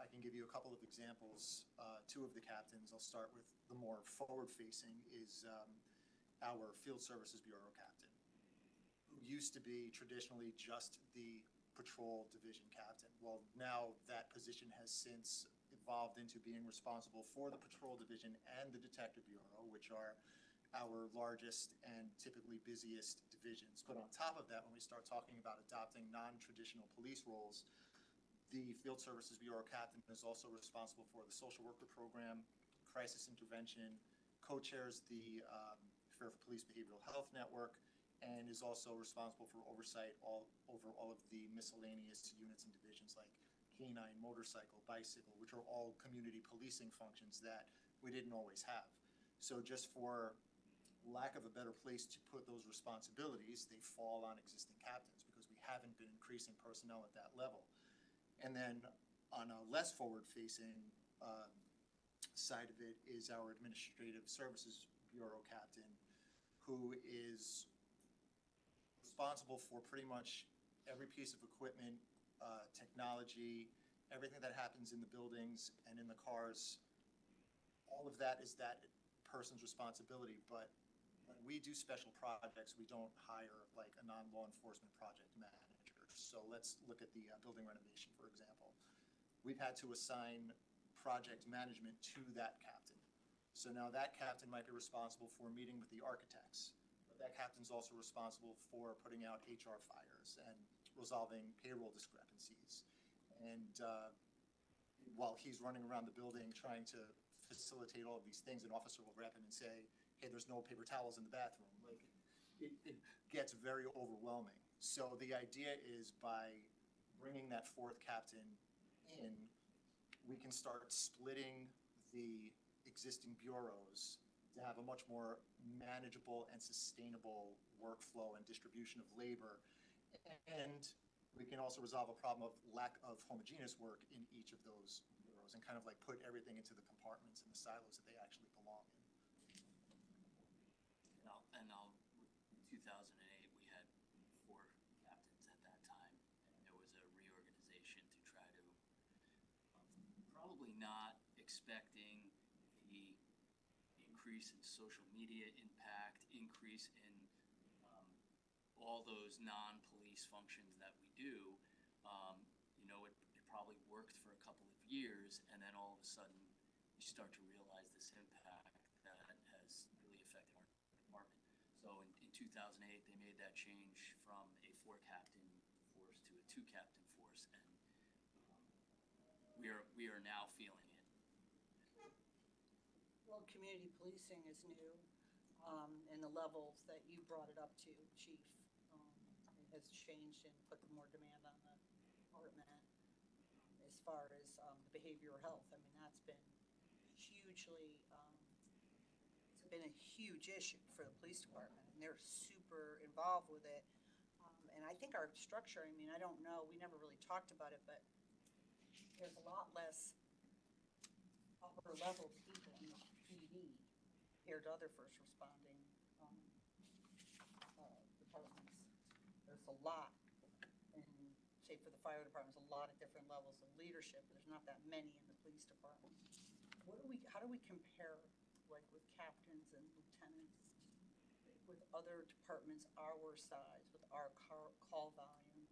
I can give you a couple of examples. 2 of the captains, I'll start with the more forward-facing, is our Field Services Bureau captain, who used to be traditionally just the patrol division captain. Well, now that position has since evolved into being responsible for the patrol division and the detective bureau, which are our largest and typically busiest divisions. But on top of that, when we start talking about adopting non-traditional police roles, the Field Services Bureau captain is also responsible for the social worker program, crisis intervention, co-chairs the Fairfield Police Behavioral Health Network, and is also responsible for oversight over all of the miscellaneous units and divisions like canine, motorcycle, bicycle, which are all community policing functions that we didn't always have. So just for lack of a better place to put those responsibilities, they fall on existing captains because we haven't been increasing personnel at that level. And then on a less forward-facing side of it is our Administrative Services Bureau captain, who is responsible for pretty much every piece of equipment, technology, everything that happens in the buildings and in the cars. All of that is that person's responsibility, but when we do special projects, we don't hire like a non-law enforcement project manager. So let's look at the building renovation, for example. We've had to assign project management to that captain. So now that captain might be responsible for meeting with the architects, but that captain's also responsible for putting out HR fires and resolving payroll discrepancies. And while he's running around the building trying to facilitate all of these things, an officer will grab him and say, hey, there's no paper towels in the bathroom. Like, it gets very overwhelming. So the idea is by bringing that 4th captain in, we can start splitting the existing bureaus to have a much more manageable and sustainable workflow and distribution of labor. And we can also resolve a problem of lack of homogeneous work in each of those bureaus and kind of like put everything into the compartments and the silos that they actually belong in. In 2008, we had 4 captains at that time, and there was a reorganization to try to, probably not expecting the increase in social media impact, increase in all those non-police functions that we do. It probably worked for a couple of years, and then all of a sudden you start to realize this impact that has it's really affected our department. So in 2008, they made that change from a 4-captain force to a 2-captain force, and we are now feeling it. Well, community policing is new, and the levels that you brought it up to, Chief, it has changed and put more demand on the department as far as the behavioral health. I mean, that's been hugely, it's been a huge issue for the police department, and they're super involved with it. And I think our structure, I mean, I don't know, we never really talked about it, but there's a lot less upper level people in the PD compared to other first responding departments. There's a lot, and say for the fire department, there's a lot of different levels of leadership, but there's not that many in the police department. How do we compare, like with captains and lieutenants, with other departments our size, with our call volume?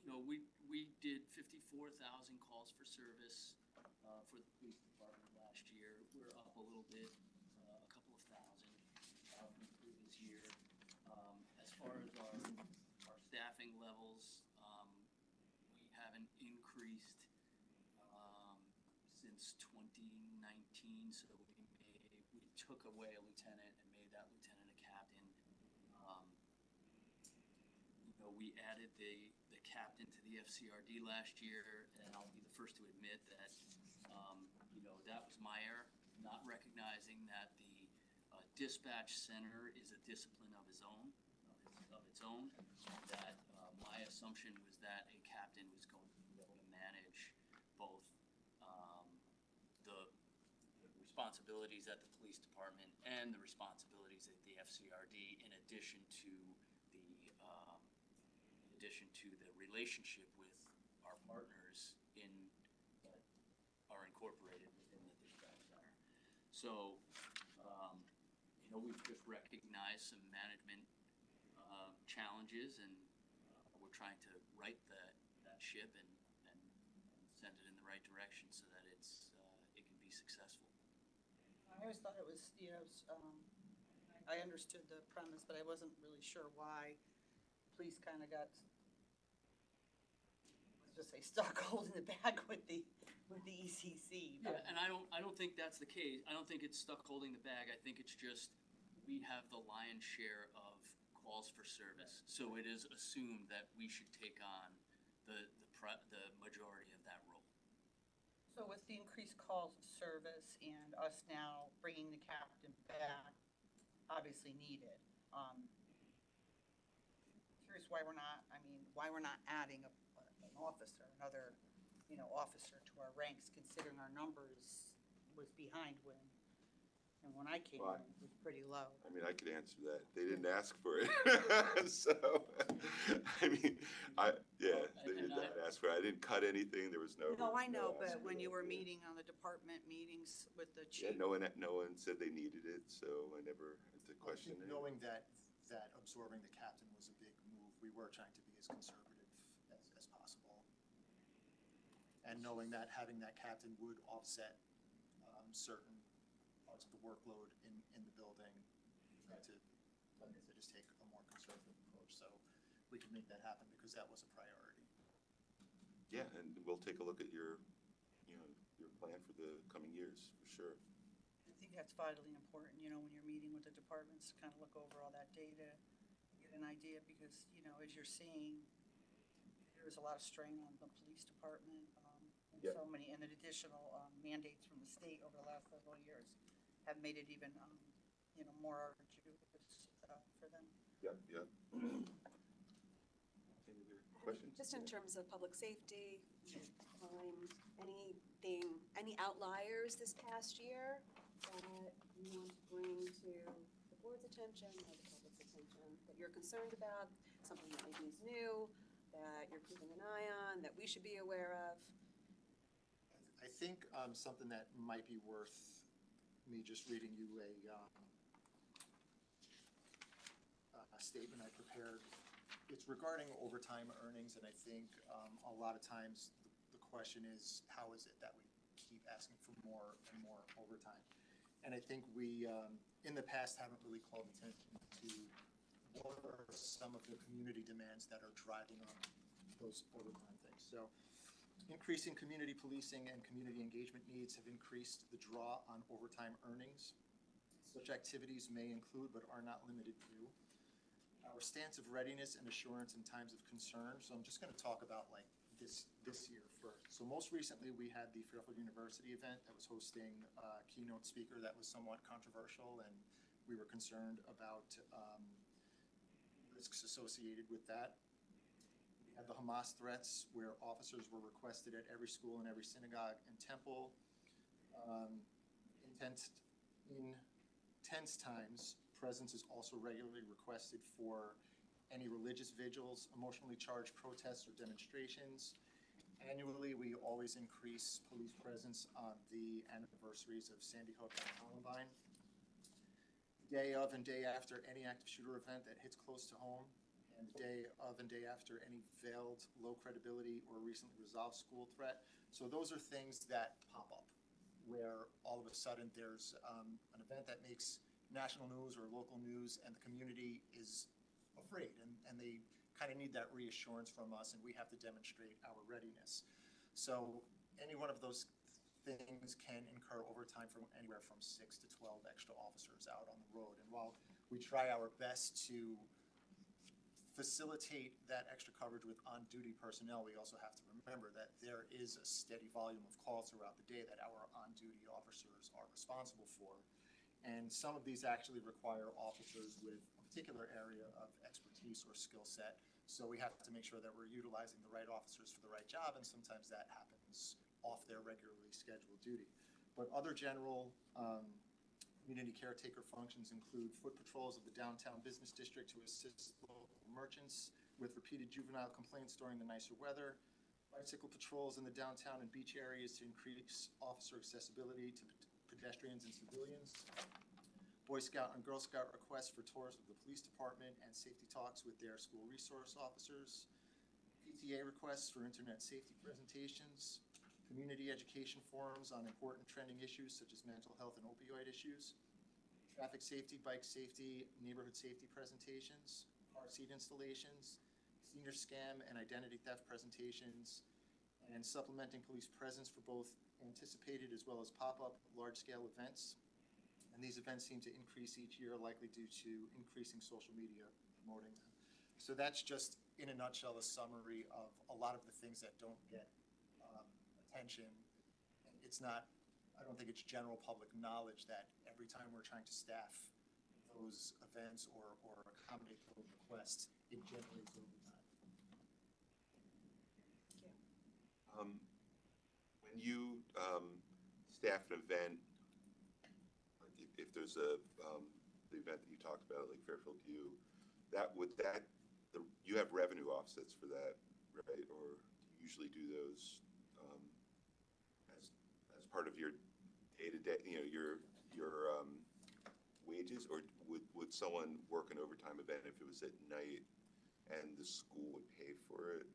You know, we did 54,000 calls for service for the police department last year. We're up a little bit, a couple of thousand from the previous year. As far as our staffing levels, we haven't increased since 2019. So we took away a lieutenant and made that lieutenant a captain. You know, we added the captain to the FCRD last year, and I'll be the first to admit that, you know, that was my error, not recognizing that the dispatch center is a discipline of its own, that my assumption was that a captain was going to be able to manage both the responsibilities at the police department and the responsibilities at the FCRD, in addition to the relationship with our partners that are incorporated within the dispatch center. So, you know, we've just recognized some management challenges, and we're trying to right that ship and send it in the right direction so that it can be successful. I always thought it was, you know, I understood the premise, but I wasn't really sure why police kind of got, let's just say, stuck holding the bag with the ECC. But. Yeah, and I don't think that's the case. I don't think it's stuck holding the bag. I think it's just we have the lion's share of calls for service, so it is assumed that we should take on the majority of that role. So with the increased calls of service and us now bringing the captain back, obviously needed. Curious why we're not adding an officer, another, you know, officer to our ranks, considering our numbers was behind when I came in, it was pretty low. I mean, I could answer that. They didn't ask for it. So, I mean, they did not ask for it. I didn't cut anything. There was no. No, I know, but ask when for you it. were meeting on the department meetings with the chief. Yeah, no one said they needed it, so I never had to question it. Knowing that absorbing the captain was a big move, we were trying to be as conservative as possible. And knowing that having that captain would offset certain parts of the workload in the building, we had to, like I said, just take a more conservative approach so we could make that happen because that was a priority. Yeah, and we'll take a look at your plan for the coming years, for sure. I think that's vitally important, you know, when you're meeting with the departments, to kind of look over all that data, get an idea, because, you know, as you're seeing, there's a lot of strain on the police department, and Yep. so many, and the additional mandates from the state over the last several years have made it even, you know, more arduous for them. Yep. Any other questions? Just in terms of public safety, any outliers this past year that you want to bring to the board's attention or the public's attention that you're concerned about, something that maybe is new, that you're keeping an eye on, that we should be aware of? I think something that might be worth me just reading you a statement I prepared. It's regarding overtime earnings, and I think a lot of times the question is, how is it that we keep asking for more and more overtime. And I think we, in the past, haven't really called attention to what are some of the community demands that are driving up those overtime things. So increasing community policing and community engagement needs have increased the draw on overtime earnings. Such activities may include, but are not limited to, our stance of readiness and assurance in times of concern. So I'm just going to talk about like this year first. So most recently, we had the Fairfield University event that was hosting a keynote speaker that was somewhat controversial, and we were concerned about risks associated with that. We had the Hamas threats, where officers were requested at every school and every synagogue and temple. In tense times, presence is also regularly requested for any religious vigils, emotionally charged protests or demonstrations. Annually, we always increase police presence on the anniversaries of Sandy Hook and Columbine. Day of and day after any active shooter event that hits close to home, and the day of and day after any veiled, low credibility, or recently resolved school threat. So those are things that pop up, where all of a sudden there's an event that makes national news or local news, and the community is afraid, and they kind of need that reassurance from us, and we have to demonstrate our readiness. So any one of those things can incur overtime from anywhere from 6 to 12 extra officers out on the road. And while we try our best to facilitate that extra coverage with on-duty personnel, we also have to remember that there is a steady volume of calls throughout the day that our on-duty officers are responsible for. And some of these actually require officers with a particular area of expertise or skill set. So we have to make sure that we're utilizing the right officers for the right job, and sometimes that happens off their regularly scheduled duty. But other general community caretaker functions include foot patrols of the downtown business district to assist local merchants with repeated juvenile complaints during the nicer weather, bicycle patrols in the downtown and beach areas to increase officer accessibility to pedestrians and civilians, Boy Scout and Girl Scout requests for tours of the police department and safety talks with their school resource officers, PTA requests for internet safety presentations, community education forums on important trending issues such as mental health and opioid issues, traffic safety, bike safety, neighborhood safety presentations, car seat installations, senior scam and identity theft presentations, and supplementing police presence for both anticipated as well as pop-up large-scale events. And these events seem to increase each year, likely due to increasing social media promoting them. So that's just, in a nutshell, a summary of a lot of the things that don't get attention. And it's not, I don't think it's general public knowledge that every time we're trying to staff those events or accommodate those requests, it generates overtime. When you staff an event, like if there's the event that you talked about, like Fairfield U, you have revenue offsets for that, right? Or you usually do those as part of your day-to-day, your wages, or would someone work an overtime event if it was at night and the school would pay for it?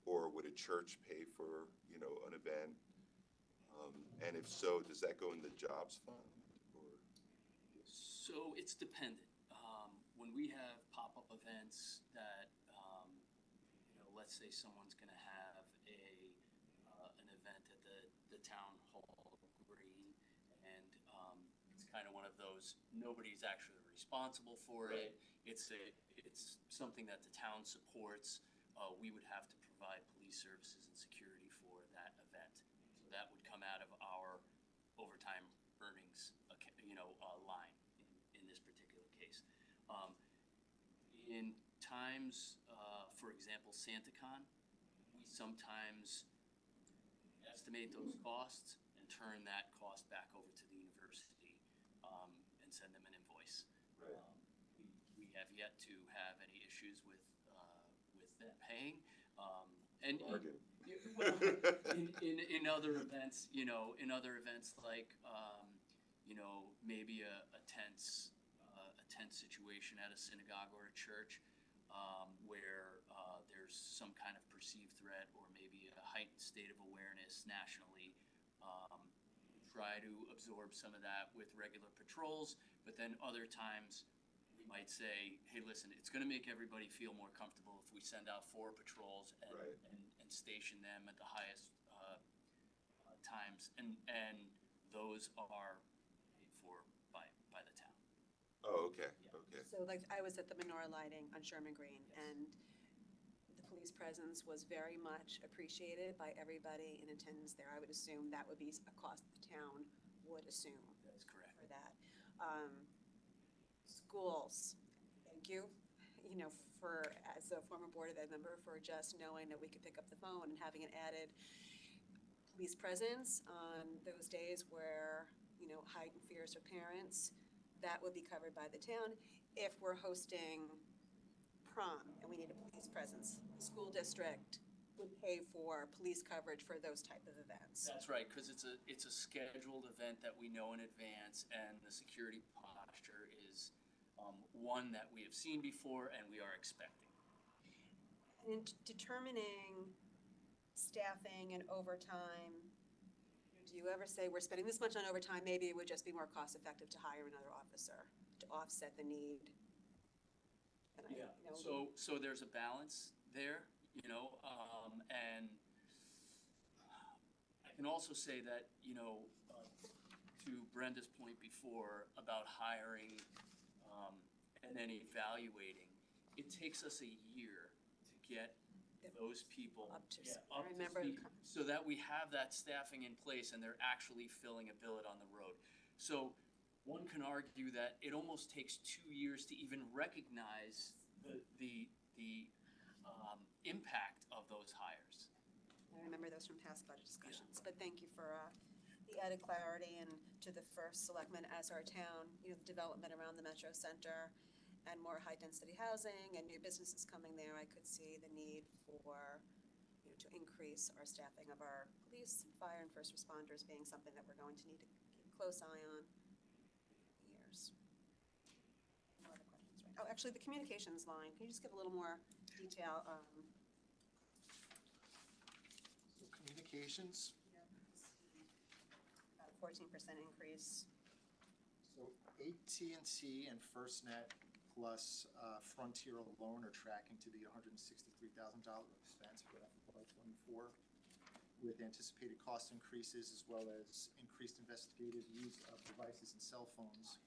Or would a church pay for, an event? And if so, does that go in the jobs fund? Or? So it's dependent. When we have pop-up events that, let's say someone's going to have an event at the town hall green, and it's kind of one of those, nobody's actually responsible for it. It's something that the town supports. We would have to provide police services and security for that event. So that would come out of our overtime earnings, line in this particular case. In times, for example, SantaCon, we sometimes estimate those costs and turn that cost back over to the university and send them an invoice. Right. We have yet to have any issues with them paying. And in other events, like maybe a tense situation at a synagogue or a church, where there's some kind of perceived threat or maybe a heightened state of awareness nationally, try to absorb some of that with regular patrols, but then other times we might say, hey, listen, it's gonna make everybody feel more comfortable if we send out 4 patrols and, Right. and station them at the highest, times, and those are paid for by the town. Oh, okay, Yeah. okay. So like, I was at the menorah lighting on Sherman Green, and the police presence was very much appreciated by everybody in attendance there. I would assume that would be a cost the town would assume That is correct. for that. Schools, thank you, for, as a former Board of Ed member, for just knowing that we could pick up the phone and having an added police presence on those days where, heightened fears for parents. That would be covered by the town. If we're hosting prom and we need a police presence, the school district would pay for police coverage for those type of events. That's right, because it's a scheduled event that we know in advance, and the security posture is one that we have seen before and we are expecting. And in determining staffing and overtime, do you ever say, we're spending this much on overtime, maybe it would just be more cost effective to hire another officer to offset the need? And So there's a balance there, and I can also say that, to Brenda's point before about hiring and then evaluating, it takes us a year to get those people Up to, yeah, I up to remember. speed, so that we have that staffing in place and they're actually filling a billet on the road. So one can argue that it almost takes 2 years to even recognize the impact of those hires. I remember those from past budget discussions, but thank you for the added clarity, and to the first selectman as our town, the development around the Metro Center and more high-density housing and new businesses coming there, I could see the need for, to increase our staffing of our police, fire, and first responders being something that we're going to need to keep a close eye on for years. No other questions, right? Oh, actually, the communications line, can you just give a little more detail? So communications, About a 14% increase. so AT&T and FirstNet plus Frontier alone are tracking to be $163,000 expense for FY '24, with anticipated cost increases as well as increased investigative use of devices and cell phones.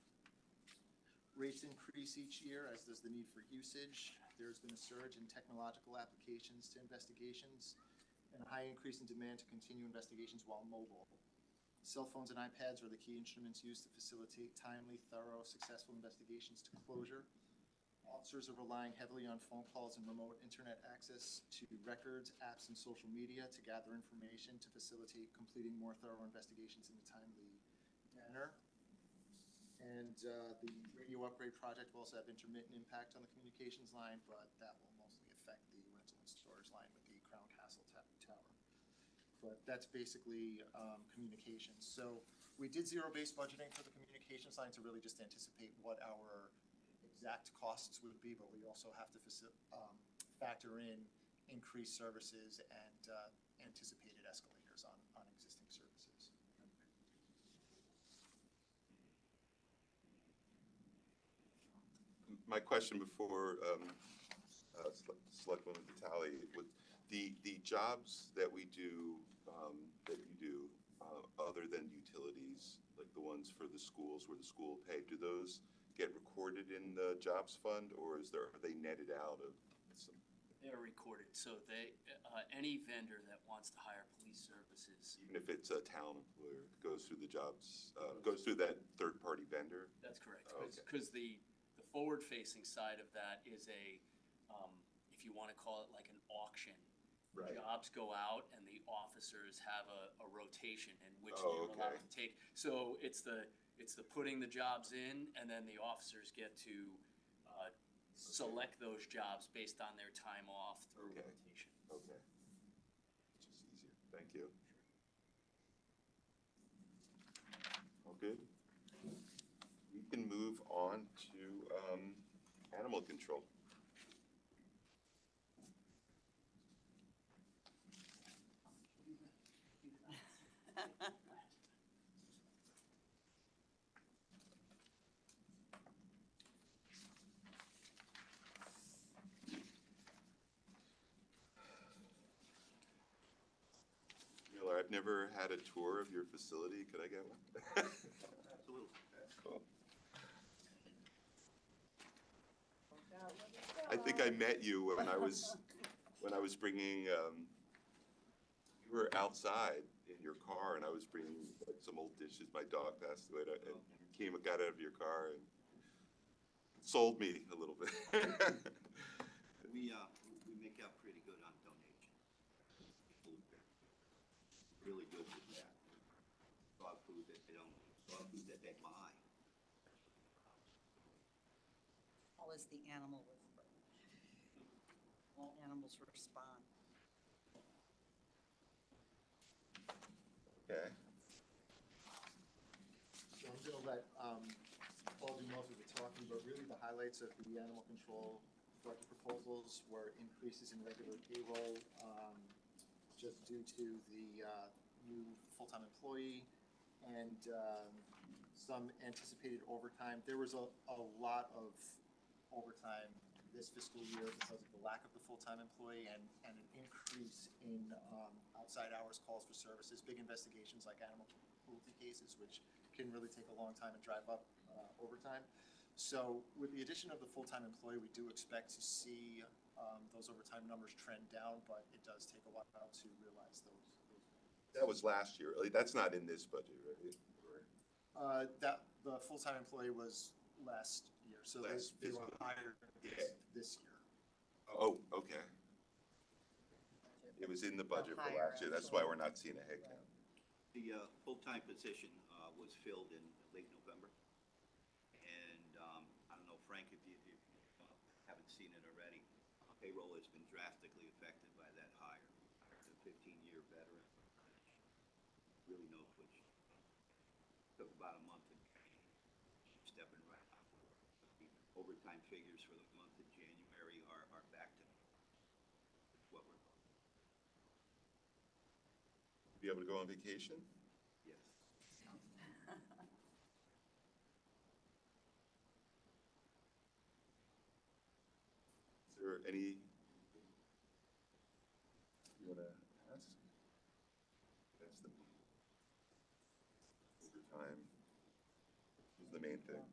Rates increase each year, as does the need for usage. There's been a surge in technological applications to investigations and a high increase in demand to continue investigations while mobile. Cell phones and iPads are the key instruments used to facilitate timely, thorough, successful investigations to closure. Officers are relying heavily on phone calls and remote internet access to records, apps, and social media to gather information to facilitate completing more thorough investigations in a timely manner. And the radio upgrade project will also have intermittent impact on the communications line, but that will mostly affect the rental and storage line with the Crown Castle Tower. But that's basically communications. So we did zero-based budgeting for the communications line to really just anticipate what our exact costs would be, but we also have to factor in increased services and anticipated escalators on existing services. My question before Selectwoman Vitale, with the jobs that we do, that you do, other than utilities, like the ones for the schools where the school pay, do those get recorded in the jobs fund, or are they netted out of some? They're recorded, so any vendor that wants to hire police services. Even if it's a town employer, goes through the jobs, goes through that third-party vendor? That's correct, Oh, okay. because the forward-facing side of that is if you want to call it like an auction. Right. Jobs go out and the officers have a rotation in which Oh, they're allowed okay. to take. So it's the putting the jobs in, and then the officers get to select those jobs based on their time off through Okay. rotation. Okay. It's just easier. Thank you. All good? We can move on to animal control. never had a tour of your facility. Could I get one? Absolutely. Cool. I think I met you when I was bringing, you were outside in your car and I was bringing like some old dishes. My dog passed away and you got out of your car and sold me a little bit. We make out pretty good on donations. People are really good with that. Dog food that they don't, dog food that they buy. All is the animal with, all animals respond. Okay. So I'm gonna let Paul do most of the talking, but really the highlights of the animal control budget proposals were increases in regular payroll, just due to the new full-time employee and some anticipated overtime. There was a lot of overtime this fiscal year because of the lack of the full-time employee and an increase in outside hours, calls for services, big investigations like animal cruelty cases, which can really take a long time and drive up overtime. So with the addition of the full-time employee, we do expect to see those overtime numbers trend down, but it does take a while to realize those. That was last year. Like, that's not in this budget, right? That, the full-time employee was last year, so they Last were fiscal. hired Yeah. this year. Oh, okay. It was in the budget for last year. That's why we're not seeing a headcount. The full-time position was filled in late November. And I don't know, Frank, if you haven't seen it already, payroll has been drastically affected by that hire. The 15-year veteran, really no push. Took about a month and stepping right up. The overtime figures for the month of January are back to what we're going. Be able to go on vacation? Yes. Is there any you want to ask? That's the overtime is the main thing. A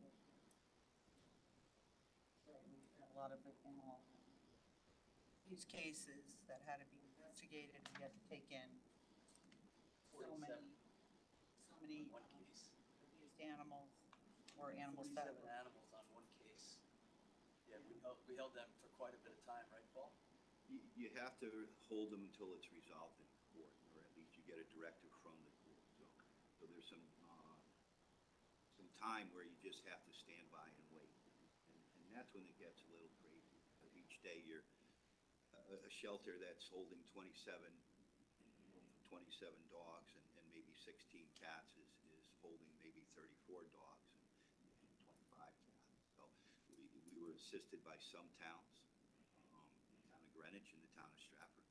lot of, these cases that had to be investigated, we had to take in so many One case. abused animals or animals that 47 animals on one case. Yeah, we held them for quite a bit of time, right, Paul? You have to hold them until it's resolved in court, or at least you get a directive from the court. So there's some time where you just have to stand by and wait. And that's when it gets a little crazy. Because each day you're a shelter that's holding 27 dogs and maybe 16 cats is holding maybe 34 dogs and 25 cats. So we were assisted by some towns, the town of Greenwich and the town of Stratford.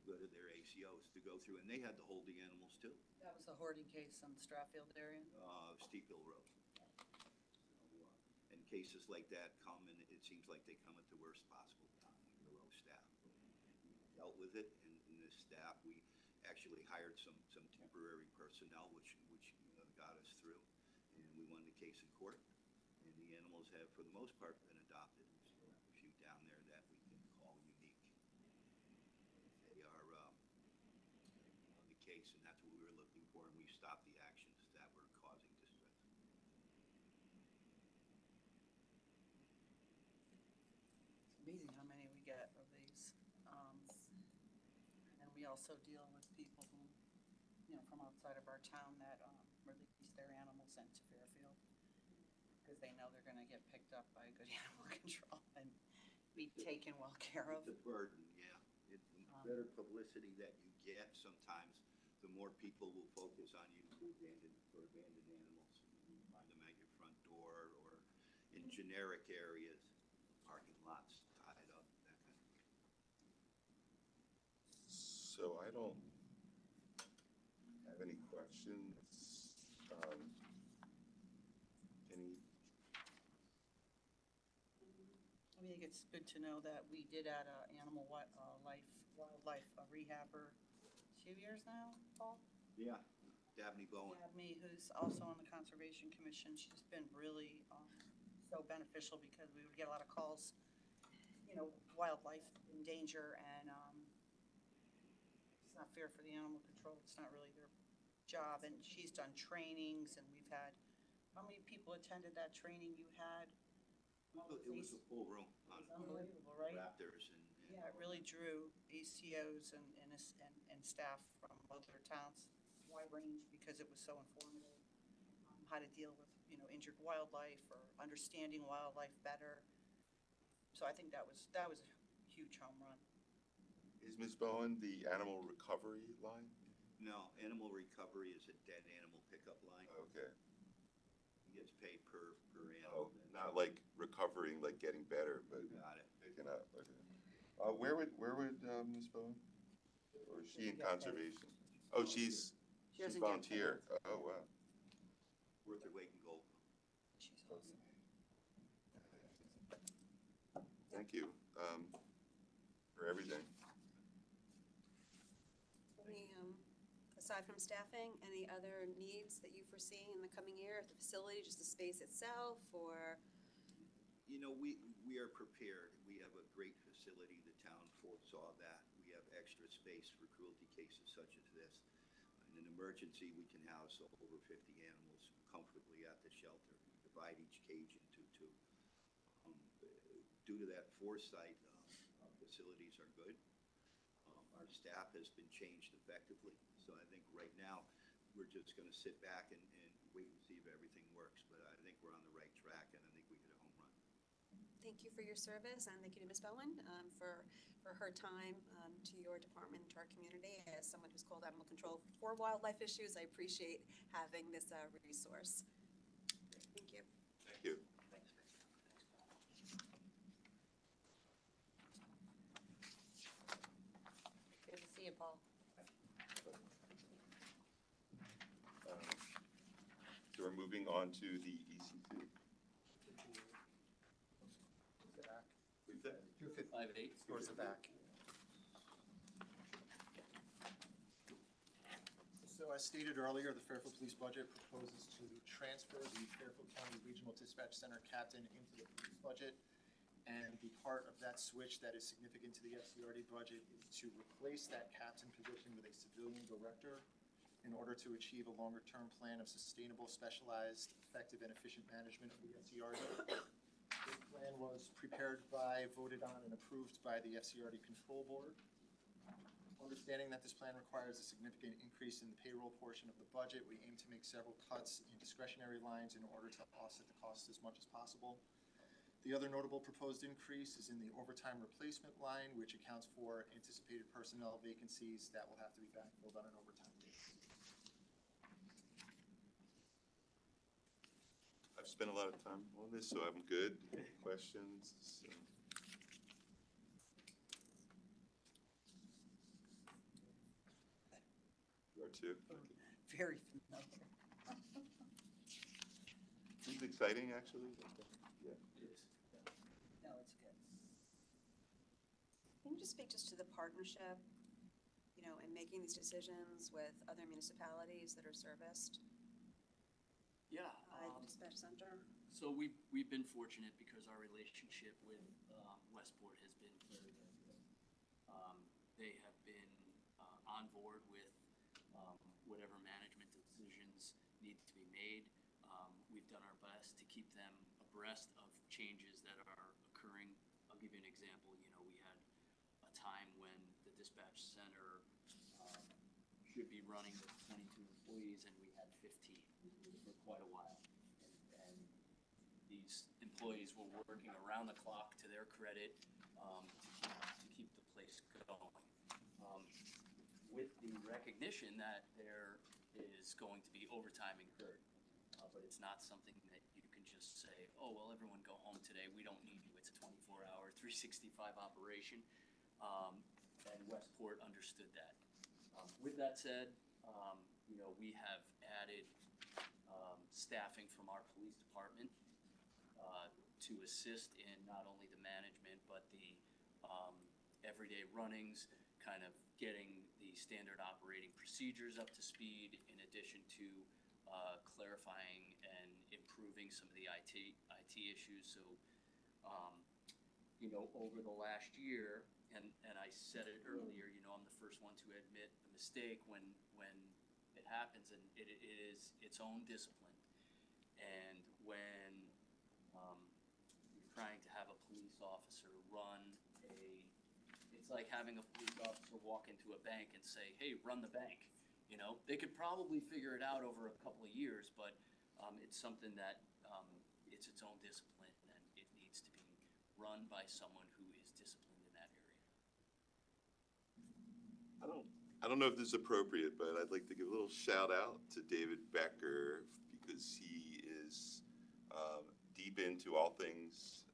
Go to their ACOs to go through, and they had to hold the animals too. that was a hoarding case on the Stratfield area. Steep Hill Road. So, and cases like that come, and it seems like they come at the worst possible time, the low staff. We dealt with it, and in this staff, we actually hired some temporary personnel, which got us through, and we won the case in court. And the animals have, for the most part, been adopted. We still have a few down there that we can call unique. They are on the case, and that's what we were looking for, and we stopped the actions that were causing distress. It's amazing how many we get of these. And we also deal with people who, from outside of our town that release their animals into Fairfield because they know they're going to get picked up by good animal control and be taken well care of. It's a burden, yeah. The better publicity that you get, sometimes the more people will focus on you for abandoned animals. You find them at your front door or in generic areas, parking lots tied up, that kind of thing. So I don't have any questions. Any? I think it's good to know that we did add a wildlife rehabber 2 years now, Paul? Yeah, Dabney Bowen. Me, who's also on the Conservation Commission, she's been really so beneficial because we would get a lot of calls, wildlife in danger, and it's not fair for the animal control. It's not really their job, and she's done trainings, and we've had, how many people attended that training you had? It was a full room on Unbelievable, right? raptors and. Yeah, it really drew ACOs and staff from other towns, wide range, because it was so informative. How to deal with, injured wildlife or understanding wildlife better. So I think that was a huge home run. Is Ms. Bowen the animal recovery line? No, animal recovery is a dead animal pickup line. Okay. He gets paid per Oh, animal. not like recovering, like getting better, but Got it. picking up. Okay. Where would Ms. Bowen? Or is she in conservation? Oh, she's doesn't get volunteer. Oh, wow. Worth their weight in gold. She's awesome. Thank you for everything. Any, aside from staffing, any other needs that you foresee in the coming year at the facility, just the space itself, or? We are prepared. We have a great facility. The town foresaw that. We have extra space for cruelty cases such as this. In an emergency, we can house over 50 animals comfortably at the shelter. We divide each cage into two. Due to that foresight, our facilities are good. Our staff has been changed effectively. So I think right now, we're just going to sit back and wait and see if everything works. But I think we're on the right track, and I think we hit a home run. Thank you for your service, and thank you to Ms. Bowen for her time to your department, to our community. As someone who's called animal control for wildlife issues, I appreciate having this resource. Thank you. Thank you. Thanks. Good to see you, Paul. So we're moving on to the ECC. Back. Who's that? 5-8. Towards the back. So as stated earlier, the Fairfield Police budget proposes to transfer the Fairfield County Regional Dispatch Center captain into the police budget. And the part of that switch that is significant to the FCRD budget is to replace that captain position with a civilian director in order to achieve a longer-term plan of sustainable, specialized, effective, and efficient management of the FCRD. This plan was prepared by, voted on, and approved by the FCRD Control Board. Understanding that this plan requires a significant increase in the payroll portion of the budget, we aim to make several cuts in discretionary lines in order to offset the costs as much as possible. The other notable proposed increase is in the overtime replacement line, which accounts for anticipated personnel vacancies that will have to be backfilled on an overtime basis. I've spent a lot of time on this, so I'm good. Any questions? You are too? Very familiar. Seems exciting, actually. Yeah. It is. No, it's good. Can you just speak just to the partnership, in making these decisions with other municipalities that are serviced Yeah. by the dispatch center? So we've been fortunate because our relationship with Westport has been very, very good. They have been on board with whatever management decisions need to be made. We've done our best to keep them abreast of changes that are occurring. I'll give you an example. We had a time when the dispatch center should be running with 22 employees, and we had 15 for quite a while. And these employees were working around the clock, to their credit, to keep the place going. With the recognition that there is going to be overtime incurred, but it's not something that you can just say, oh, well, everyone go home today, we don't need you. It's a 24-hour, 365 operation, and Westport understood that. With that said, we have added staffing from our police department to assist in not only the management, but the everyday runnings, kind of getting the standard operating procedures up to speed, in addition to clarifying and improving some of the IT issues. So, over the last year, and I said it earlier, I'm the first one to admit the mistake when it happens, and it is its own discipline. And when you're trying to have a police officer run it's like having a police officer walk into a bank and say, hey, run the bank. They could probably figure it out over a couple of years, but it's something that it's its own discipline, and it needs to be run by someone who is disciplined in that area. I don't know if this is appropriate, but I'd like to give a little shout out to David Becker because he is deep into all things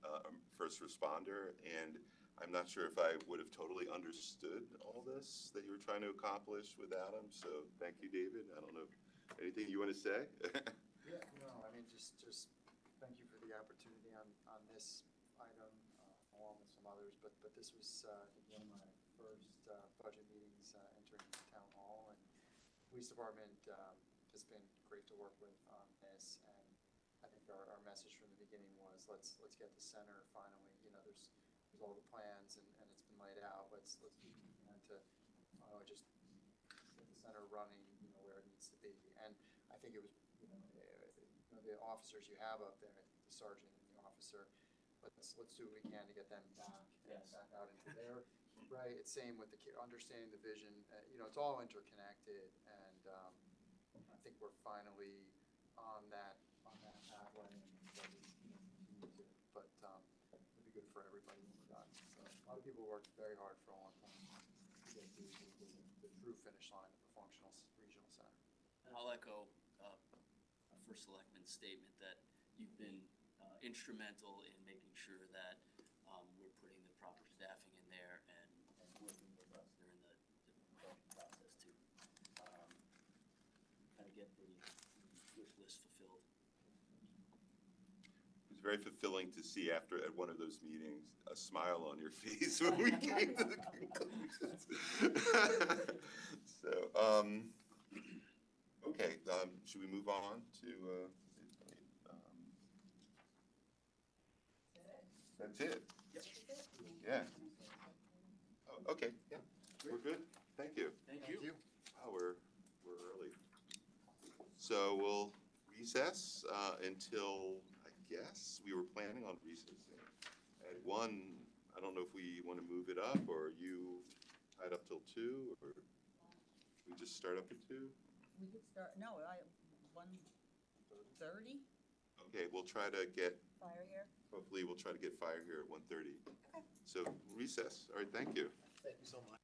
first responder, and I'm not sure if I would have totally understood all this that you were trying to accomplish without him. So thank you, David. I don't know, anything you want to say? Yeah, no, I mean, just thank you for the opportunity on this item, along with some others, but this was, I think, one of my first budget meetings entering the town hall, and police department has been great to work with on this, and I think our message from the beginning was, let's get the center finally, there's all the plans and it's been laid out, let's do and to just get the center running, where it needs to be, and I think it was, the officers you have up there, the sergeant and the officer, let's do what we can to get them back out into there. Right, it's same with understanding the vision, it's all interconnected, and I think we're finally on that pathway, and but it'll be good for everybody when we're done. So a lot of people worked very hard for a long time to get to the true finish line of the functional regional center. And I'll echo First Selectman's statement that you've been instrumental in making sure that we're putting the proper staffing in there and working with us during the budget process to kind of get the wish list fulfilled. It was very fulfilling to see at one of those meetings a smile on your face when we came to the conclusions. So, okay, should we move on to? That's it. Yeah. Oh, okay. Yeah. We're good. Thank you. Thank you. Wow, we're early. So we'll recess until, I guess, we were planning on recessing at 1. I don't know if we want to move it up, or are you tied up till 2, or we just start up at 2? We could start, 1:30? Okay, we'll try to get, Fire here? hopefully we'll try to get fire here at 1:30. Okay. So recess. All right, thank you. Thank you so much.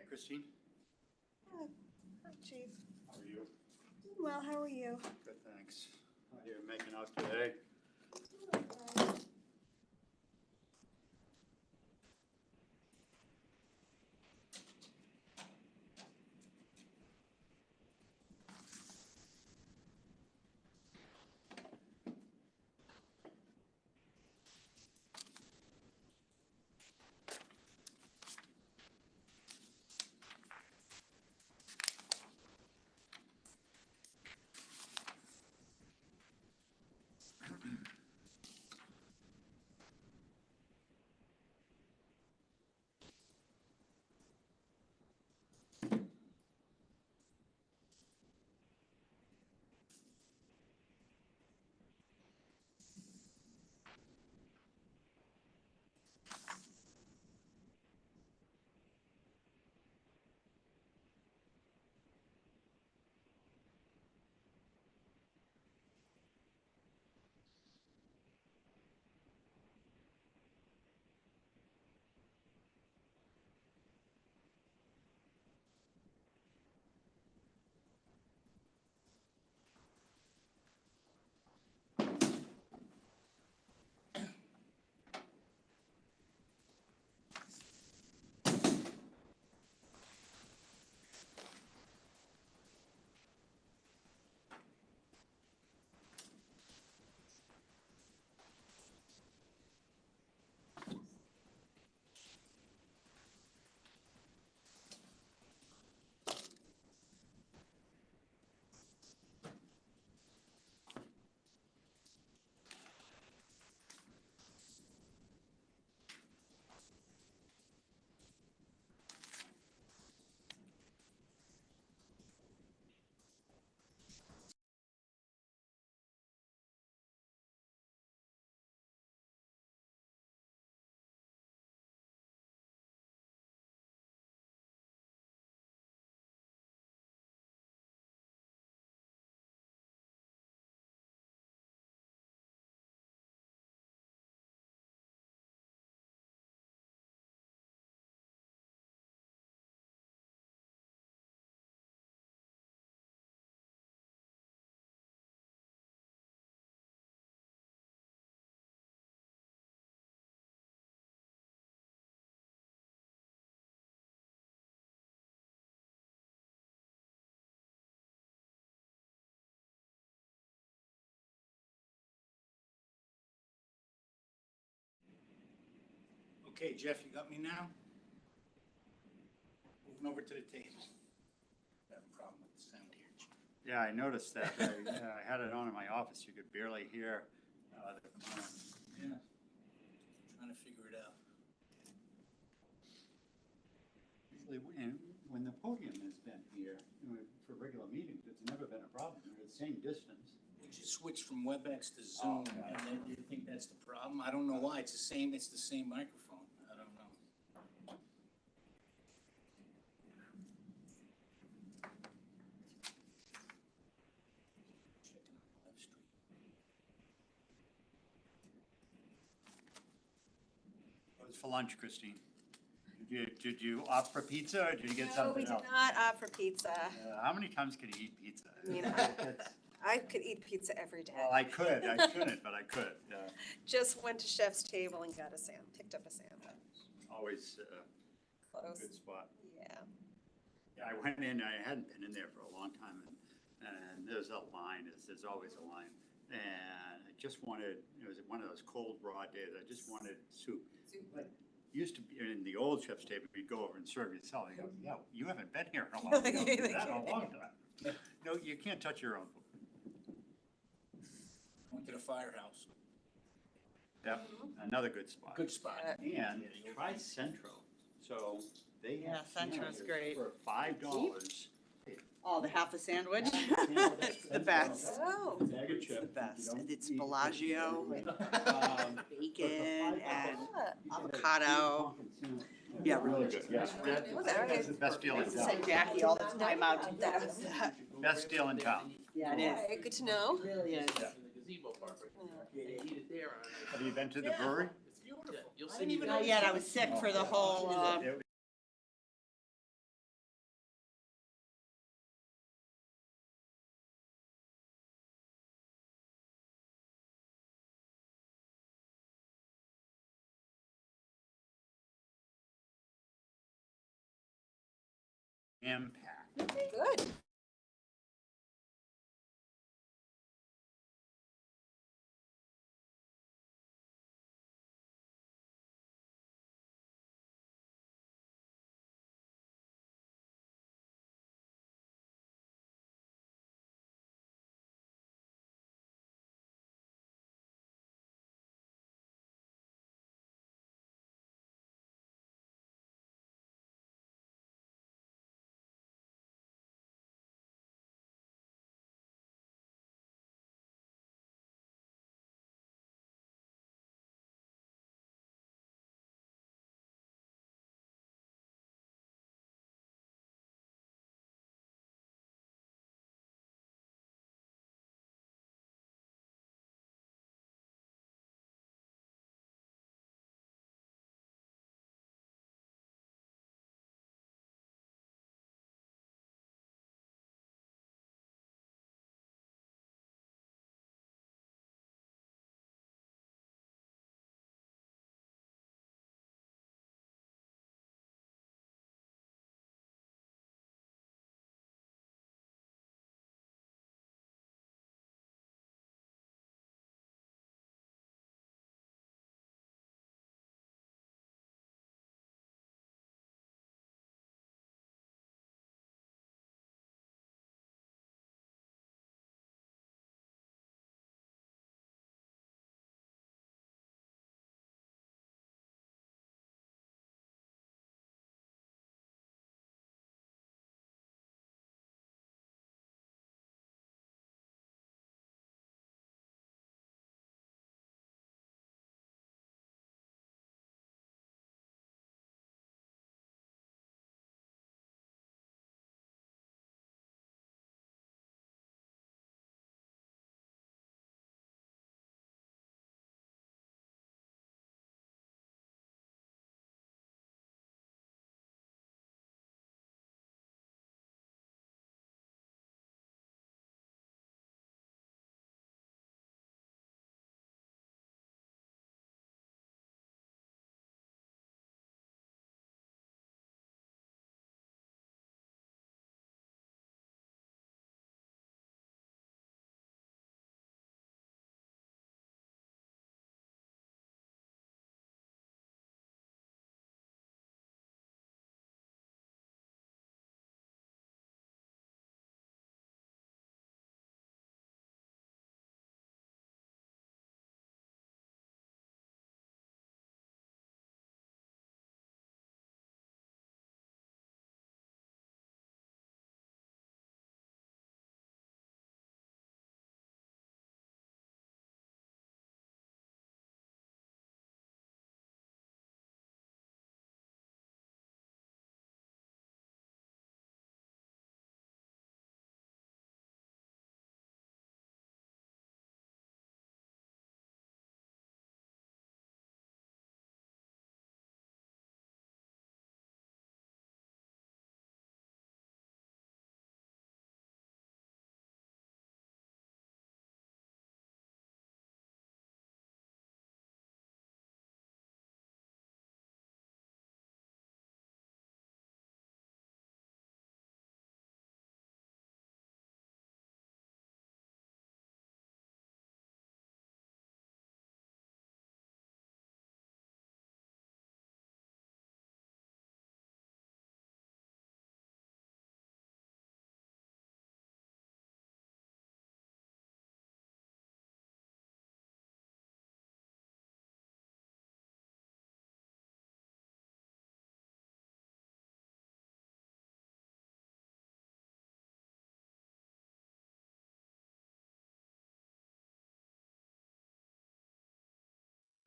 Christine. Hi, Chief. How are you? Doing well, how are you? Good, thanks. How are you making out today? Okay, Jeff, you got me now? Moving over to the table. Having a problem with the sound here. Yeah, I noticed that. I had it on in my office. You could barely hear the component. Yeah. Trying to figure it out. Usually when the podium has been here, for regular meetings, it's never been a problem. They're the same distance. We just switched from WebEx to Zoom, and then you think that's the problem? I don't know why. It's the same microphone. I don't know. Checking on the left street. What was for lunch, Christine? Did you opt for pizza or did you get No, something we else? did not opt for pizza. How many times can you eat pizza? I mean, I could eat pizza every day. Well, I couldn't, but I could. Just went to Chef's Table and got picked up a sandwich. Always a Close. good spot. Yeah. Yeah, I went in, I hadn't been in there for a long time, and there's a line, there's always a line. And I just wanted, it was one of those cold, raw days, I just wanted soup. But used to be, in the old Chef's Table, you'd go over and serve yourself. You go, yeah, you haven't been here in a long time. You haven't been that in a long time. No, you can't touch your own food. Went to the firehouse. Yep, another good spot. Good spot. And try Centro. So they Yeah, have Centro's sandwiches great. for $5. Oh, the half a sandwich? The best. Oh. Bag of chips. The best. You don't And it's eat- Bellagio with bacon and $5. avocado. Yeah, really good. Yeah, that's the best deal in town. Send Jackie all the time out to that. Best deal in town. Yeah, it is. Okay, good to know. It really is. The gazebo part, right? They eat it there. Have you been to the brewery? It's beautiful. You'll see me. Not yet, I was sick for the whole, It jam-packed. Good.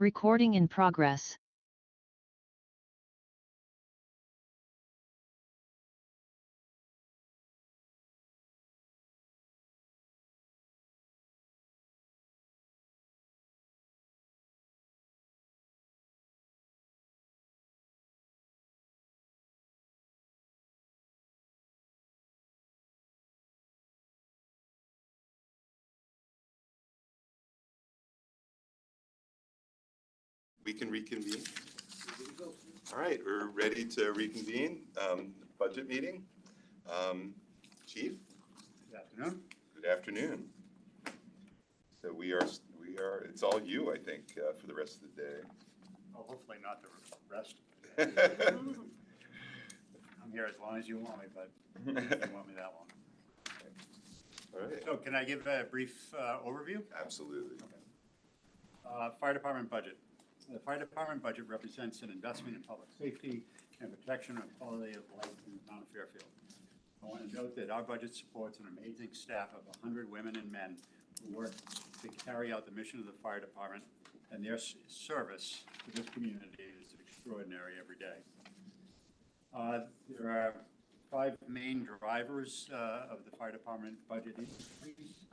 Recording in progress. We can reconvene. All right, we're ready to reconvene, budget meeting. Chief, Good afternoon. good afternoon. So we are, it's all you, I think, for the rest of the day. Well, hopefully not the rest. I'm here as long as you want me, but you want me that long. All right, So can I give a brief overview? absolutely. Fire department budget. The fire department budget represents an investment in public safety and protection of quality of life in the town of Fairfield. I want to note that our budget supports an amazing staff of 100 women and men who work to carry out the mission of the fire department, and their service to this community is extraordinary every day. There are 5 main drivers of the fire department budget increase.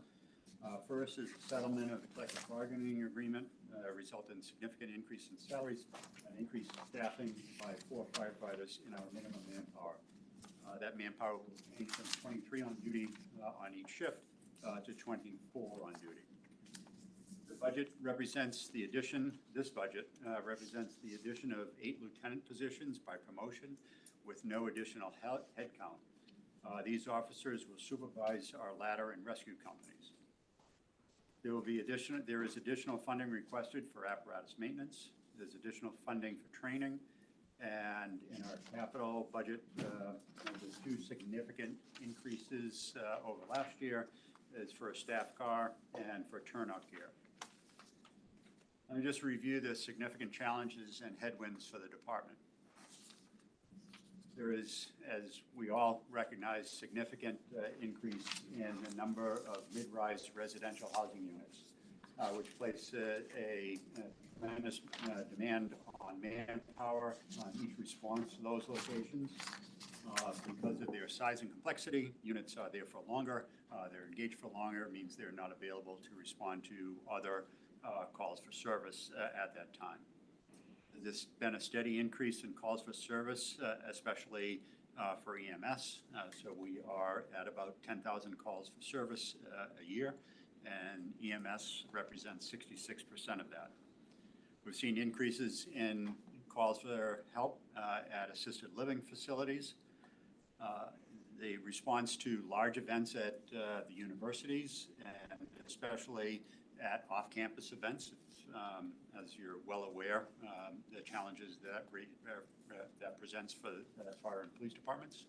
First is the settlement of the collective bargaining agreement resulted in significant increase in salaries and increased staffing by 4 firefighters in our minimum manpower. That manpower will change from 23 on duty on each shift to 24 on duty. The budget represents the addition, this budget represents the addition of 8 lieutenant positions by promotion with no additional headcount. These officers will supervise our ladder and rescue companies. There is additional funding requested for apparatus maintenance. There's additional funding for training. And in our capital budget, there's 2 significant increases over last year. Is for a staff car and for turnout gear. Let me just review the significant challenges and headwinds for the department. There is, as we all recognize, significant increase in the number of mid-rise residential housing units, which place a tremendous demand on manpower on each response to those locations. Because of their size and complexity, units are there for longer. They're engaged for longer. It means they're not available to respond to other calls for service at that time. There's been a steady increase in calls for service, especially for EMS. So we are at about 10,000 calls for service a year, and EMS represents 66% of that. We've seen increases in calls for help at assisted living facilities. The response to large events at the universities, and especially at off-campus events, as you're well aware, the challenges that presents for the fire and police departments.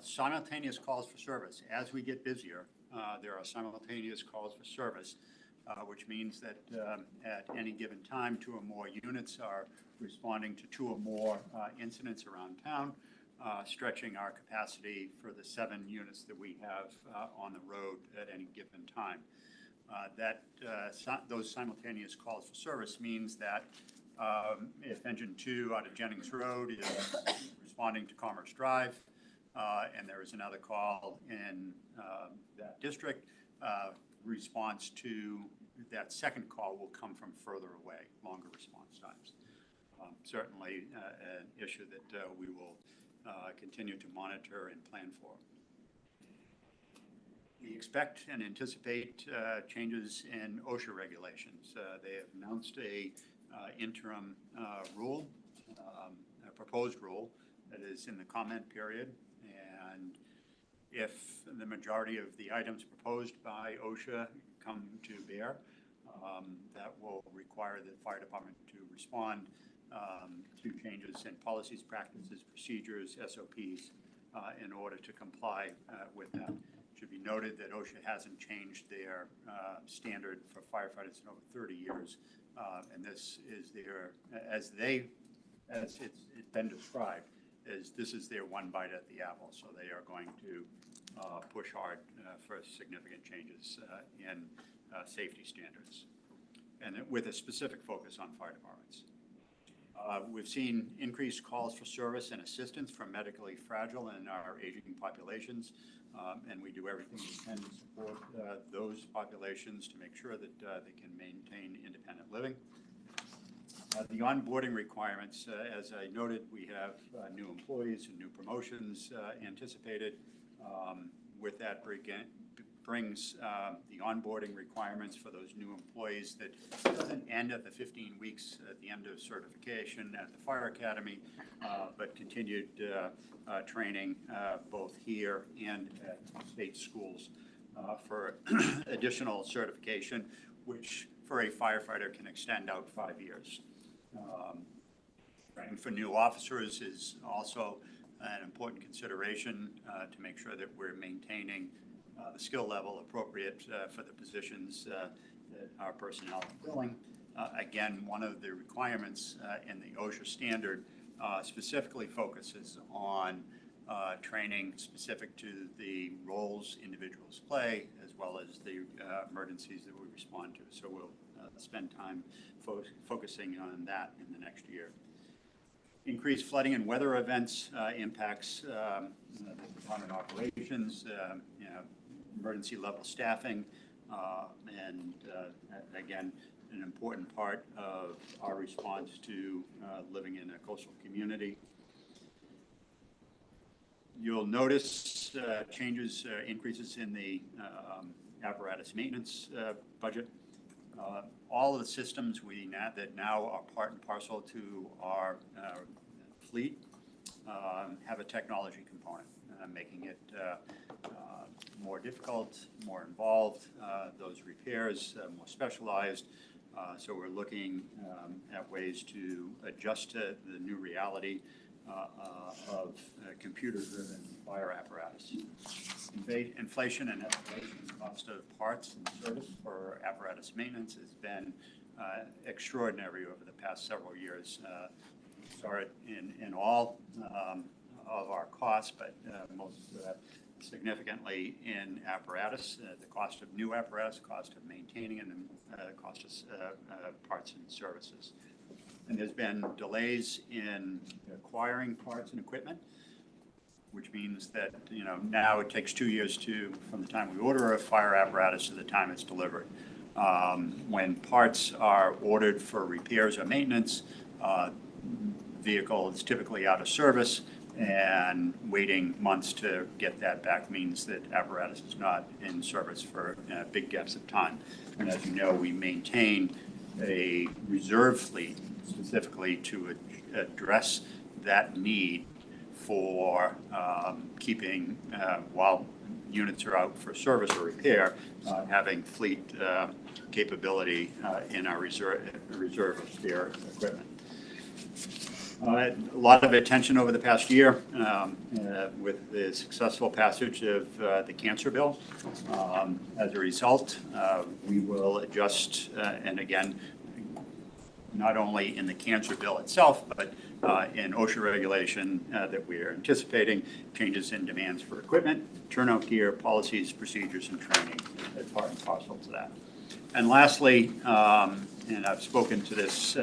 Simultaneous calls for service. As we get busier, there are simultaneous calls for service, which means that at any given time, 2 or more units are responding to 2 or more incidents around town, stretching our capacity for the 7 units that we have on the road at any given time. Those simultaneous calls for service means that if Engine 2 out of Jennings Road is responding to Commerce Drive, and there is another call in that district, response to that second call will come from further away, longer response times. Certainly an issue that we will continue to monitor and plan for. We expect and anticipate changes in OSHA regulations. They have announced a interim rule, a proposed rule that is in the comment period. And if the majority of the items proposed by OSHA come to bear, that will require the fire department to respond to changes in policies, practices, procedures, SOPs, in order to comply with that. It should be noted that OSHA hasn't changed their standard for firefighters in over 30 years. And this is their, as it's been described, this is their one bite at the apple. So they are going to push hard for significant changes in safety standards, and with a specific focus on fire departments. We've seen increased calls for service and assistance from medically fragile in our aging populations, and we do everything we can to support those populations to make sure that they can maintain independent living. The onboarding requirements, as I noted, we have new employees and new promotions anticipated. With that brings the onboarding requirements for those new employees that doesn't end at the 15 weeks at the end of certification at the fire academy, but continued training both here and at state schools for additional certification, which for a firefighter can extend out 5 years. Training for new officers is also an important consideration to make sure that we're maintaining the skill level appropriate for the positions that our personnel are filling. Again, one of the requirements in the OSHA standard specifically focuses on training specific to the roles individuals play, as well as the emergencies that we respond to. So we'll spend time focusing on that in the next year. Increased flooding and weather events impacts the department operations, emergency level staffing, and again, an important part of our response to living in a coastal community. You'll notice changes, increases in the apparatus maintenance budget. All of the systems that now are part and parcel to our fleet have a technology component, making it more difficult, more involved, those repairs more specialized. So we're looking at ways to adjust to the new reality of computer-driven fire apparatus. Inflation and escalation in the cost of parts and service for apparatus maintenance has been extraordinary over the past several years. We saw it in all of our costs, but most significantly in apparatus, the cost of new apparatus, cost of maintaining, and the cost of parts and services. And there's been delays in acquiring parts and equipment, which means that now it takes 2 years from the time we order a fire apparatus to the time it's delivered. When parts are ordered for repairs or maintenance, vehicle is typically out of service, and waiting months to get that back means that apparatus is not in service for big gaps of time. And as you know, we maintain a reserve fleet specifically to address that need for keeping, while units are out for service or repair, having fleet capability in our reserve of spare equipment. A lot of attention over the past year with the successful passage of the cancer bill. As a result, we will adjust, and again, not only in the cancer bill itself, but in OSHA regulation that we are anticipating, changes in demands for equipment, turnout gear, policies, procedures, and training as part and parcel to that. And lastly, and I've spoken to this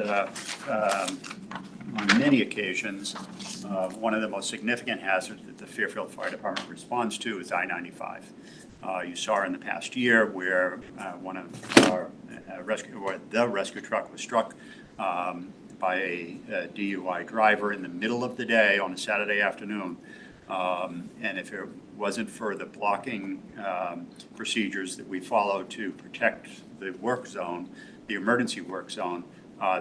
on many occasions, one of the most significant hazards that the Fairfield Fire Department responds to is I-95. You saw in the past year where one of our the rescue truck was struck by a DUI driver in the middle of the day on a Saturday afternoon. And if it wasn't for the blocking procedures that we follow to protect the work zone, the emergency work zone,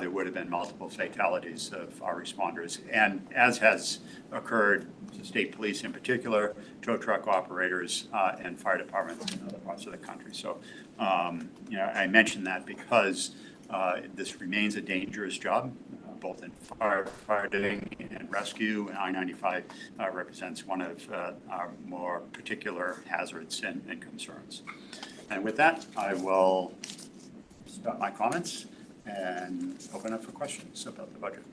there would have been multiple fatalities of our responders. And as has occurred to state police in particular, tow truck operators, and fire departments in other parts of the country. So, I mentioned that because this remains a dangerous job, both in firefighting and rescue, and I-95 represents one of our more particular hazards and concerns. And with that, I will stop my comments and open up for questions about the budget.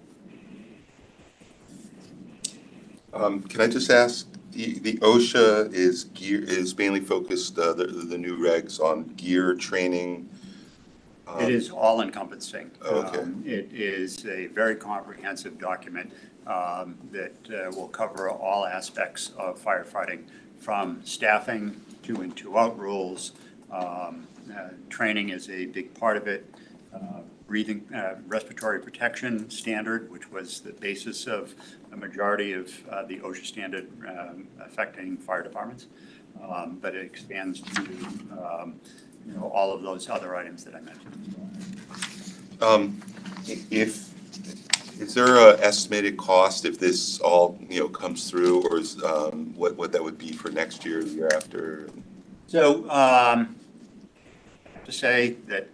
Can I just ask, the OSHA is mainly focused, the new regs on gear training? It is all encompassing. Okay. It is a very comprehensive document that will cover all aspects of firefighting, from staffing to and to out rules. Training is a big part of it. Breathing, respiratory protection standard, which was the basis of a majority of the OSHA standard affecting fire departments. but it expands to, all of those other items that I mentioned. Is there a estimated cost if this all, comes through, or is, what that would be for next year, the year after? So, to say that,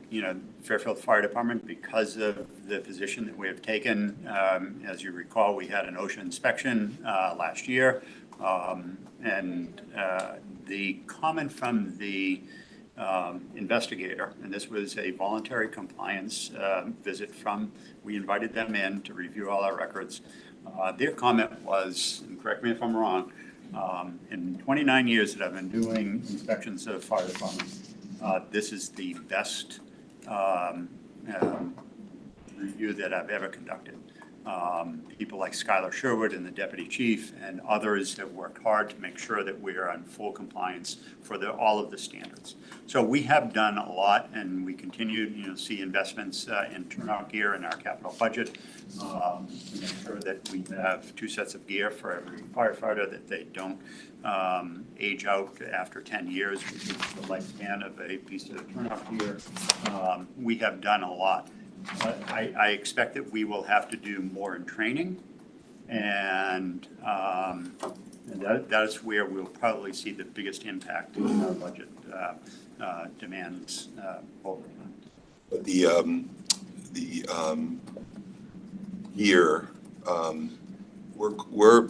Fairfield Fire Department, because of the position that we have taken, as you recall, we had an OSHA inspection last year. And the comment from the investigator, and this was a voluntary compliance visit we invited them in to review all our records. Their comment was, and correct me if I'm wrong, in 29 years that I've been doing inspections of fire departments, this is the best review that I've ever conducted. People like Skylar Sherwood and the deputy chief and others have worked hard to make sure that we are in full compliance for all of the standards. So we have done a lot, and we continue, see investments in turnout gear in our capital budget. To make sure that we have 2 sets of gear for every firefighter, that they don't age out after 10 years, which is the lifespan of a piece of turnout gear. We have done a lot. I expect that we will have to do more in training, and that is where we'll probably see the biggest impact in our budget demands over time. But the year,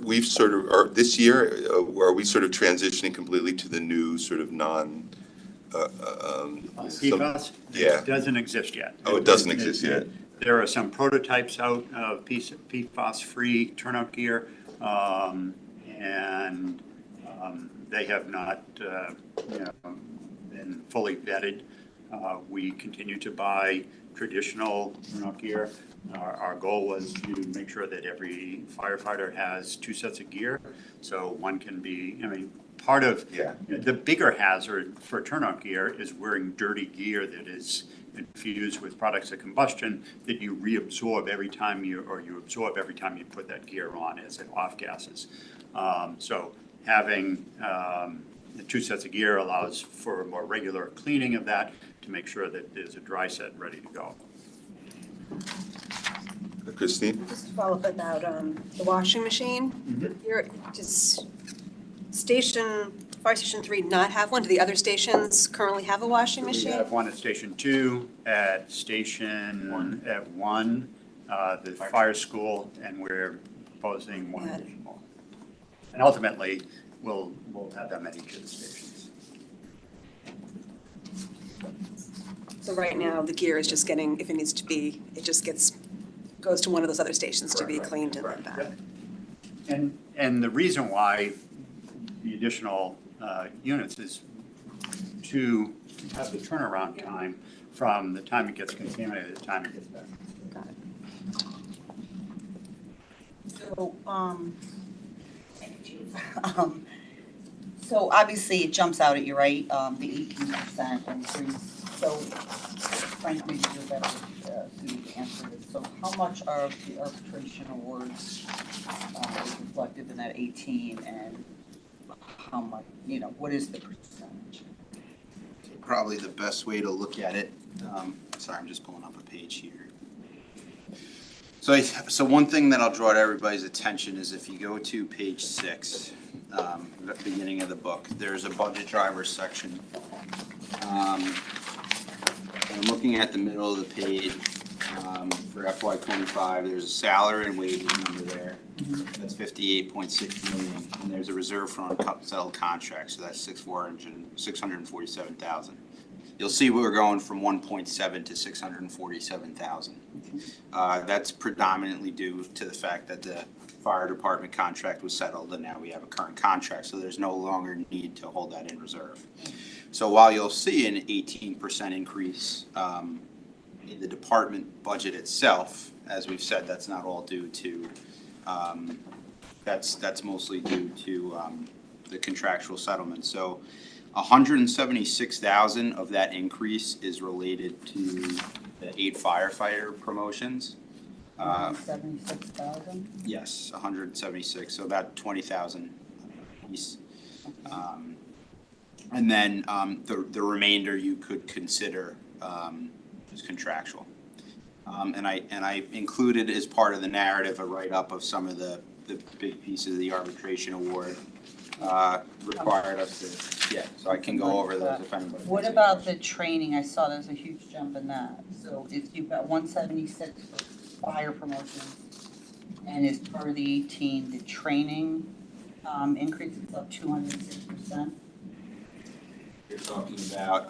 we've sort of, this year, are we sort of transitioning completely to the new sort of PFAS? Yeah. It doesn't exist yet. Oh, it doesn't exist yet. There are some prototypes out of PFAS-free turnout gear, and they have not, been fully vetted. We continue to buy traditional turnout gear. Our goal was to make sure that every firefighter has 2 sets of gear, so one can be, part of the bigger hazard for turnout gear is wearing dirty gear that is infused with products of combustion that you reabsorb every time you put that gear on as it off gases. So having the 2 sets of gear allows for a more regular cleaning of that to make sure that there's a dry set ready to go. Christine? Just to follow up about the washing machine. Does Fire Station 3 not have one? Do the other stations currently have a washing machine? We have one at Station 2, at Station 1, the fire school, and we're proposing one additional. And ultimately, we'll have them at each of the stations. So right now, the gear is just getting, if it needs to be, it just goes to one of those other stations to be cleaned and then back. And the reason why the additional units is to have the turnaround time from the time it gets contaminated to the time it gets back. Got it. So, so obviously it jumps out at you, right? The 18% increase. So, Frank, maybe you're better suited to answer this. So, how much of the arbitration awards is reflected in that 18, and how much? What is the percentage? Probably the best way to look at it. Sorry, I'm just pulling up a page here. So one thing that I'll draw to everybody's attention is if you go to page 6, the beginning of the book, there's a budget driver section. I'm looking at the middle of the page for FY25. There's a salary and wages number there. That's 58.6 million, and there's a reserve for unsettled contracts, so that's 647,000. You'll see we're going from 1.7 to 647,000. That's predominantly due to the fact that the fire department contract was settled, and now we have a current contract, so there's no longer need to hold that in reserve. So while you'll see an 18% increase in the department budget itself, as we've said, that's not all due to, that's mostly due to the contractual settlement. So 176,000 of that increase is related to the 8 firefighter promotions. 176,000? Yes, 176, so about 20,000 piece. And then the remainder you could consider as contractual. And I included as part of the narrative a write-up of some of the big pieces of the arbitration award required us to, yeah, so I can go over those if anybody. What has any about the questions. training? I saw there's a huge jump in that. So if you've got 176 for fire promotions, and as part of the 18, the training increase is up 206%. You're talking about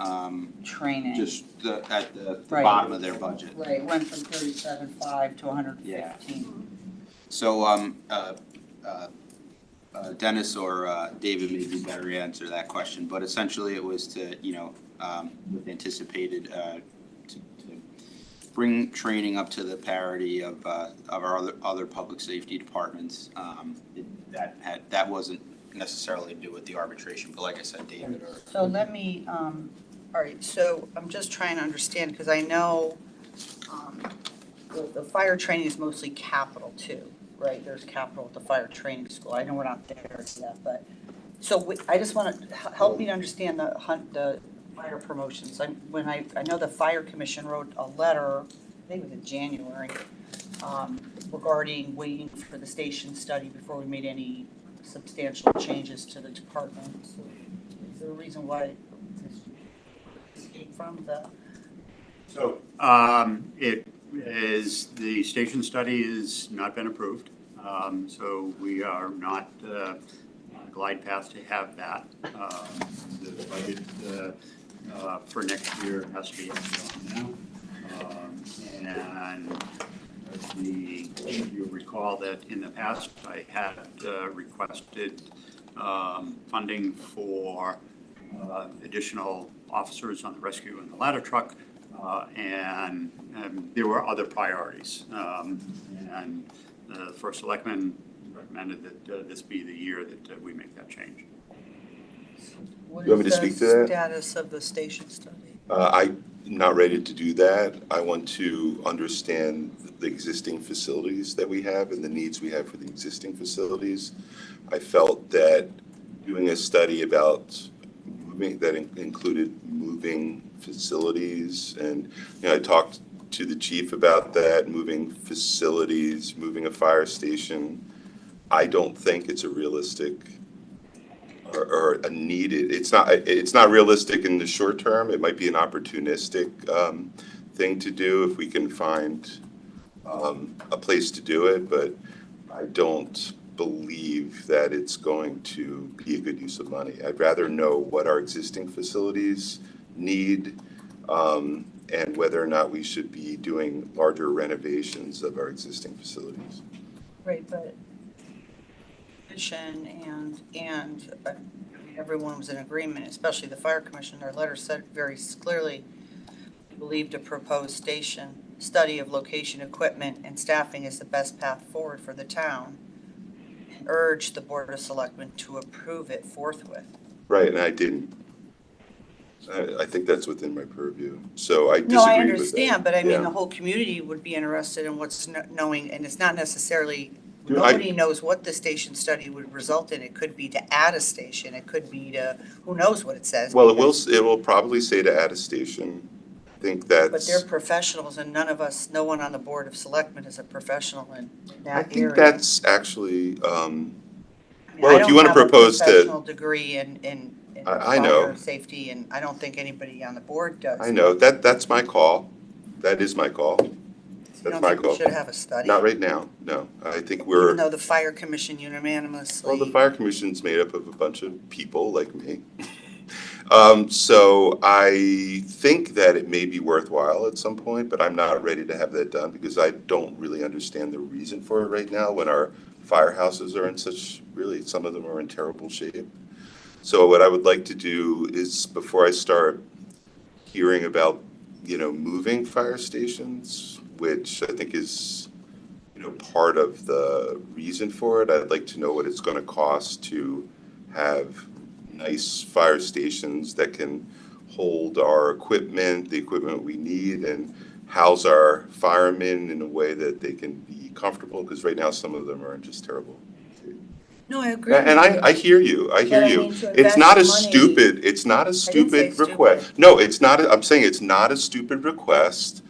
Training. just at the Right. bottom of their budget. Right, went from 37.5 to 115. So Dennis or David may be better to answer that question, but essentially it was to, with anticipated to bring training up to the parity of our other public safety departments. That wasn't necessarily to do with the arbitration, but like I said, David or. So let me, all right, so I'm just trying to understand, because I know the fire training is mostly capital too, right? There's capital at the fire training school. I know we're not there yet, but, so I just want to help me to understand the fire promotions. I know the fire commission wrote a letter, I think it was in January, regarding waiting for the station study before we made any substantial changes to the department. So is there a reason why this came from the? So, it is, the station study has not been approved, so we are not on a glide path to have that. The budget for next year has to be on now. And you'll recall that in the past, I had requested funding for additional officers on the rescue and the ladder truck, and there were other priorities. And the first selectman recommended that this be the year that we make that change. What You want me to is speak to the that? status of the station study? I'm not ready to do that. I want to understand the existing facilities that we have and the needs we have for the existing facilities. I felt that doing a study about moving, that included moving facilities, and I talked to the chief about that, moving facilities, moving a fire station. I don't think it's a realistic or a needed, it's not realistic in the short term. It might be an opportunistic thing to do if we can find a place to do it, but I don't believe that it's going to be a good use of money. I'd rather know what our existing facilities need, and whether or not we should be doing larger renovations of our existing facilities. Right, but commission and everyone was in agreement, especially the fire commission. Their letter said very clearly, we believed a proposed station study of location, equipment, and staffing is the best path forward for the town, and urged the Board of Selectmen to approve it forthwith. Right, and I didn't. I think that's within my purview, so I disagree with that. No, I understand, but I mean, Yeah. the whole community would be interested in what's knowing, and it's not necessarily, Dude, nobody knows what the station study would result in. It could be to add a station, it could be to, who knows what it says. Well, because- it will probably say to add a station. I think that's. But they're professionals, and none of us, no one on the Board of Selectmen is a professional in that I area. think that's actually, I mean, well, if you want to propose I don't have a professional to, degree in I know. fire safety, and I don't think anybody on the board does. I know, that's my call. That is my call. You That's don't my think we call. should have a study? Not right now, no. I think Even we're, though the fire commission unanimously. well, the fire commission's made up of a bunch of people like me. So I think that it may be worthwhile at some point, but I'm not ready to have that done because I don't really understand the reason for it right now when our firehouses are in such, really, some of them are in terrible shape. So what I would like to do is, before I start hearing about, moving fire stations, which I think is, part of the reason for it, I'd like to know what it's going to cost to have nice fire stations that can hold our equipment, the equipment we need, and house our firemen in a way that they can be comfortable, because right now some of them are in just terrible shape. No, I agree. And I hear you, I hear But I you. mean, to It's not a invest money- stupid, it's not a I didn't say stupid stupid. request. No, it's not, I'm saying it's not a stupid request.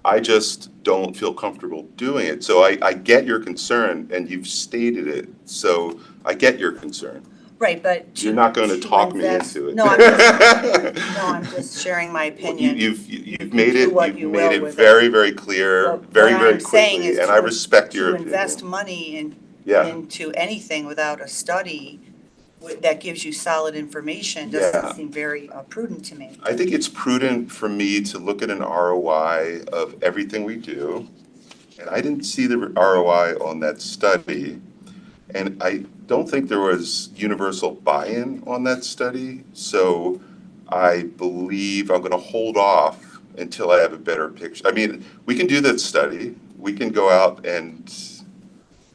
I just don't feel comfortable doing it. So I get your concern, and you've stated it, so I get your concern. Right, but You're not going to talk me invest- into it. No, I'm just sharing my opinion. You've made do it, what you've you made will it with very, it. very clear, But very, what very I'm saying quickly, is and I respect your To opinion. invest money Yeah. into anything without a study that gives you solid information Yeah. doesn't seem very prudent to me. I think it's prudent for me to look at an ROI of everything we do. And I didn't see the ROI on that study. And I don't think there was universal buy-in on that study. So I believe I'm going to hold off until I have a better picture. I mean, we can do that study. We can go out and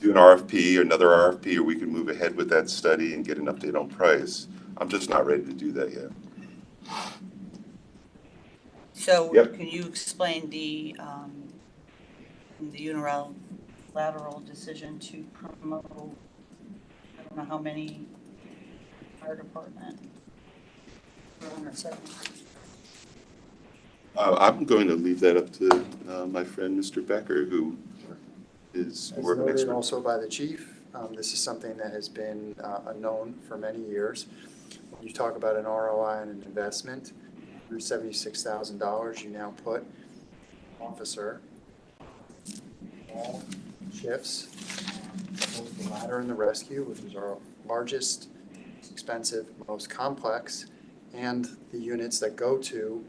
do an RFP, another RFP, or we can move ahead with that study and get an update on price. I'm just not ready to do that yet. So Yep. can you explain the unilateral decision to promote, I don't know how many, fire department? 470. I'm going to leave that up to my friend, Mr. Becker, who is As more of an noted expert. also by the chief, this is something that has been known for many years. When you talk about an ROI and an investment, through $76,000, you now put officer, all shifts, both the ladder and the rescue, which is our largest, most expensive, most complex, and the units that go to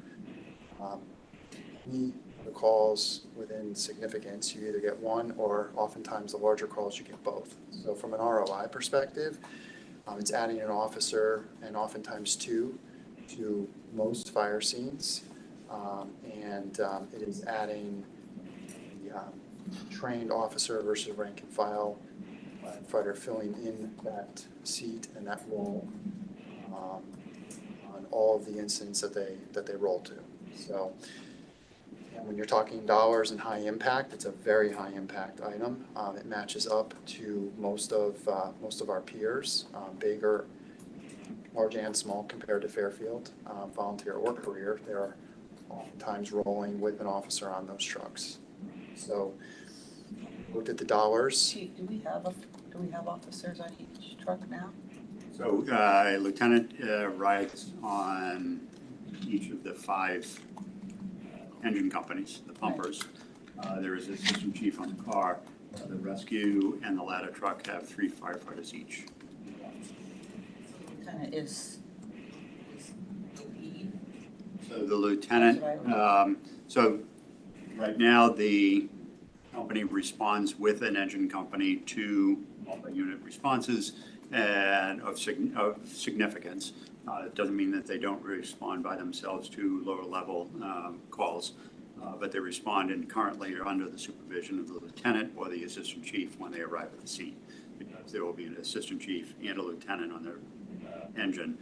any of the calls within significance. You either get one, or oftentimes the larger calls, you get both. So from an ROI perspective, it's adding an officer, and oftentimes two, to most fire scenes. And it is adding the trained officer versus rank and file firefighter filling in that seat and that role on all of the incidents that they roll to. So, and when you're talking dollars and high impact, it's a very high impact item. It matches up to most of our peers, bigger, large and small compared to Fairfield, volunteer or career. They're oftentimes rolling with an officer on those trucks. So, looked at the dollars. Chief, do we have officers on each truck now? So Lieutenant rides on each of the 5 engine companies, the pumpers. There is a assistant chief on the car. The rescue and the ladder truck have 3 firefighters each. Lieutenant is OPE? So the lieutenant, so right now the company responds with an engine company to multi-unit responses and of significance. It doesn't mean that they don't respond by themselves to lower level calls, but they respond and currently are under the supervision of the lieutenant or the assistant chief when they arrive at the scene, because there will be an assistant chief and a lieutenant on their engine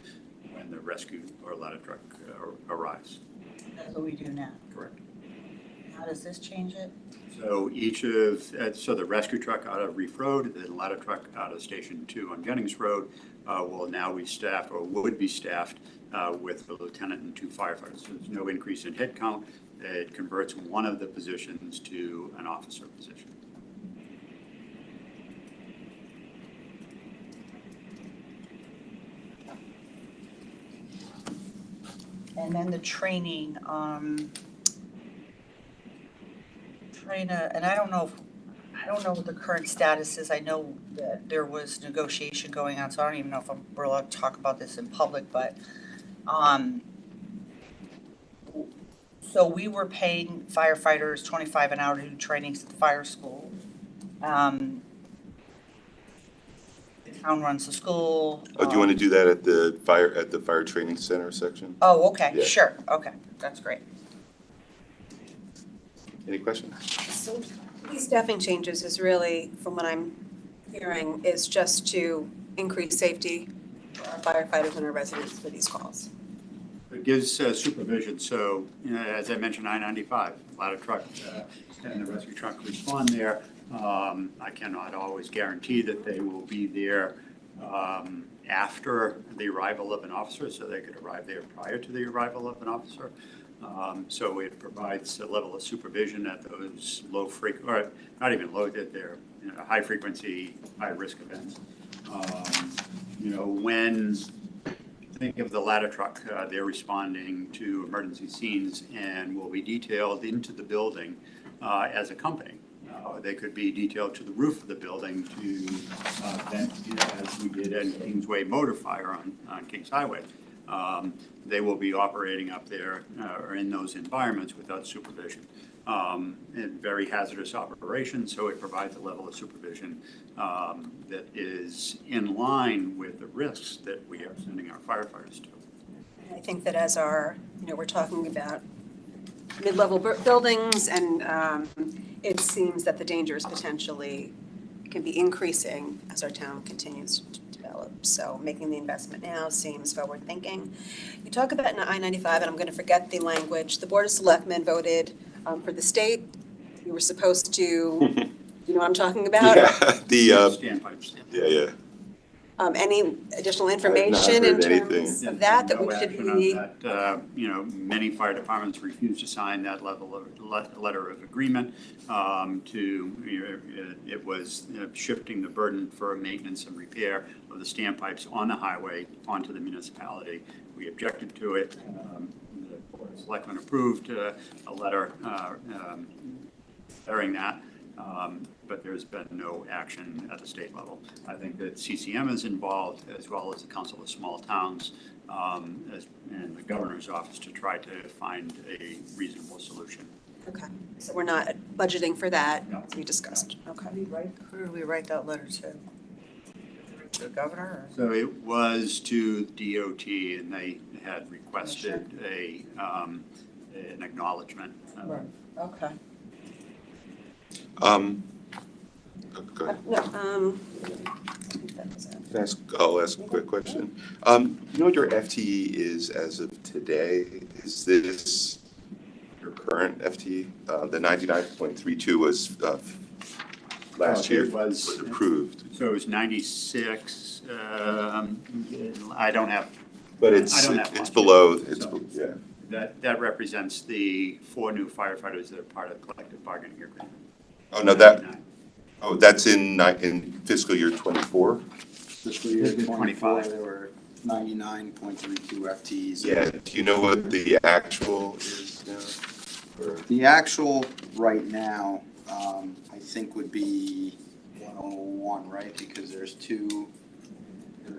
when the rescue or ladder truck arrives. That's what we do now. Correct. How does this change it? So so the rescue truck out of Reef Road, the ladder truck out of Station 2 on Jennings Road will now be staffed, or would be staffed, with a lieutenant and 2 firefighters. So there's no increase in headcount. It converts one of the positions to an officer position. And then the training, and I don't know what the current status is. I know that there was negotiation going on, so I don't even know if we're allowed to talk about this in public, but, so we were paying firefighters $25 an hour to do trainings at the fire school. The town runs the school. Oh, do you want to do that at the fire training center section? Oh, okay, Yeah. sure, okay, that's great. Any questions? So these staffing changes is really, from what I'm hearing, is just to increase safety for our firefighters and our residents for these calls. It gives supervision. So, as I mentioned, I-95, ladder truck and the rescue truck respond there. I cannot always guarantee that they will be there after the arrival of an officer, so they could arrive there prior to the arrival of an officer. So it provides a level of supervision at those or not even low, that they're high frequency, high risk events. When think of the ladder truck, they're responding to emergency scenes and will be detailed into the building as a company. They could be detailed to the roof of the building to vent, as we did at Kingsway Motor Fire on Kings Highway. They will be operating up there or in those environments without supervision. And very hazardous operations, so it provides a level of supervision that is in line with the risks that we are sending our firefighters to. I think that as we're talking about mid-level buildings, and it seems that the dangers potentially can be increasing as our town continues to develop. So making the investment now seems forward-thinking. You talk about I-95, and I'm going to forget the language. The Board of Selectmen voted for the state. You were supposed to, you know what I'm talking about? Yeah, Standpipes. yeah. Any additional not information in heard anything. terms of that No we should action on be? that. Many fire departments refuse to sign that level of letter of agreement. It was shifting the burden for maintenance and repair of the standpipes on the highway onto the municipality. We objected to it. The Board of Selectmen approved a letter declaring that. But there's been no action at the state level. I think that CCM is involved, as well as the Council of Small Towns and the Governor's Office, to try to find a reasonable solution. Okay, so we're not budgeting for that, No. as we discussed. Okay. Who did we write that letter to? To the governor? So it was to DOT, and they had requested an acknowledgement. Right, okay. Go ahead. No, I think that was it. I'll ask a quick question. You know what your FTE is as of today? Is this your current FTE? The 99.32 was last year, It was approved. So it was 96. I don't have. But I it's don't have much. below, So yeah. That represents the 4 new firefighters that are part of the collective bargaining agreement. Oh, no, that's in fiscal year '24? Fiscal year Fiscal 24, 25. there were 99.32 FTEs. Yeah, do you know what the actual is now? Or- The actual right now, I think would be 101, right? Because there's two in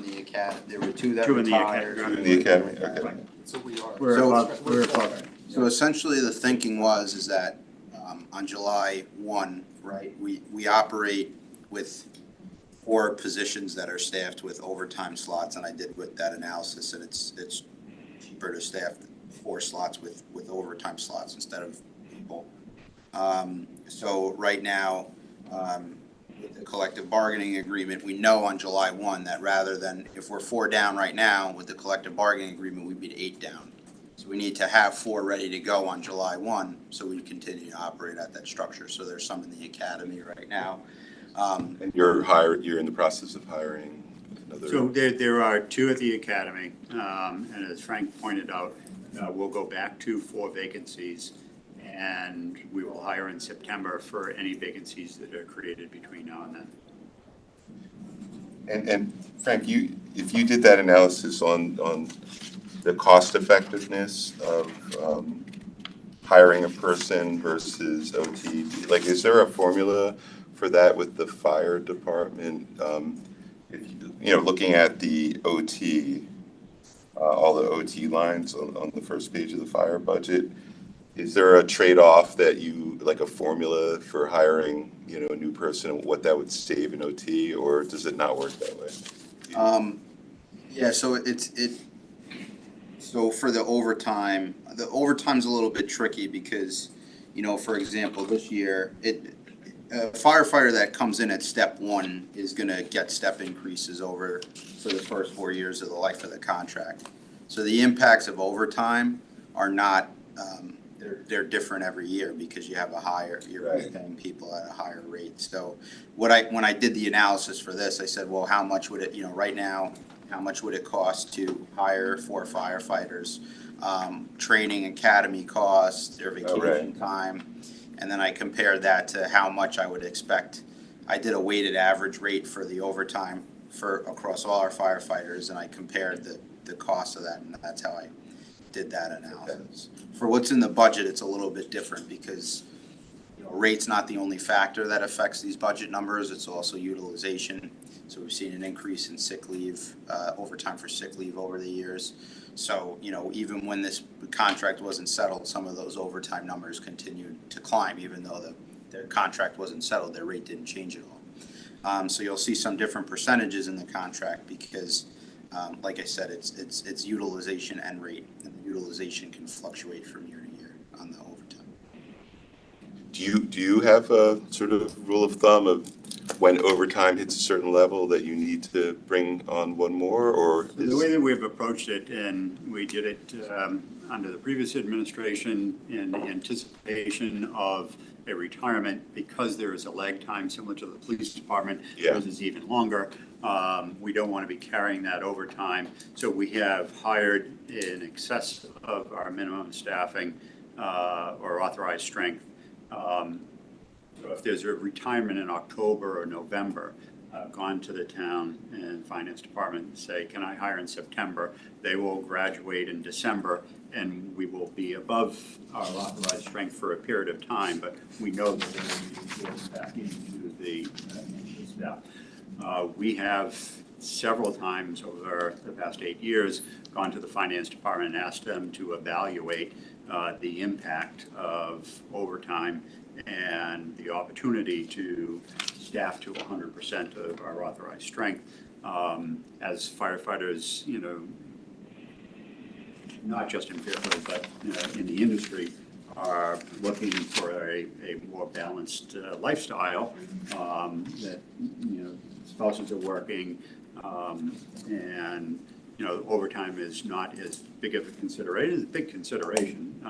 the academy. There were 2 that Two in the retired. academy. In the academy, okay. So we are. We're above it. So essentially, the thinking is that on July 1, right, we operate with 4 positions that are staffed with overtime slots, and I did with that analysis, and it's cheaper to staff 4 slots with overtime slots instead of people. So right now, with the collective bargaining agreement, we know on July 1 that rather than, if we're 4 down right now, with the collective bargaining agreement, we'd be 8 down. So we need to have 4 ready to go on July 1, so we continue to operate at that structure. So there's some in the academy right now. And you're in the process of hiring another? So there are 2 at the academy, and as Frank pointed out, we'll go back to 4 vacancies, and we will hire in September for any vacancies that are created between now and then. And Frank, if you did that analysis on the cost effectiveness of hiring a person versus OT, like, is there a formula for that with the fire department? If looking at the OT, all the OT lines on the first page of the fire budget, is there a trade-off that like a formula for hiring, a new person, what that would save in OT, or does it not work that way? Yeah, so so for the overtime's a little bit tricky because, for example, this year, a firefighter that comes in at step 1 is gonna get step increases for the first 4 years of the life of the contract. So the impacts of overtime are not they're different every year because you have you're Right. paying people at a higher rate. So when I did the analysis for this, I said, well, how much would it, right now, how much would it cost to hire 4 firefighters? Training academy costs, their vacation time, and then I compared that to how much I would expect. I did a weighted average rate for the overtime for across all our firefighters, and I compared the cost of that, and that's how I did that analysis. For what's in the budget, it's a little bit different because rate's not the only factor that affects these budget numbers, it's also utilization. So we've seen an increase in sick leave, overtime for sick leave over the years. So, even when this contract wasn't settled, some of those overtime numbers continued to climb, even though their contract wasn't settled, their rate didn't change at all. So you'll see some different percentages in the contract because, like I said, it's utilization and rate, and the utilization can fluctuate from year to year on the overtime. Do you have a sort of rule of thumb of when overtime hits a certain level that you need to bring on one more, or The way that we've approached it, and we did it under the previous administration in anticipation of a retirement, because there is a lag time similar to the police department, yours is even longer. We don't want to be carrying that overtime. So we have hired in excess of our minimum staffing or authorized strength. So if there's a retirement in October or November, gone to the town and finance department and say, can I hire in September? They will graduate in December, and we will be above our authorized strength for a period of time, but we know that they're going to be forced back into the staff. We have several times over the past 8 years gone to the finance department and asked them to evaluate the impact of overtime and the opportunity to staff to 100% of our authorized strength. As firefighters, not just in Fairfield, but in the industry, are looking for a more balanced lifestyle, that, spouses are working, and, overtime is not as big of a consideration. It's a big consideration,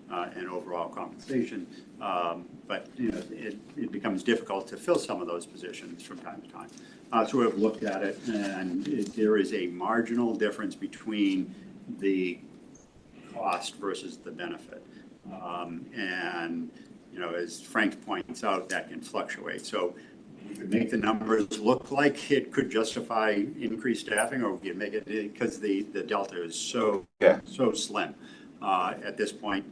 and overall compensation, but it becomes difficult to fill some of those positions from time to time. So we've looked at it, and there is a marginal difference between the cost versus the benefit, and as Frank points out, that can fluctuate. So we could make the numbers look like it could justify increased staffing, or we could make it because the delta is so slim. At this point,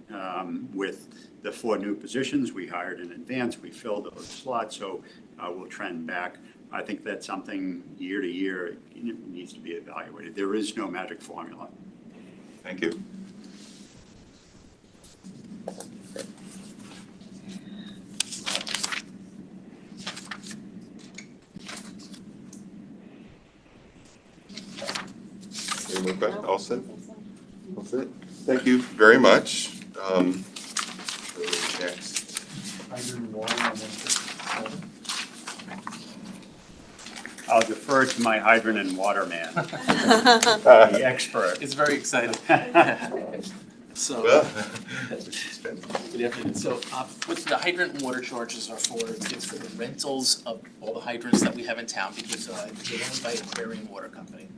with the 4 new positions we hired in advance, we filled those slots, so we'll trend back. I think that's something year to year needs to be evaluated. There is no magic formula. Thank you. Any more questions? All set? All set? Thank you very much. Next. I'll defer to my hydrant and water man, the expert. It's very exciting. So, good afternoon. So, what the hydrant and water charges are for, it's for the rentals of all the hydrants that we have in town, because they're owned by Aquarian Water Company.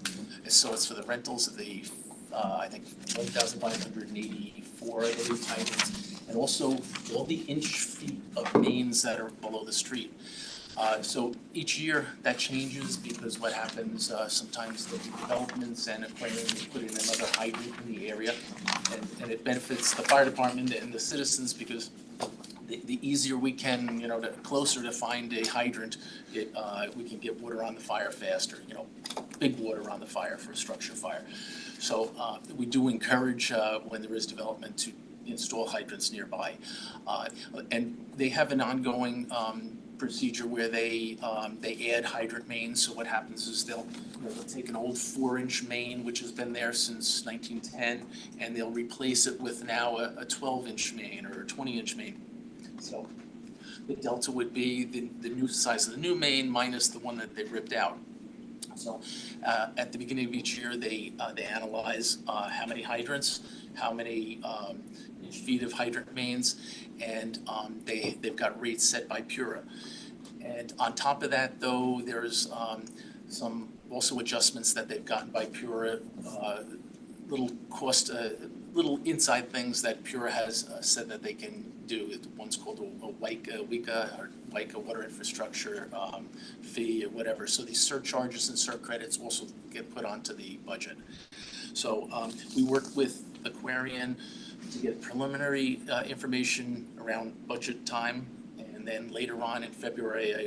And so it's for the rentals of the, I think, 1,584, I believe, hydrants, and also all the inch feet of mains that are below the street. So each year that changes because what happens, sometimes the developments and Aquarian put in another hydrant in the area, and it benefits the fire department and the citizens because the easier we can, the closer to find a hydrant, we can get water on the fire faster, big water on the fire for a structure fire. So we do encourage when there is development to install hydrants nearby. And they have an ongoing procedure where they add hydrant mains. So what happens is they'll take an old 4-inch main, which has been there since 1910, and they'll replace it with now a 12-inch main or a 20-inch main. So the delta would be the new size of the new main minus the one that they ripped out. So at the beginning of each year, they analyze how many hydrants, how many inch feet of hydrant mains, and they've got rates set by Pura. And on top of that, though, there's some also adjustments that they've gotten by Pura, little cost, little inside things that Pura has said that they can do. One's called a WICA water infrastructure fee or whatever. So these surcharges and credits also get put onto the budget. So we worked with Aquarian to get preliminary information around budget time. And then later on in February, I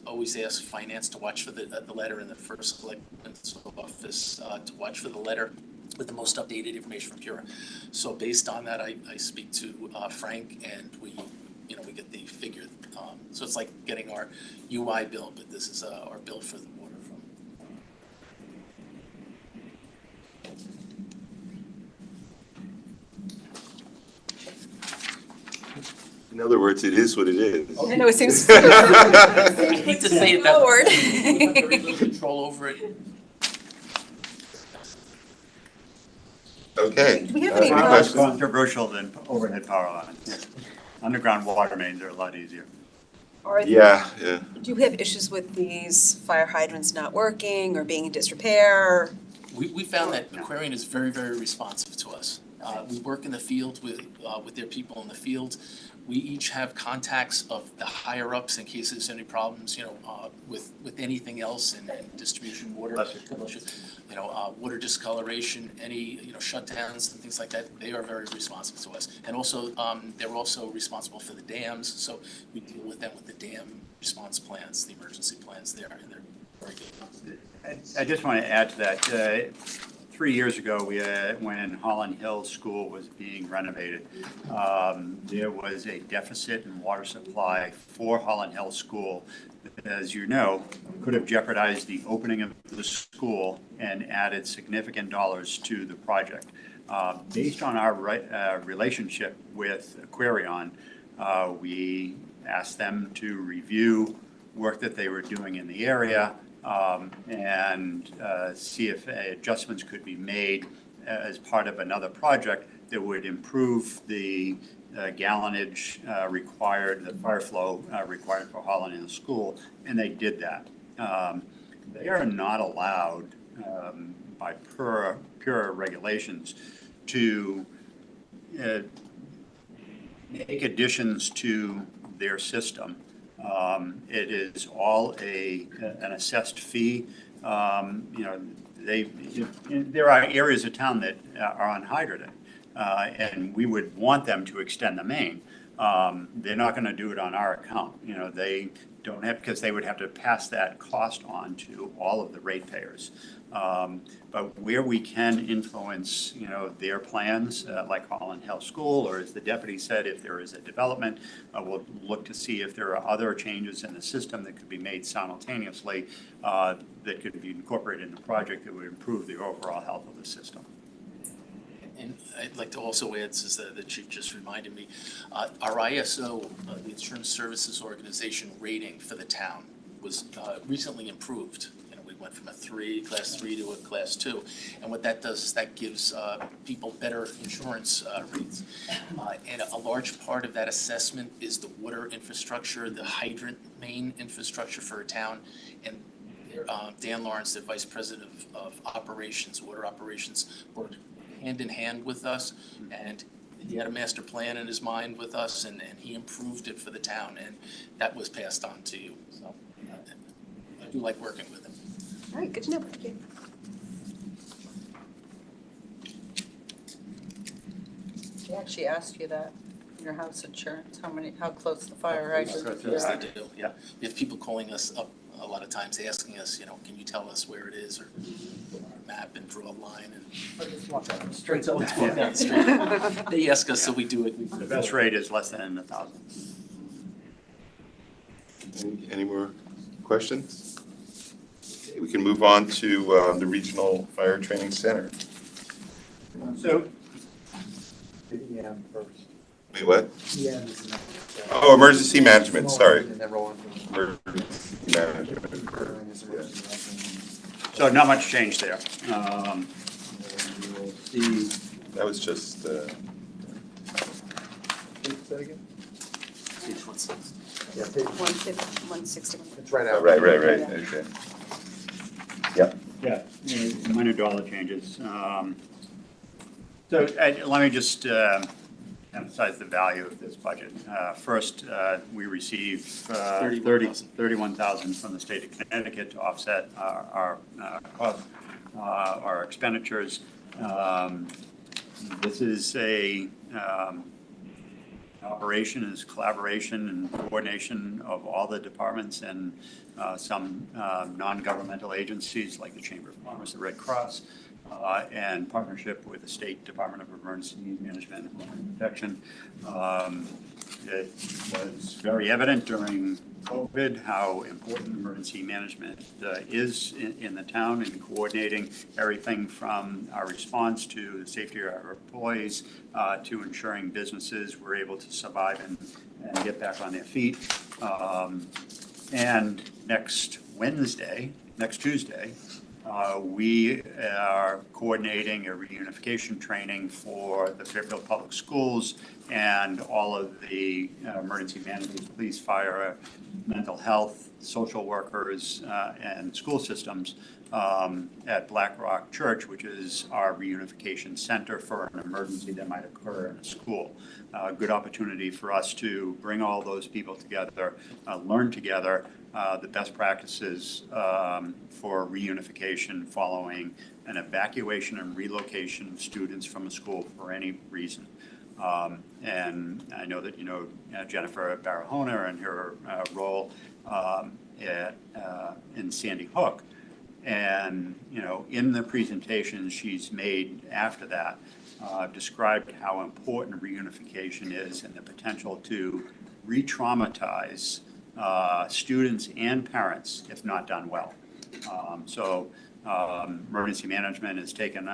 always ask finance to watch for the letter in the first Selectmen's office to watch for the letter with the most updated information from Pura. So based on that, I speak to Frank, and we get the figure. So it's like getting our UI bill, but this is our bill for the water from. In other words, it is what it is. I know, it seems. I hate to say it that way. Forward. We have very little control over it. Okay. Do we have any Any more questions? Controversial than overhead power lines. Underground water mains are a lot easier. Yeah. Do you have issues with these fire hydrants not working or being in disrepair? We found that Aquarian is very, very responsive to us. We work in the field with their people in the field. We each have contacts of the higher ups in case there's any problems, with anything else in distribution, water, water discoloration, any, shutdowns and things like that. They are very responsive to us. And also, they're also responsible for the dams, so we deal with them with the dam response plans, the emergency plans there, and they're very good. I just want to add to that. 3 years ago, when Holland Hill School was being renovated, there was a deficit in water supply for Holland Hill School. As you know, could have jeopardized the opening of the school and added significant dollars to the project. Based on our relationship with Aquarion, we asked them to review work that they were doing in the area, and see if adjustments could be made as part of another project that would improve the gallonage required, the fire flow required for Holland in the school, and they did that. They are not allowed by Pura regulations to make additions to their system. It is all an assessed fee. There are areas of town that are unhydrated, and we would want them to extend the main. They're not going to do it on our account. They don't have, because they would have to pass that cost on to all of the ratepayers. But where we can influence, their plans, like Holland Hill School, or as the deputy said, if there is a development, we'll look to see if there are other changes in the system that could be made simultaneously that could be incorporated in the project that would improve the overall health of the system. And I'd like to also add, since the chief just reminded me, our ISO, the Insurance Services Organization rating for the town was recently improved. We went from a class 3 to a class 2. And what that does is that gives people better insurance rates. And a large part of that assessment is the water infrastructure, the hydrant main infrastructure for a town. And Dan Lawrence, the vice president of operations, water operations, worked hand in hand with us, and he had a master plan in his mind with us, and he improved it for the town, and that was passed on to you. So I do like working with him. All right, good to know. Thank you. They actually asked you that, your house insurance, how close the fire hydrant. Yes, they do, yeah. We have people calling us up a lot of times asking us, can you tell us where it is, or put on a map and draw a line and. Walk down the street. Walk down the street. They ask us, so we do it. The best rate is less than 1,000. Any more questions? Okay, we can move on to the Regional Fire Training Center. So, EM first. Wait, what? EM is the next. Oh, emergency management, sorry. And then roll into. Emergency management. so not much change there. You will see. That was just, that again? Page 160. Yeah, page. 161. It's right out. Right, okay. Yeah, minor dollar changes. So let me just emphasize the value of this budget. First, we received $31,000 from the state of Connecticut to offset our expenditures. This is a operation, is collaboration and coordination of all the departments and some non-governmental agencies like the Chamber of Commerce, the Red Cross, and partnership with the State Department of Emergency Management and Protection. It was very evident during COVID how important emergency management is in the town, in coordinating everything from our response to the safety of our employees to ensuring businesses were able to survive and get back on their feet. And next Tuesday, we are coordinating a reunification training for the Fairfield Public Schools and all of the emergency managers, police, fire, mental health, social workers, and school systems at Black Rock Church, which is our reunification center for an emergency that might occur in a school. Good opportunity for us to bring all those people together, learn together the best practices for reunification following an evacuation and relocation of students from a school for any reason. And I know that you know Jennifer Barahona and her role in Sandy Hook. And, in the presentation she's made after that, described how important reunification is and the potential to re-traumatize students and parents if not done well. Emergency management has taken,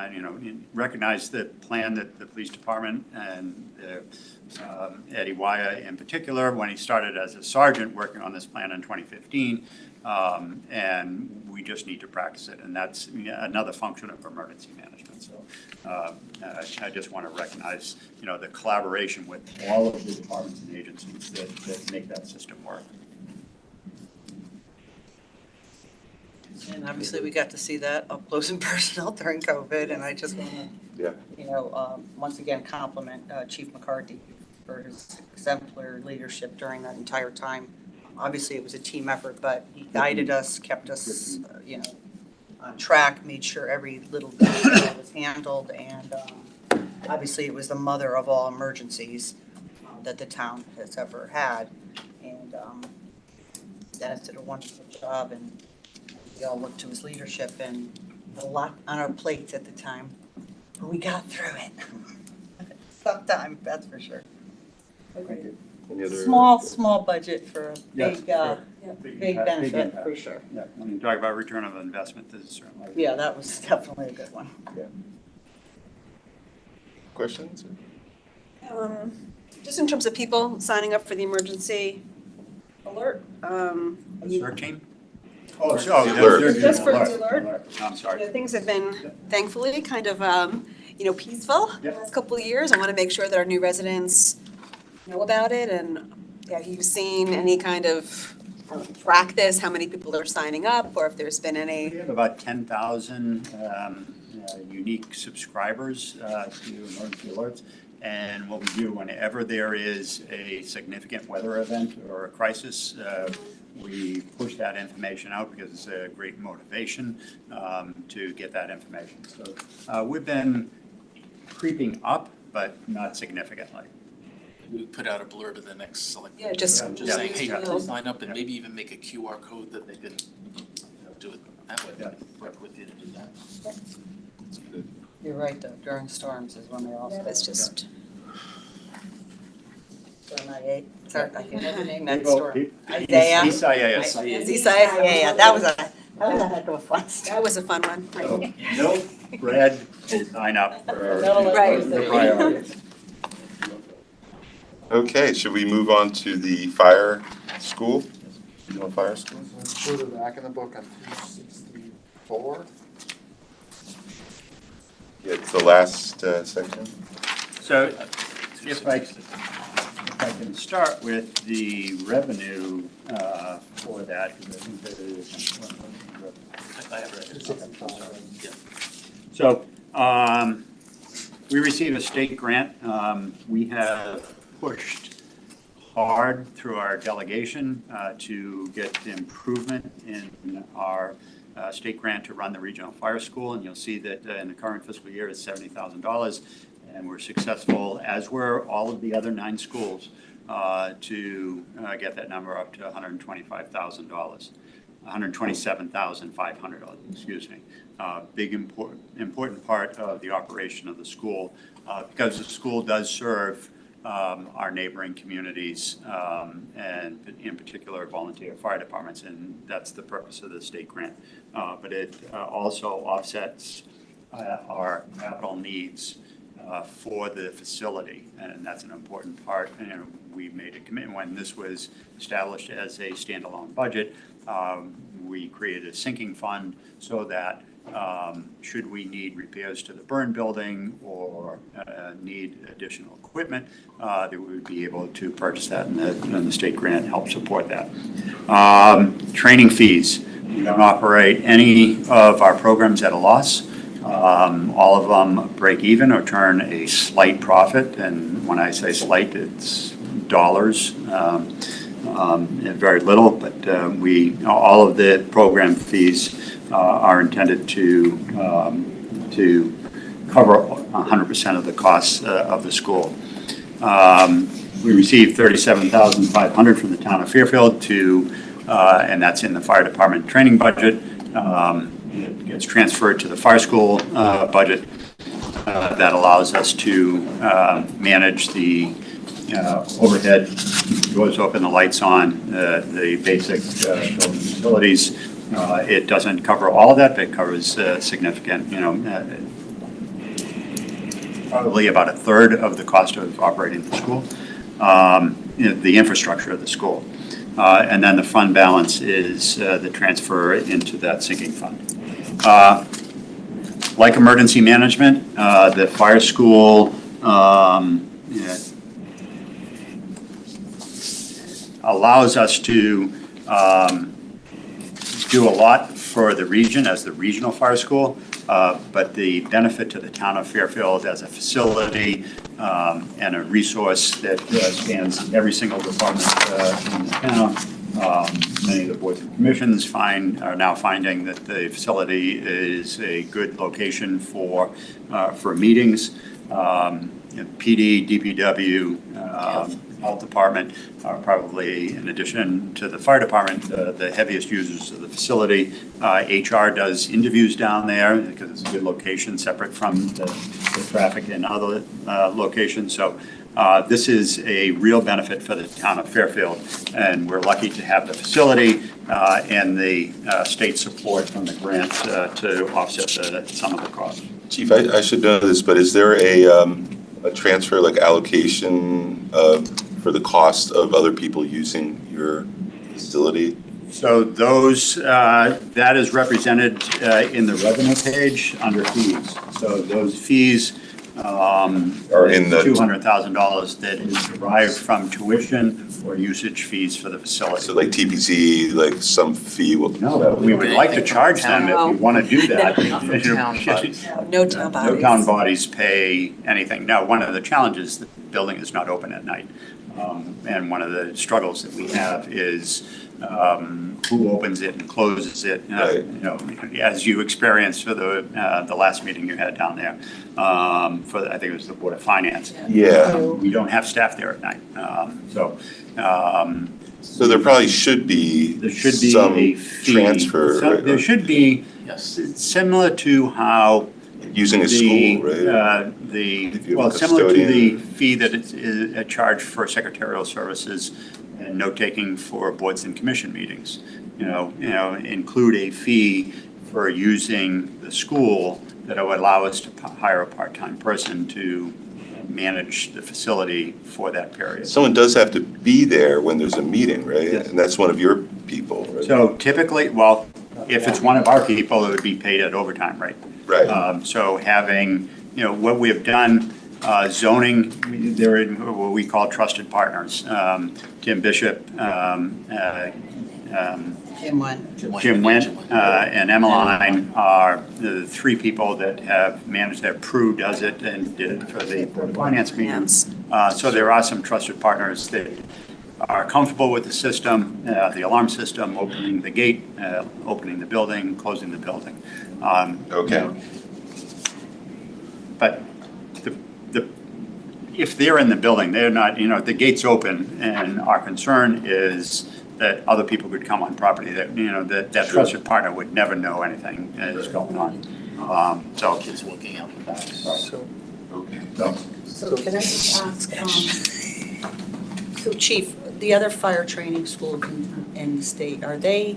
recognized the plan that the police department and Eddie Waya in particular, when he started as a sergeant working on this plan in 2015, and we just need to practice it, and that's another function of emergency management. So I just want to recognize, the collaboration with all of the departments and agencies that make that system work. And obviously, we got to see that up close and personal during COVID, and I just want to, once again, compliment Chief McCarthy for his exemplary leadership during that entire time. Obviously, it was a team effort, but he guided us, kept us, on track, made sure every little detail was handled, and obviously, it was the mother of all emergencies that the town has ever had. And Dennis did a wonderful job, and we all looked to his leadership, and a lot on our plates at the time, but we got through it. Sometime, that's for sure. Any other? Small budget for a big, big benefit, for sure. Yeah, when you talk about return of investment, this is certainly. Yeah, that was definitely a good one. Yeah. Questions? Just in terms of people signing up for the emergency alert. CERT team? Alert. Just for the alert. I'm sorry. Things have been thankfully kind of, peaceful the Yep. last couple of years. I want to make sure that our new residents know about it, and have you seen any kind of practice, how many people are signing up, or if there's been any? We have about 10,000 unique subscribers to emergency alerts. And what we do whenever there is a significant weather event or a crisis, we push that information out because it's a great motivation to get that information. So we've been creeping up, but not significantly. We put out a blurb in the next select. Yeah, just saying, hey, yeah. please sign up, and maybe even make a QR code that they can do it that way. Yeah. Work with you to do that. You're right, though, during storms is when they all. It's just. I can never name that People- storm. Isaiah. Isaiah. Isaiah. Yeah, that was a heck of a fun storm. That was a fun one, right? No bread to sign up for Right. the priorities. Okay, should we move on to the fire school? Regional fire school? Further back in the book on 264. Yeah, it's the last section. So if I I can start with the revenue for that, because I think that it is. I have read it. So, we received a state grant. We have pushed hard through our delegation to get improvement in our state grant to run the regional fire school. And you'll see that in the current fiscal year it's $70,000. And we're successful, as were all of the other 9 schools, to get that number up to $125,000. $127,500, excuse me. Big important part of the operation of the school, because the school does serve our neighboring communities, and in particular volunteer fire departments, and that's the purpose of the state grant. But it also offsets our capital needs for the facility, and that's an important part. And we made a commitment when this was established as a standalone budget. We created a sinking fund so that should we need repairs to the burn building or need additional equipment, that we would be able to purchase that, and the state grant helped support that. Training fees. We don't operate any of our programs at a loss. All of them break even or turn a slight profit, and when I say slight, it's dollars, very little, but all of the program fees are intended to cover 100% of the costs of the school. We received $37,500 from the town of Fairfield and that's in the fire department training budget. It gets transferred to the fire school budget. That allows us to manage the overhead, doors open, the lights on, the basic building utilities. It doesn't cover all of that, but it covers significant, probably about a third of the cost of operating the school, the infrastructure of the school. And then the fund balance is the transfer into that sinking fund. Like emergency management, the fire school allows us to do a lot for the region as the regional fire school, but the benefit to the town of Fairfield as a facility and a resource that spans every single department in the town. Many of the boards and commissions are now finding that the facility is a good location for meetings. PD, DPW, Health Department are probably, in addition to the fire department, the heaviest users of the facility. HR does interviews down there because it's a good location, separate from the traffic in other locations. So this is a real benefit for the town of Fairfield, and we're lucky to have the facility and the state support from the grant to offset some of the costs. Chief, I should know this, but is there a transfer, like allocation for the cost of other people using your facility? So those, that is represented in the revenue page under fees. So those fees are in the $200,000 that is derived from tuition or usage fees for the facility. So like TPC, like some fee will. No, we would like to charge them if we want to do that. No town bodies. No town bodies pay anything. Now, one of the challenges, the building is not open at night. And one of the struggles that we have is who opens it and closes it. Right. As you experienced for the last meeting you had down there, for I think it was the Board of Finance. Yeah. We don't have staff there at night, so there probably should be some a fee. transfer. So there should be, similar to how using a school, right? Similar to the fee that is charged for secretarial services and note-taking for boards and commission meetings. Include a fee for using the school that would allow us to hire a part-time person to manage the facility for that period. Someone does have to be there when there's a meeting, right? Yes. And that's one of your people, right? So typically, if it's one of our people, it would be paid at overtime rate. Right. So having, what we have done Zoning, they're in what we call trusted partners. Tim Bishop, Jim Wen. Jim Went, and Emmeline are the three people that have managed that. Prue does it and did it for the finance meetings. So there are some trusted partners that are comfortable with the system, the alarm system, opening the gate, opening the building, closing the building. Okay. But if they're in the building, they're not, the gate's open, and our concern is that other people could come on property that, that trusted partner would never know anything is going on. So Kids looking out the back. So can I just ask, so Chief, the other fire training schools in the state, are they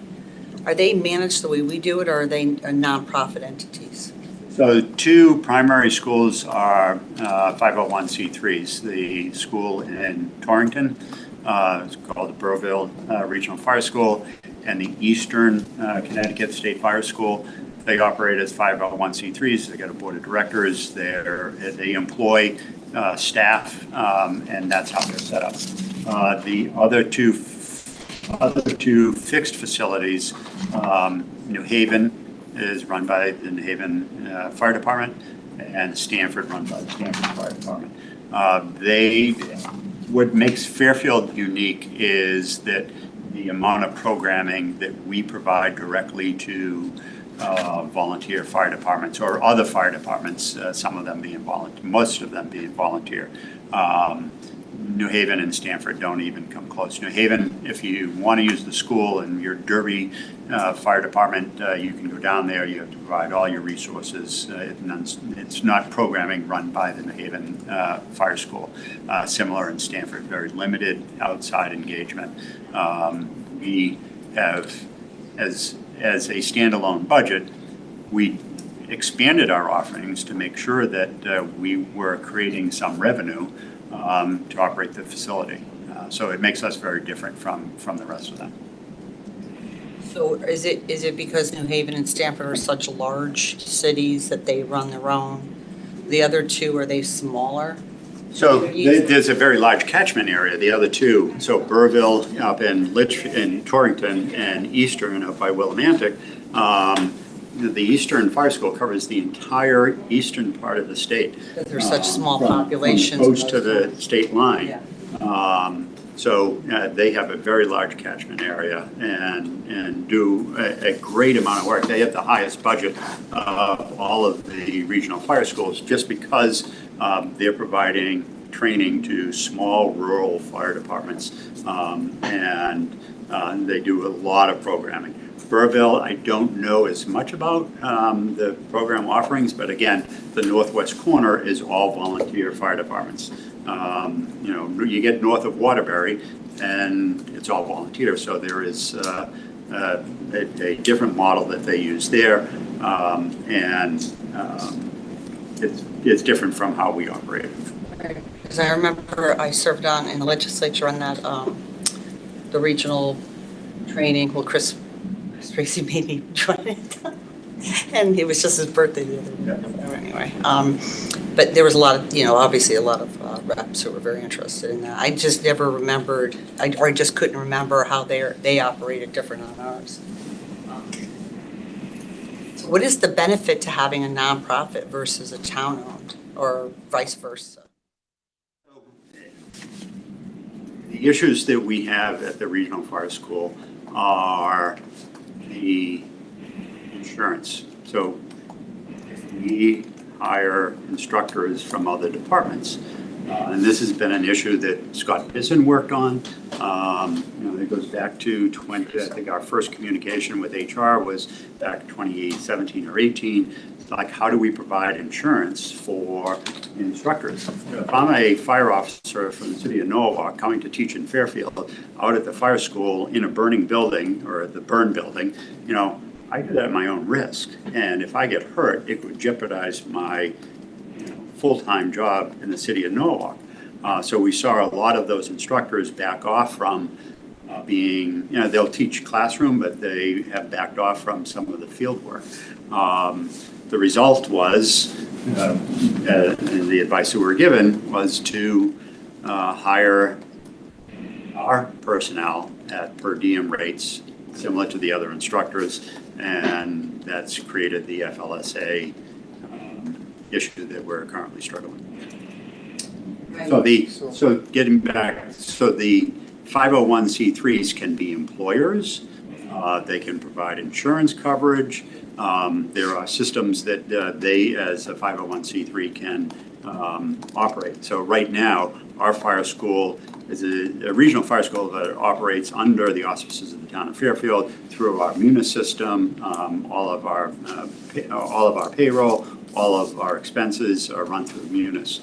managed the way we do it, or are they nonprofit entities? So the two primary schools are 501c3s. The school in Torrington, it's called the Burrville Regional Fire School, and the Eastern Connecticut State Fire School. They operate as 501c3s. They got a board of directors. They employ staff, and that's how they're set up. The other two fixed facilities, New Haven is run by the New Haven Fire Department, and Stanford run by the Stanford Fire Department. What makes Fairfield unique is that the amount of programming that we provide directly to volunteer fire departments or other fire departments, some of them being volunteer, most of them being volunteer. New Haven and Stanford don't even come close. New Haven, if you want to use the school and your Derby Fire Department, you can go down there. You have to provide all your resources. It's not programming run by the New Haven Fire School. Similar in Stanford, very limited outside engagement. We have, as a standalone budget, we expanded our offerings to make sure that we were creating some revenue to operate the facility. So it makes us very different from the rest of them. So is it because New Haven and Stanford are such large cities that they run their own? The other two, are they smaller? So there's a very large catchment area, the other two. So Burrville up in Torrington, and Eastern up by Willimantic. The Eastern Fire School covers the entire eastern part of the state. They're such small populations. From coast to the state line. Yeah. So they have a very large catchment area and do a great amount of work. They have the highest budget of all of the regional fire schools just because they're providing training to small rural fire departments, and they do a lot of programming. Burrville, I don't know as much about the program offerings, but again, the northwest corner is all volunteer fire departments. You get north of Waterbury, and it's all volunteer, so there is a different model that they use there, and it's different from how we operate. Because I remember I served in the legislature on that, the regional training. Well, Chris Tracy made me join it. And it was just his birthday the other day. So anyway, but there was a lot of, obviously a lot of reps who were very interested in that. I just never remembered, or I just couldn't remember how they operated different on ours. So what is the benefit to having a nonprofit versus a town-owned, or vice versa? The issues that we have at the Regional Fire School are the insurance. So if we hire instructors from other departments, and this has been an issue that Scott Bisson worked on. It goes back to I think our first communication with HR was back 2017 or 18. Like, how do we provide insurance for instructors? If I'm a fire officer from the city of Norwalk coming to teach in Fairfield out at the fire school in a burning building or the burn building, I do that at my own risk. And if I get hurt, it would jeopardize my full-time job in the city of Norwalk. So we saw a lot of those instructors back off from being, they'll teach classroom, but they have backed off from some of the field work. The result was, and the advice that we were given was to hire our personnel at per diem rates similar to the other instructors, and that's created the FLSA issue that we're currently struggling with. So getting back, so the 501c3s can be employers. They can provide insurance coverage. There are systems that they, as a 501c3, can operate. So right now, our fire school is a regional fire school that operates under the auspices of the town of Fairfield through our Munis system. All of our payroll, all of our expenses are run through Munis.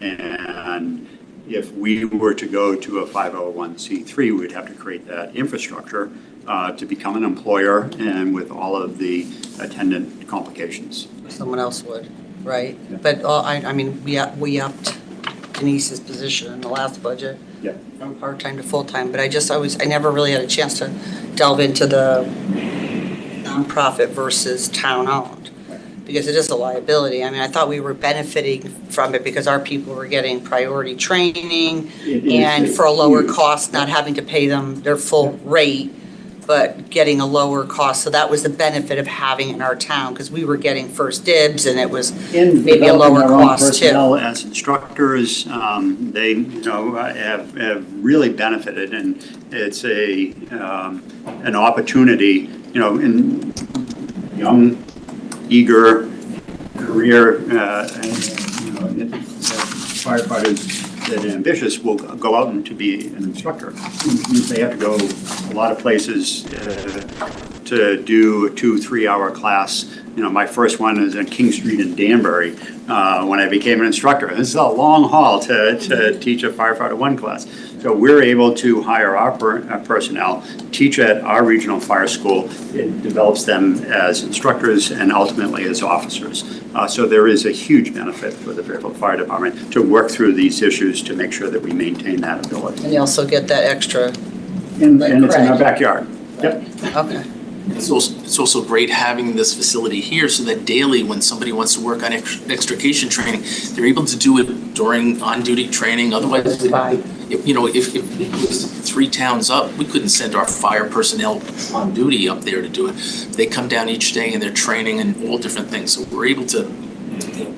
And if we were to go to a 501c3, we'd have to create that infrastructure to become an employer and with all of the attendant complications. Someone else would, right? But, I mean, we upped Denise's position in the last budget. Yeah. From part-time to full-time, but I never really had a chance to delve into the nonprofit versus town-owned, because it is a liability. I mean, I thought we were benefiting from it because our people were getting priority training and for a lower cost, not having to pay them their full rate, but getting a lower cost. So that was the benefit of having it in our town, because we were getting first dibs and it was maybe a lower cost too. As instructors, they have really benefited, and it's an opportunity, in young, eager career firefighters that are ambitious will go out and to be an instructor. They have to go a lot of places to do a 2-3 hour class. My first one is in King Street in Danbury when I became an instructor. This is a long haul to teach a firefighter 1 class. So we're able to hire our personnel, teach at our regional fire school. It develops them as instructors and ultimately as officers. So there is a huge benefit for the Fairfield Fire Department to work through these issues to make sure that we maintain that ability. And you also get that extra. And it's in our backyard. Yep. Okay. It's also great having this facility here so that daily, when somebody wants to work on extrication training, they're able to do it during on-duty training. Otherwise, if it was 3 towns up, we couldn't send our fire personnel on duty up there to do it. They come down each day and they're training and all different things. So we're able to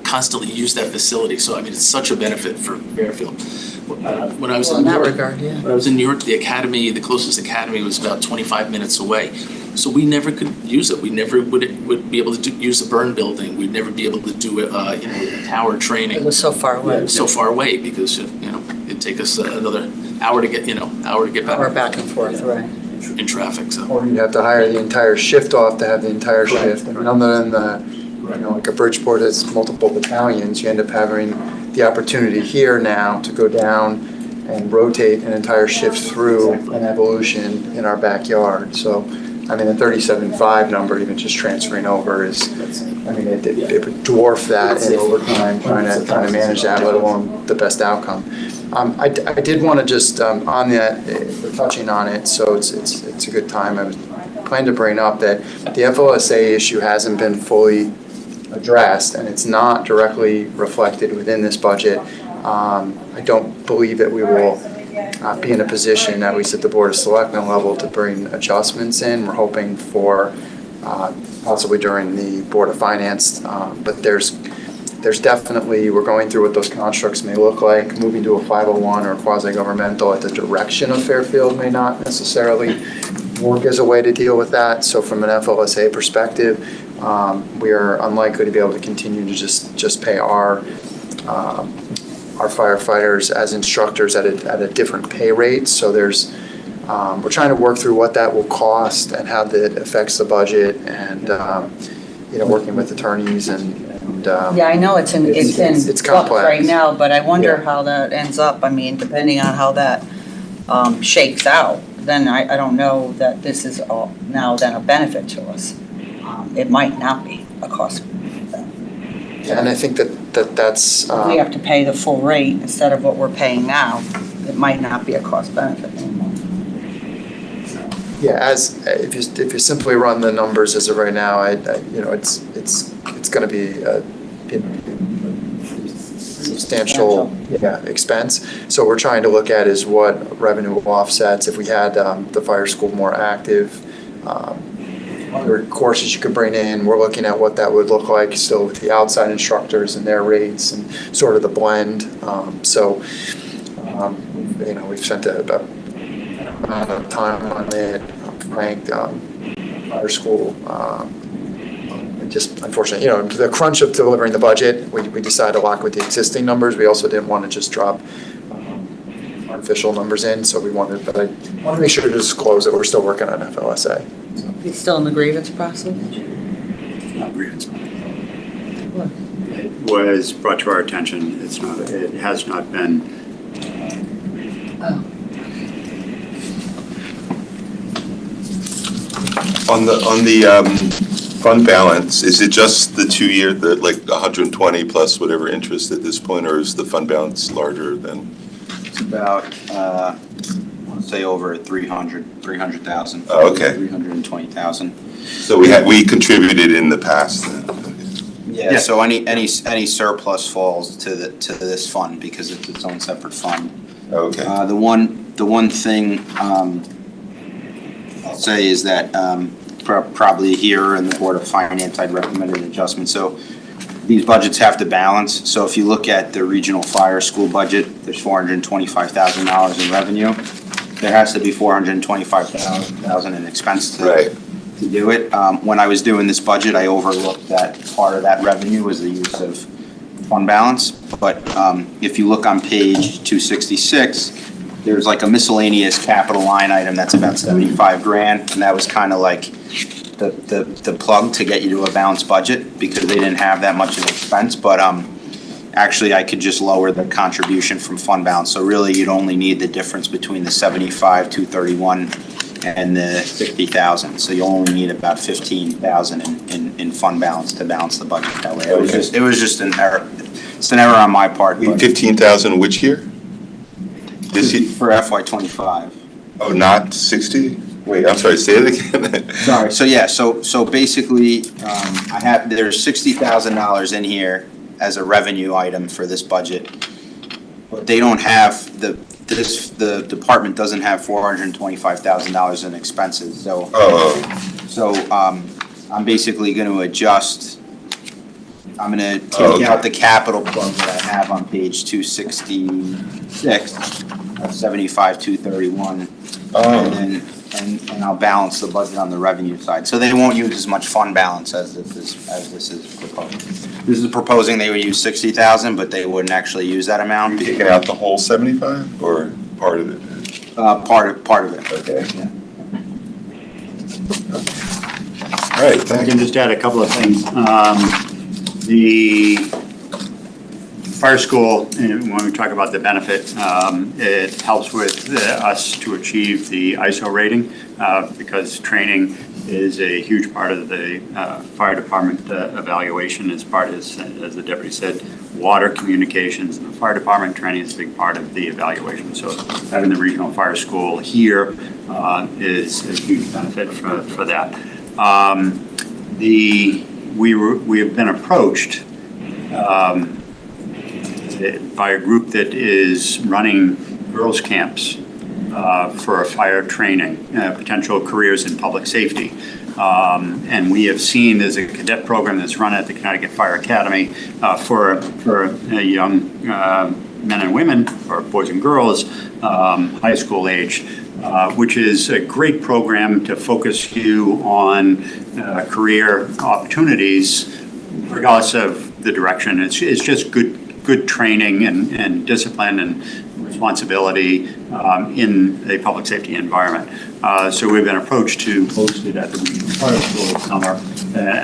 constantly use that facility. So, I mean, it's such a benefit for Fairfield. When I was in New York, when I was in New York, the closest academy was about 25 minutes away. So we never could use it. We never would be able to use the burn building. We'd never be able to do a tower training. It was so far away. Yeah, it was so far away because it'd take us another hour to get back. Hour back and forth, right? In traffic, so. Or you'd have to hire the entire shift off to have the entire shift. I mean, other than like a Bridgeport has multiple battalions, you end up having the opportunity here now to go down and rotate an entire shift through an evolution in our backyard. So, I mean, the 37.5 number, even just transferring over is, I mean, it would dwarf that in overtime, trying to manage that, let alone the best outcome. I did want to just, on that, we're touching on it, so it's a good time. I was planning to bring up that the FLSA issue hasn't been fully addressed, and it's not directly reflected within this budget. I don't believe that we will be in a position, at least at the Board of Selectmen level, to bring adjustments in. We're hoping for possibly during the Board of Finance, but there's definitely, we're going through what those constructs may look like. Moving to a 501 or quasi-governmental at the direction of Fairfield may not necessarily work as a way to deal with that. So from an FLSA perspective, we are unlikely to be able to continue to just pay our firefighters as instructors at a different pay rate. So there's we're trying to work through what that will cost and how that affects the budget, and working with attorneys and yeah, I know it's in flux right now, but I wonder how that ends up. I mean, depending on how that shakes out, then I don't know that this is all now then a benefit to us. It might not be a cost. Yeah, and I think that's we have to pay the full rate instead of what we're paying now. It might not be a cost benefit anymore. Yeah, if you simply run the numbers as of right now, it's gonna be a substantial, expense. So we're trying to look at is what revenue offsets, if we had the fire school more active, other courses you could bring in, we're looking at what that would look like still with the outside instructors and their rates and sort of the blend. We've spent a amount of time on it, ranked fire school. Just unfortunately, the crunch of delivering the budget, we decided to lock with the existing numbers. We also didn't want to just drop artificial numbers in, so but I want to make sure to disclose that we're still working on FLSA. It's still in the grievance process? Not grievance. It was brought to our attention, it has not been. Oh. On the fund balance, is it just the 2 year, like 120 plus whatever interest at this point, or is the fund balance larger than? It's about, I want to say over 300,000. Oh, okay. 320,000. So we contributed in the past then? Yeah, so any surplus falls to this fund because it's its own separate fund. Okay. The one thing I'll say is that probably here in the Board of Finance, I'd recommend an adjustment. So these budgets have to balance. So if you look at the regional fire school budget, there's $425,000 in revenue. There has to be $425,000 in expense to do it. When I was doing this budget, I overlooked that part of that revenue was the use of fund balance. But if you look on page 266, there's like a miscellaneous capital line item that's about $75,000, and that was kind of like the plug to get you to a balanced budget because they didn't have that much of an expense. But actually, I could just lower the contribution from fund balance. So really, you'd only need the difference between the 75,231 and the 60,000. So you only need about 15,000 in fund balance to balance the budget that way. It was just an error. It's an error on my part. 15,000 which year? This year? For FY25. Oh, not 60? Wait, I'm sorry, say it again. Sorry, so basically, there's $60,000 in here as a revenue item for this budget. But they don't have, the department doesn't have $425,000 in expenses, so. I'm basically gonna adjust, I'm gonna take out the capital plug that I have on page 266, 75,231. And I'll balance the budget on the revenue side. So they won't use as much fund balance as this is proposed. This is proposing they would use 60,000, but they wouldn't actually use that amount. Taking out the whole 75 or part of it? Part of it. Okay. Yeah. All right, I can just add a couple of things. The fire school, when we talk about the benefit, it helps with us to achieve the ISO rating because training is a huge part of the fire department evaluation as part, as the deputy said, water communications. And the fire department training is a big part of the evaluation. So having the regional fire school here is a huge benefit for that. We have been approached by a group that is running girls' camps for fire training, potential careers in public safety. And we have seen there's a cadet program that's run at the Connecticut Fire Academy for young men and women, or boys and girls, high school age, which is a great program to focus you on career opportunities, regardless of the direction. It's just good training and discipline and responsibility in a public safety environment. So we've been approached to host it at the Regional Fire School this summer.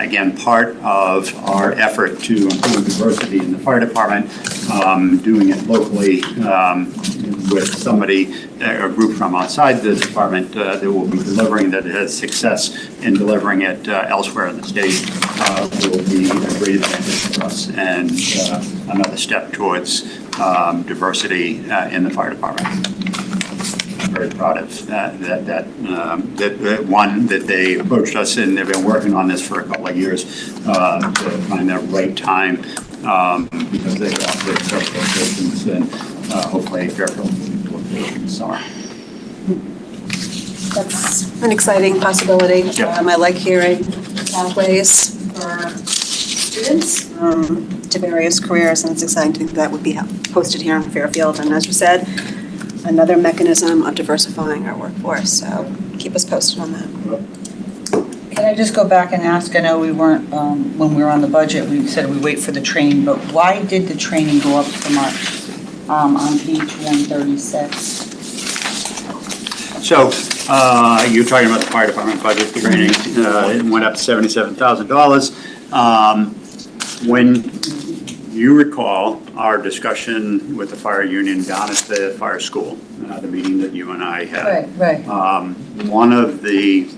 Again, part of our effort to improve diversity in the fire department, doing it locally with somebody, a group from outside the department that will be delivering, that has success in delivering it elsewhere in the state, will be a great advantage for us and another step towards diversity in the fire department. very proud of that one, that they approached us and they've been working on this for a couple of years to find that right time, because they operate several locations and hopefully Fairfield will be in the summer. That's an exciting possibility. Yep. I like hearing pathways for students to various careers, and it's exciting to think that would be posted here in Fairfield. And as you said, another mechanism of diversifying our workforce. So keep us posted on that. Can I just go back and ask, I know we weren't, when we were on the budget, we said we wait for the training, but why did the training go up so much on page 136? So, you're talking about the fire department budget training, it went up to $77,000. When you recall our discussion with the fire union down at the fire school, the meeting that you and I had. Right. One of the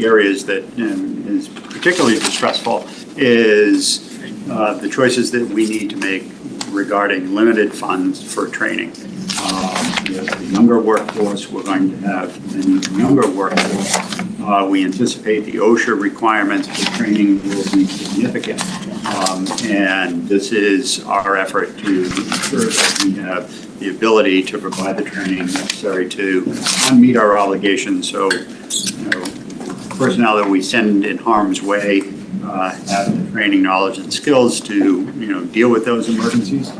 areas that is particularly distressful is the choices that we need to make regarding limited funds for training. With the younger workforce, we're going to have a younger workforce. We anticipate the OSHA requirements for training will be significant. And this is our effort to ensure that we have the ability to provide the training necessary to meet our obligations. So, personnel that we send in harm's way have the training, knowledge, and skills to deal with those emergencies.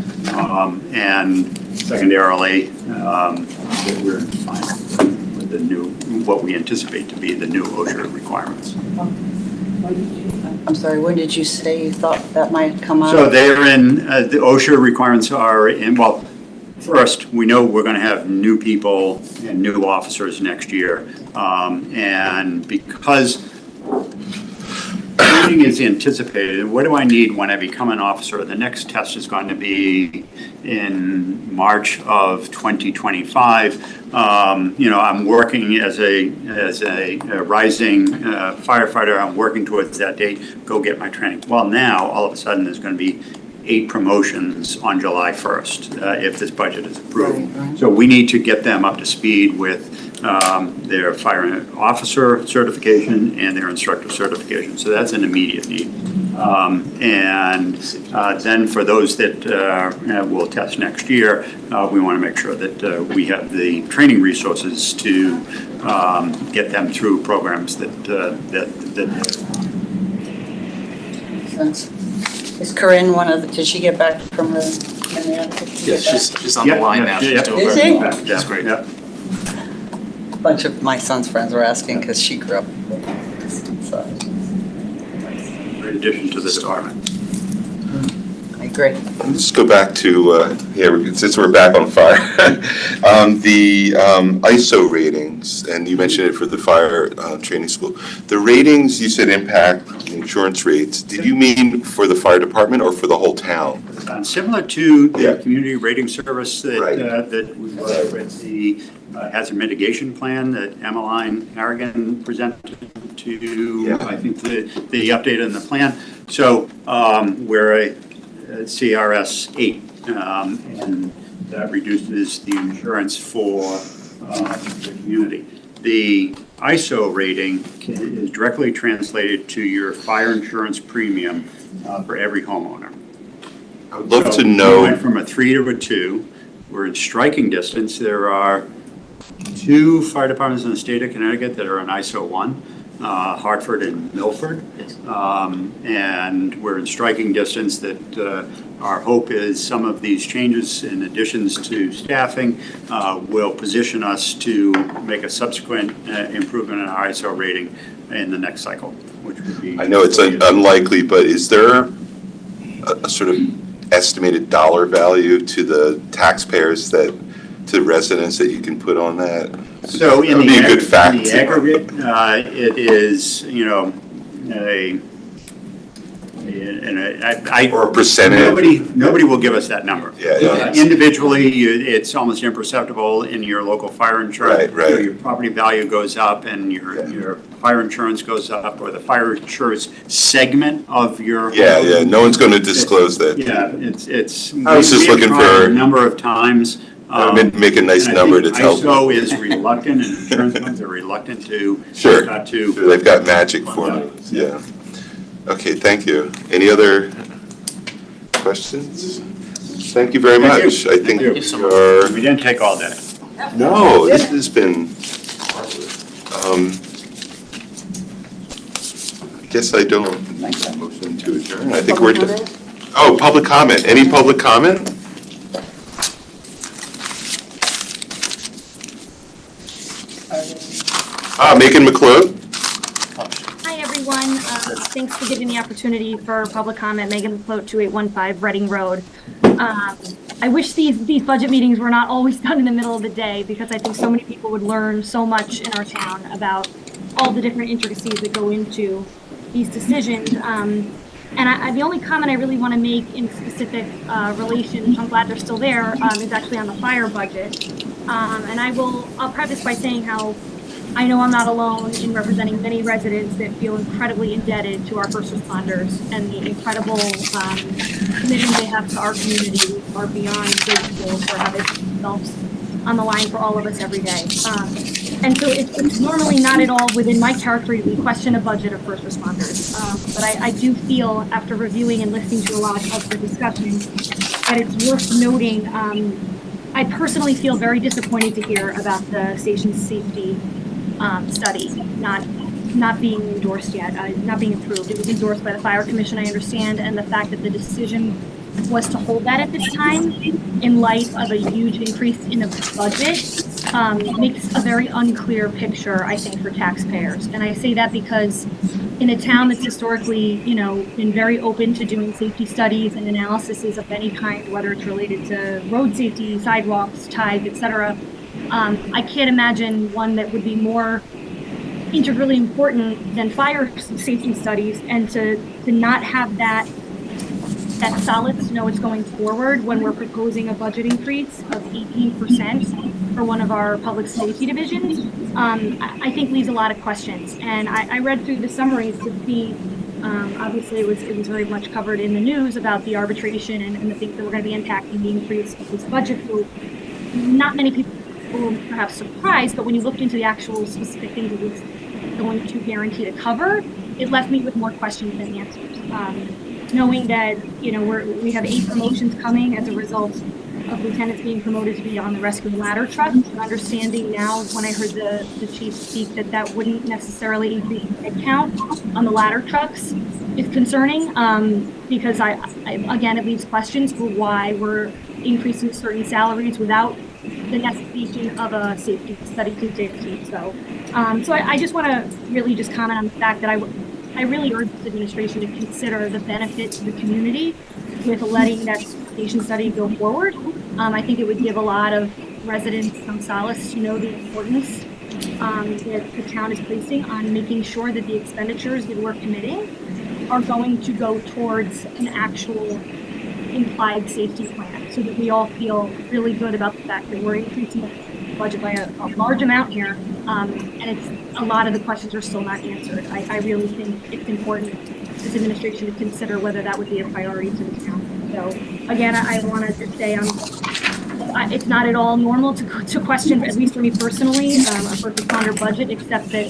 And secondarily, that we're in compliance with the new, what we anticipate to be the new OSHA requirements. I'm sorry, when did you say you thought that might come out? So they're in, the OSHA requirements are in, well, first, we know we're going to have new people and new officers next year. And because training is anticipated, what do I need when I become an officer? The next test is going to be in March of 2025. I'm working as a rising firefighter. I'm working towards that date. Go get my training. Well, now all of a sudden there's going to be 8 promotions on July 1st if this budget is approved. Right. So we need to get them up to speed with their fire officer certification and their instructor certification. So that's an immediate need. And then for those that will test next year, we want to make sure that we have the training resources to get them through programs that Makes sense. Is Corinne one of the, did she get back from her? Yes, she's on the line now. She's doing Is very she? well. That's great. Yeah. A bunch of my son's friends were asking because she grew up. So, In addition to the department. I agree. Let's go back to, since we're back on fire, the ISO ratings, and you mentioned it for the fire training school. The ratings you said impact insurance rates. Did you mean for the fire department or for the whole town? Similar to the community rating service that, Right. that we work with, the hazard mitigation plan that Emmeline Harrigan presented to, I think, the update on the plan. So we're a CRS 8, and that reduces the insurance for the community. The ISO rating is directly translated to your fire insurance premium for every homeowner. I would love So to know. we went from a 3 to a 2. We're in striking distance. There are 2 fire departments in the state of Connecticut that are on ISO 1. Hartford and Milford. And we're in striking distance that our hope is some of these changes in additions to staffing will position us to make a subsequent improvement in our ISO rating in the next cycle, which would be. I know it's unlikely, but is there a sort of estimated dollar value to the taxpayers to residents that you can put on that? So in That'd be a good fact. in the aggregate, it is, Or a percentage. Nobody will give us that number. Yeah. Individually, it's almost imperceptible in your local fire insurance. Right. Your property value goes up and your fire insurance goes up, or the fire insurance segment of your. Yeah, no one's going to disclose that. Yeah, it's. I was just looking we have tried for. a number of times Make a nice And I number think to tell. ISO is reluctant, and insurance companies are reluctant to. Sure. To. They've got magic formulas, yeah. Okay, thank you. Any other questions? Thank you very Thank much. you. I think Thank we you. are, We didn't take all day. no, this has been, I guess I don't make a motion to adjourn. I think we're done. Oh, public comment. Any public comment? Megan McClure? Hi, everyone. Thanks for giving me the opportunity for public comment. Megan McCloat, 2815 Reading Road. I wish these budget meetings were not always done in the middle of the day, because I think so many people would learn so much in our town about all the different intricacies that go into these decisions. And the only comment I really want to make in specific relation, which I'm glad they're still there, is actually on the fire budget. And I'll preface by saying how I know I'm not alone in representing many residents that feel incredibly indebted to our first responders, and the incredible commitment they have to our community are beyond grateful for how they put themselves on the line for all of us every day. And so it's normally not at all within my territory to question a budget of first responders. But I do feel, after reviewing and listening to a lot of the discussion, that it's worth noting. I personally feel very disappointed to hear about the station safety study not being endorsed yet, not being approved. It was endorsed by the Fire Commission, I understand, and the fact that the decision was to hold that at this time in light of a huge increase in the budget makes a very unclear picture, I think, for taxpayers. And I say that because in a town that's historically, been very open to doing safety studies and analyses of any kind, whether it's related to road safety, sidewalks, tides, etc., I can't imagine one that would be more integrally important than fire safety studies, and to not have that solid to know it's going forward when we're proposing a budget increase of 18% for one of our public safety divisions, I think leaves a lot of questions. And I read through the summaries to see, obviously it was very much covered in the news about the arbitration and the things that were going to be impacting the increase of this budget. So not many people were perhaps surprised, but when you looked into the actual specific things it was going to guarantee to cover, it left me with more questions than answers. Knowing that, we have 8 promotions coming as a result of lieutenants being promoted to be on the rescue and ladder truck, and understanding now when I heard the chief speak that wouldn't necessarily increase the headcount on the ladder trucks is concerning, because I again, it leaves questions for why we're increasing certain salaries without the necessitation of a safety study to dictate. So I just want to really just comment on the fact that I really urge this administration to consider the benefit to the community with letting that station study go forward. I think it would give a lot of residents some solace to know the importance that the town is placing on making sure that the expenditures that we're committing are going to go towards an actual implied safety plan, so that we all feel really good about the fact that we're increasing the budget by a large amount here, and a lot of the questions are still not answered. I really think it's important this administration to consider whether that would be a priority to the town. So again, I wanted to say it's not at all normal to question, at least for me personally, a first responder budget, except that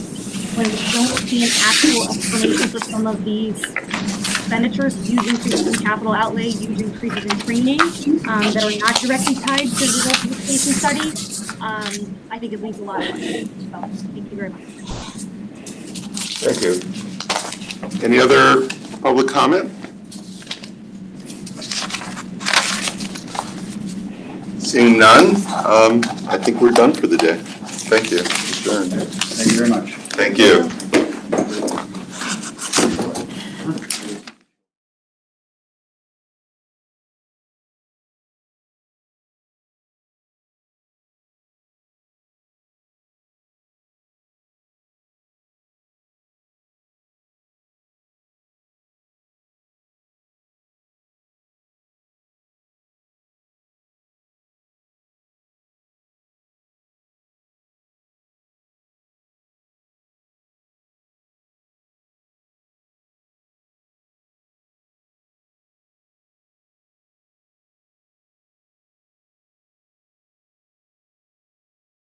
when we don't see an actual explanation for some of these expenditures, huge increases in capital outlay, huge increases in training that are not directly tied to the results of the station study, I think it leaves a lot of questions. So thank you very much. Thank you. Any other public comment? Seeing none, I think we're done for the day. Thank you. Adjourned. Thank you very much. Thank you.